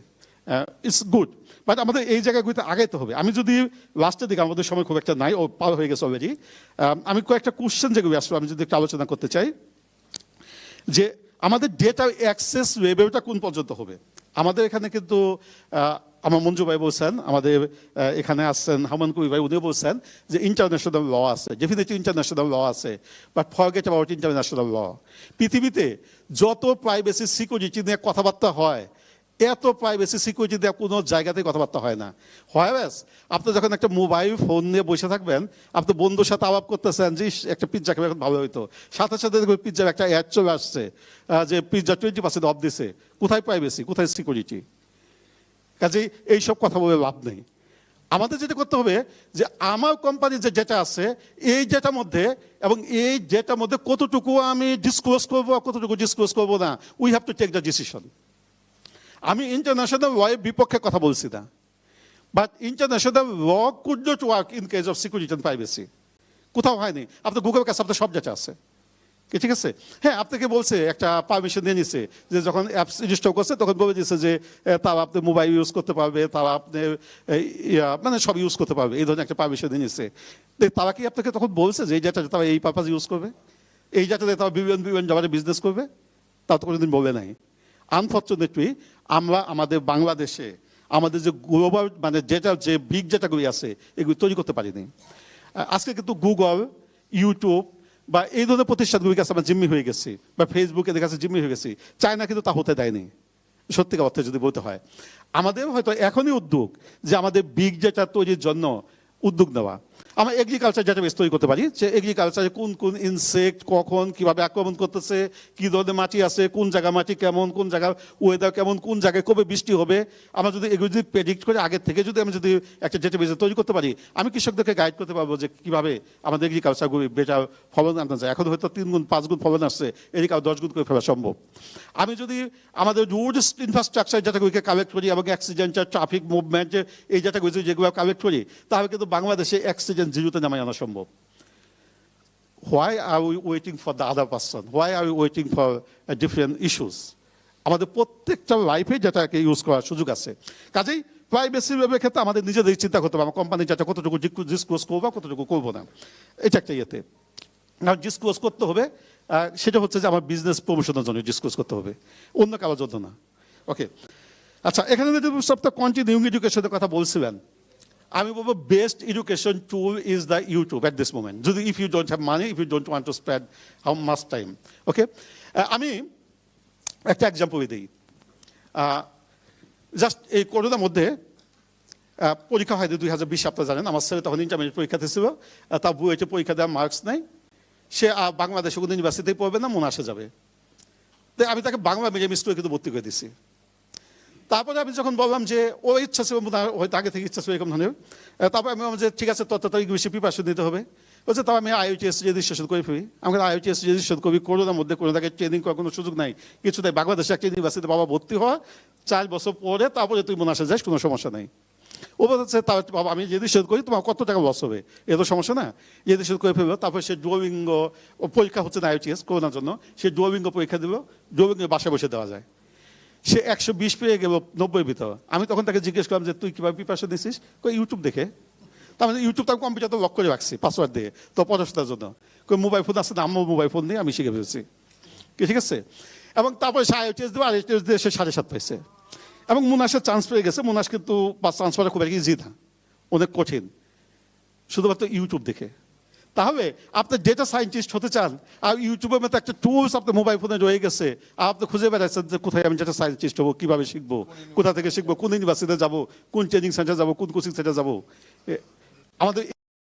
ইটস গুড। বাট আমাদের এই জায়গাগুলিতে আগাইতে হবে। আমি যদি লাস্টের দিকে, আমাদের সময় খুব একটা নাই, ও পার হয়ে গেছে অলরেডি, আমি কয়েকটা কোশ্চেন যেগুলো আসলে আমি যদি একটু আলোচনা করতে চাই, যে আমাদের ডেটা অ্যাক্সেস লেভেলটা কোন পর্যন্ত হবে। আমাদের এখানে কিন্তু আমার মঞ্জু ভাই বলছেন, আমাদের এখানে আসছেন হামান কবি ভাই, উনিও বলছেন যে ইন্টারন্যাশনাল ল আছে, ডেফিনেটলি ইন্টারন্যাশনাল ল আছে, but forget about international law. পৃথিবীতে যত প্রাইভেসি সিকিউরিটি নিয়ে কথাবার্তা হয়, এত প্রাইভেসি সিকিউরিটি দেওয়া কোনো জায়গাতেই কথাবার্তা হয় না। হয় ব্যাস, আপনি যখন একটা মোবাইল ফোন নিয়ে বসে থাকবেন, আপনি বন্ধুর সাথে আলাপ করতেছেন যে একটা পিৎজা খেলে এখন ভালো হইতো, সাথে সাথে পিৎজার একটা অ্যাড চলে আসছে যে পিৎজা 20% অফ দিছে। কোথায় প্রাইভেসি, কোথায় সিকিউরিটি? কাজেই এইসব কথা বলে লাভ নেই। আমাদের যেটা করতে হবে যে আমার কোম্পানির যে ডেটা আছে, এই ডেটার মধ্যে এবং এই ডেটার মধ্যে কতটুকু আমি ডিসক্লোজ করবো, কতটুকু ডিসক্লোজ করবো না, we have to take the decision. আমি ইন্টারন্যাশনাল লয়ের বিপক্ষে কথা বলছি না, but international law could not work in case of security and privacy. কোথাও হয়নি। আপনার গুগলের কাছে আপনার সব ডেটা আছে, ঠিক আছে? হ্যাঁ, আপনাকে বলছে একটা পারমিশন দিয়ে নিচ্ছে যে যখন অ্যাপস ইনস্টল করছে তখন বলে দিচ্ছে যে তারা আপনি মোবাইল ইউজ করতে পারবে, তারা আপনি মানে সব ইউজ করতে পারবে, এই ধরনের একটা পারমিশন দিয়ে নিচ্ছে। তারা কি আপনাকে তখন বলছে যে এই ডেটা তারা এই পারপাস ইউজ করবে, এই ডেটাতে তারা বিভিন্ন ডলারে বিজনেস করবে? তা তো কোনোদিন বলে নাই। আনফর্চুনেটলি আমরা আমাদের বাংলাদেশে আমাদের যে গ্লোবাল মানে ডেটা, যে বিগ ডেটাগুলি আছে, এগুলি তৈরি করতে পারিনি। আজকে কিন্তু গুগল, ইউটিউব বা এই ধরনের প্রতিষ্ঠানগুলির কাছে আমরা জিম্মি হয়ে গেছি, বা ফেসবুকের কাছে জিম্মি হয়ে গেছি। চায়না কিন্তু তা হতে দেয়নি, সত্যিকার অর্থে যদি বলতে হয়। আমাদের হয়তো এখনই উদ্যোগ যে আমাদের বিগ ডেটা তৈরির জন্য উদ্যোগ নেওয়া। আমরা এগ্রিকালচার ডেটাবেস তৈরি করতে পারি, যে এগ্রিকালচারে কোন কোন ইনসেক্ট কখন কিভাবে আক্রমণ করতেছে, কী ধরনের মাটি আছে, কোন জায়গা মাটি কেমন, কোন জায়গার ওয়েদার কেমন, কোন জায়গায় কবে বৃষ্টি হবে, আমরা যদি এগুলো যদি প্রেডিক্ট করে আগের থেকে যদি আমি যদি একটা ডেটাবেস তৈরি করতে পারি, আমি কৃষকদেরকে গাইড করতে পারবো যে কীভাবে আমাদের এগ্রিকালচারগুলি বেটার ফলন আনতে যায়। এখন হয়তো 3 গুণ 5 গুণ ফলন আসছে, এদিকে 10 গুণ করে ফেলা সম্ভব। আমি যদি আমাদের রোড ইনফ্রাস্ট্রাকচার ডেটাগুলিকে কালেক্ট করি এবং অ্যাক্সিডেন্টের ট্রাফিক মুভমেন্ট এই ডেটাগুলি যেগুলো কালেক্ট করি, তাহলে কিন্তু বাংলাদেশে অ্যাক্সিডেন্ট জিরোতে নামাই আনা সম্ভব। Why are we waiting for the other person? Why are we waiting for different issues? আমাদের প্রত্যেকটা লাইফে যেটাকে ইউজ করার সুযোগ আছে। কাজেই প্রাইভেসি ক্ষেত্রে আমাদের নিজেদের চিন্তা করতে হবে, আমার কোম্পানি যেটা কতটুকু ডিসক্লোজ করবো, কতটুকু করবো না, এটা একটা ইয়েতে ডিসক্লোজ করতে হবে। সেটা হচ্ছে যে আমার বিজনেস প্রমোশনের জন্য ডিসক্লোজ করতে হবে, অন্য কারোর জন্য না। ওকে, আচ্ছা, এখানে যদি সবটা কন্টিনিউইং এডুকেশনের কথা বলছিলেন, আমি বলবো best education tool is the YouTube at this moment. যদি if you don't have money, if you don't want to spend how much time. Okay, আমি একটা এক্সাম্পল দিই। জাস্ট এই করোনার মধ্যে পরীক্ষা হয়নি 2020, আপনারা জানেন। আমার ছেলে তখন ইন্টারমিডিয়েট পরীক্ষাতে ছিল, তার বুয়েটে পরীক্ষা দেওয়ার মার্কস নেই, সে বাংলাদেশে কোনো ইউনিভার্সিটিতে পড়বে না, মনে আসে যাবে। তাই আমি তাকে বাংলা মিডিয়াম স্কুলে কিন্তু ভর্তি করে দিছি। তারপরে আমি যখন বললাম যে ও ইচ্ছা ছিল, হয়তো আগে থেকে ইচ্ছা ছিল এরকম ধরনের, তারপরে আমি বললাম যে ঠিক আছে, তত বেশি প্রিপারেশন দিতে হবে। বলছে তাও আমি IELTS রেজিস্ট্রেশন করে ফেলি। আমাকে IELTS রেজিস্ট্রেশন করবি, করোনার মধ্যে কোনো তাকে ট্রেনিং করার কোনো সুযোগ নাই, কিছু তাই বাংলাদেশে একটা ইউনিভার্সিটিতে বাবা ভর্তি হওয়া 4 বছর পরে, তারপরে তুই মনে আসা যাস, কোনো সমস্যা নাই। ও বলছে তার বাবা আমি যদি শোধ করি তোমার কত টাকা লস হবে, এ তো সমস্যা না, যদি শোধ করে ফেলবো। তারপর সে ডুওলিঙ্গো পরীক্ষা হচ্ছে না IELTS করোনার জন্য, সে ডুওলিঙ্গো পরীক্ষা দিল, ডুওলিঙ্গো বাসায় বসে দেওয়া যায়। সে 120 পেয়ে গেল 90-এর ভিতর। আমি তখন তাকে জিজ্ঞেস করলাম যে তুই কীভাবে প্রিপারেশন নিছিস? ইউটিউব দেখে। তার মানে ইউটিউব তার কম্পিউটার তো লক করে রাখছি পাসওয়ার্ড দিয়ে তো পড়াশোনার জন্য। মোবাইল ফোন আছে না, আমার মোবাইল ফোন দিয়ে আমি শিখে ফেলছি, ঠিক আছে। এবং তারপরে সে IELTS দেবো, IELTS দিয়ে সে 7.5 পাইছে। এবং মুনাসের চান্স পেয়ে গেছে। মুনাস কিন্তু চান্স পাওয়া খুব একটা ইজি না, অনেক কঠিন, শুধুমাত্র ইউটিউব দেখে। তাহলে আপনি ডেটা সায়েন্টিস্ট হতে চান, আর ইউটিউবের মতো একটা টুলস আপনার মোবাইল ফোনে রয়ে গেছে, আর আপনি খুঁজে বেড়াচ্ছেন যে কোথায় আমি ডেটা সায়েন্টিস্ট হবো, কীভাবে শিখবো, কোথা থেকে শিখবো, কোন ইউনিভার্সিটিতে যাবো, কোন ট্রেনিং সেন্টার যাবো, কোন কোচিং সেন্টার যাবো। আমাদের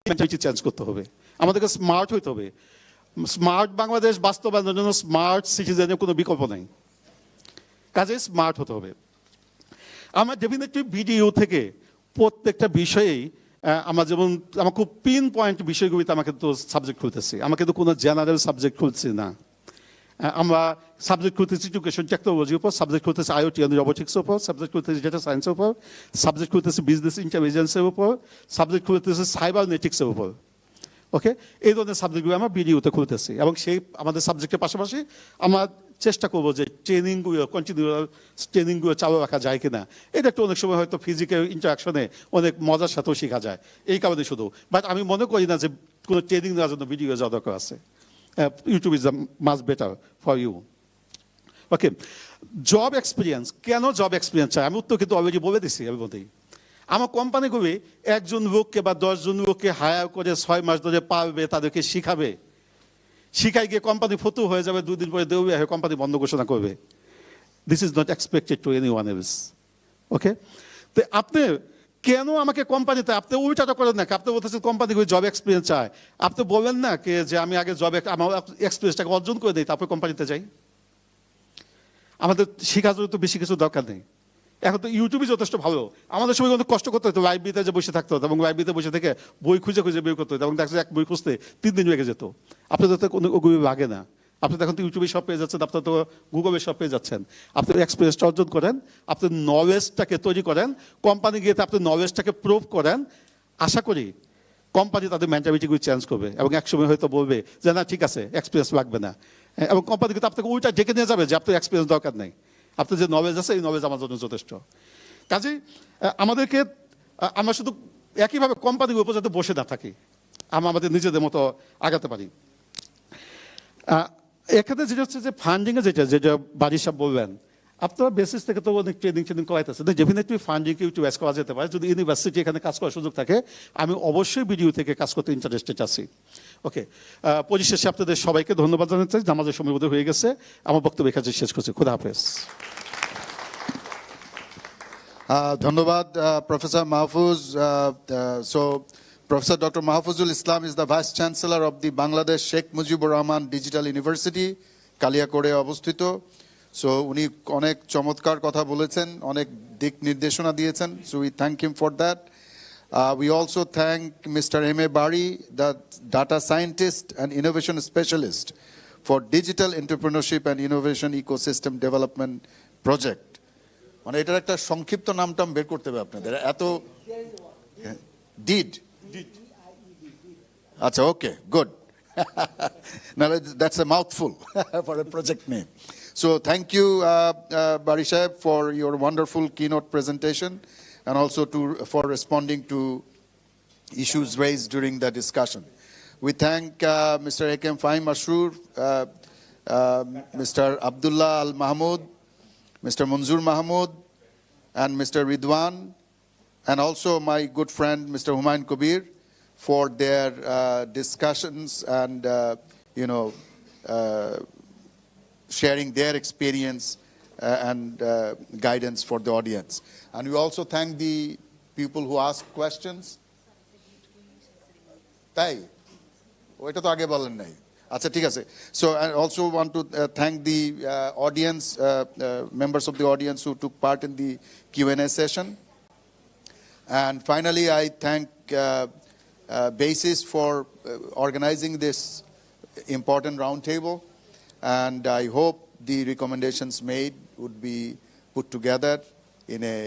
মেন্টালিটি চেঞ্জ করতে হবে, আমাদেরকে স্মার্ট হইতে হবে। স্মার্ট বাংলাদেশ বাস্তবায়নের জন্য স্মার্ট সিটিজেনের কোনো বিকল্প নাই, কাজে স্মার্ট হতে হবে। আমার ডেফিনেটলি ভিডিও থেকে প্রত্যেকটা বিষয়েই আমার যেমন আমার খুব পিন পয়েন্ট বিষয়গুলিতে আমাকে তো সাবজেক্ট খুলতেছি, আমাকে তো কোনো জেনারেল সাবজেক্ট খুলছি না। আমরা সাবজেক্ট খুলতেছি এডুকেশন টেকনোলজির উপর, সাবজেক্ট খুলতেছি IoT and রোবোটিক্সের উপর, সাবজেক্ট খুলতেছি ডেটা সায়েন্সের উপর, সাবজেক্ট খুলতেছি বিজনেস ইন্টেলিজেন্সের উপর, সাবজেক্ট খুলতেছি সাইবারনেটিক্সের উপর। ওকে, এই ধরনের সাবজেক্টগুলো আমরা ভিডিওতে খুলতেছি। এবং সেই আমাদের সাবজেক্টের পাশাপাশি আমরা চেষ্টা করবো যে ট্রেনিংগুলো কন্টিনিউয়াল ট্রেনিংগুলো চালু রাখা যায় কিনা। এটা একটু অনেক সময় হয়তো ফিজিক্যাল ইন্টারাকশনে অনেক মজার সাথেও শেখা যায়, এই কারণে শুধু। বাট আমি মনে করি না যে কোনো ট্রেনিং নেওয়ার জন্য ভিডিও যাওয়া দরকার আছে। YouTube is much better for you. Okay, job experience, কেন জব এক্সপিরিয়েন্স চাই আমি উত্তর কিন্তু অলরেডি বলে দিচ্ছি এর মধ্যেই। আমার কোম্পানিগুলি একজন লোককে বা 10 জন লোককে হায়ার করে 6 মাস ধরে পারবে, তাদেরকে শিখাবে, শিখাই গিয়ে কোম্পানি ফতু হয়ে যাবে, 2 দিন পরে দেউলিয়া হয়ে কোম্পানি বন্ধ ঘোষণা করবে। This is not expected to anyone else. Okay, তো আপনি কেন আমাকে কোম্পানিতে, আপনি উল্টাটা করেন না, আপনি বলতেছেন কোম্পানিগুলি জব এক্সপিরিয়েন্স চায়, আপনি বলবেন না কে যে আমি আগে জব আমার এক্সপিরিয়েন্সটাকে অর্জন করে দিই তারপরে কোম্পানিতে যাই। আমাদের শেখার জন্য তো বেশি কিছু দরকার নেই, এখন তো ইউটিউবই যথেষ্ট ভালো। আমাদের সময় কিন্তু কষ্ট করতে হতো, লাইব্রেরিতে যে বসে থাকতে হতো এবং লাইব্রেরিতে বসে থেকে বই খুঁজে খুঁজে বের করতে হতো, এবং দেখা যায় এক বই খুঁজতে 3 দিন লেগে যেত। আপনাদের তো কোনো ওগুলি লাগে না, আপনি এখন তো ইউটিউবে সব পেয়ে যাচ্ছেন, আপনার তো গুগলে সব পেয়ে যাচ্ছেন। আপনি এক্সপিরিয়েন্সটা অর্জন করেন, আপনি নলেজটাকে তৈরি করেন, কোম্পানি গিয়ে আপনি নলেজটাকে প্রুভ করেন। আশা করি কোম্পানি তাদের মেন্টালিটিগুলি চেঞ্জ করবে এবং একসময় হয়তো বলবে যে না ঠিক আছে এক্সপিরিয়েন্স লাগবে না, এবং কোম্পানি কিন্তু আপনাকে উল্টা ডেকে নিয়ে যাবে যে আপনার এক্সপিরিয়েন্স দরকার নেই, আপনার যে নলেজ আছে এই নলেজ আমার জন্য যথেষ্ট। কাজেই আমাদেরকে আমরা শুধু একইভাবে কোম্পানির উপর যাতে বসে না থাকি, আমরা আমাদের নিজেদের মতো আগাতে পারি। এখানে যেটা হচ্ছে যে ফান্ডিংয়ে যেটা বাড়ি সাহেব বললেন, আপনারা বেসিস থেকে তো অনেক ট্রেনিং করাইতেছে, ডেফিনেটলি ফান্ডিংকে একটু ব্যাস করা যেতে পারে যদি ইউনিভার্সিটি এখানে কাজ করার সুযোগ থাকে। আমি অবশ্যই ভিডিও থেকে কাজ করতে ইন্টারেস্টেড আছি। ওকে, পরিশেষে আপনাদের সবাইকে ধন্যবাদ জানাতে চাই, নামাজের সময় বোধ হয়ে গেছে, আমার বক্তব্য এখানে শেষ করছি। খুদা হাফেজ। ধন্যবাদ Professor Mahfouz. So Professor Dr. Mahfouzul Islam is the Vice Chancellor of the Bangladesh Sheikh Mujibur Rahman Digital University, কালিয়াকোড়ে অবস্থিত। সো উনি অনেক চমৎকার কথা বলেছেন, অনেক দিক নির্দেশনা দিয়েছেন। So we thank him for that. We also thank Mr. M.A. Bari, the data scientist and innovation specialist for digital entrepreneurship and innovation ecosystem development project. মানে এটার একটা সংক্ষিপ্ত নামটাম বের করতে হবে আপনাদের, এত ডিড। আচ্ছা, ওকে, good. Now that's a mouthful for a project name. So thank you, Bari Saheb, for your wonderful keynote presentation and also for responding to issues raised during the discussion. We thank Mr. A.K.M. Fahim Masroor, Mr. Abdullah Mahmoud, Mr. Manzur Mahmoud, and Mr. Ridwan, and also my good friend Mr. Humayun Kabir for their discussions and sharing their experience and guidance for the audience. And we also thank the people who asked questions. Tai, ওইটা তো আগে বলেন নাই। আচ্ছা, ঠিক আছে। So I also want to thank the audience, members of the audience who took part in the Q&A session. And finally, I thank BASIS for organizing this important roundtable. And I hope the recommendations made would be put together in a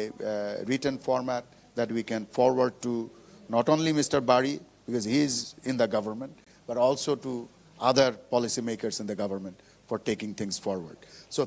written format that we can forward to not only Mr. Bari, because he is in the government, but also to other policymakers in the government for taking things forward. So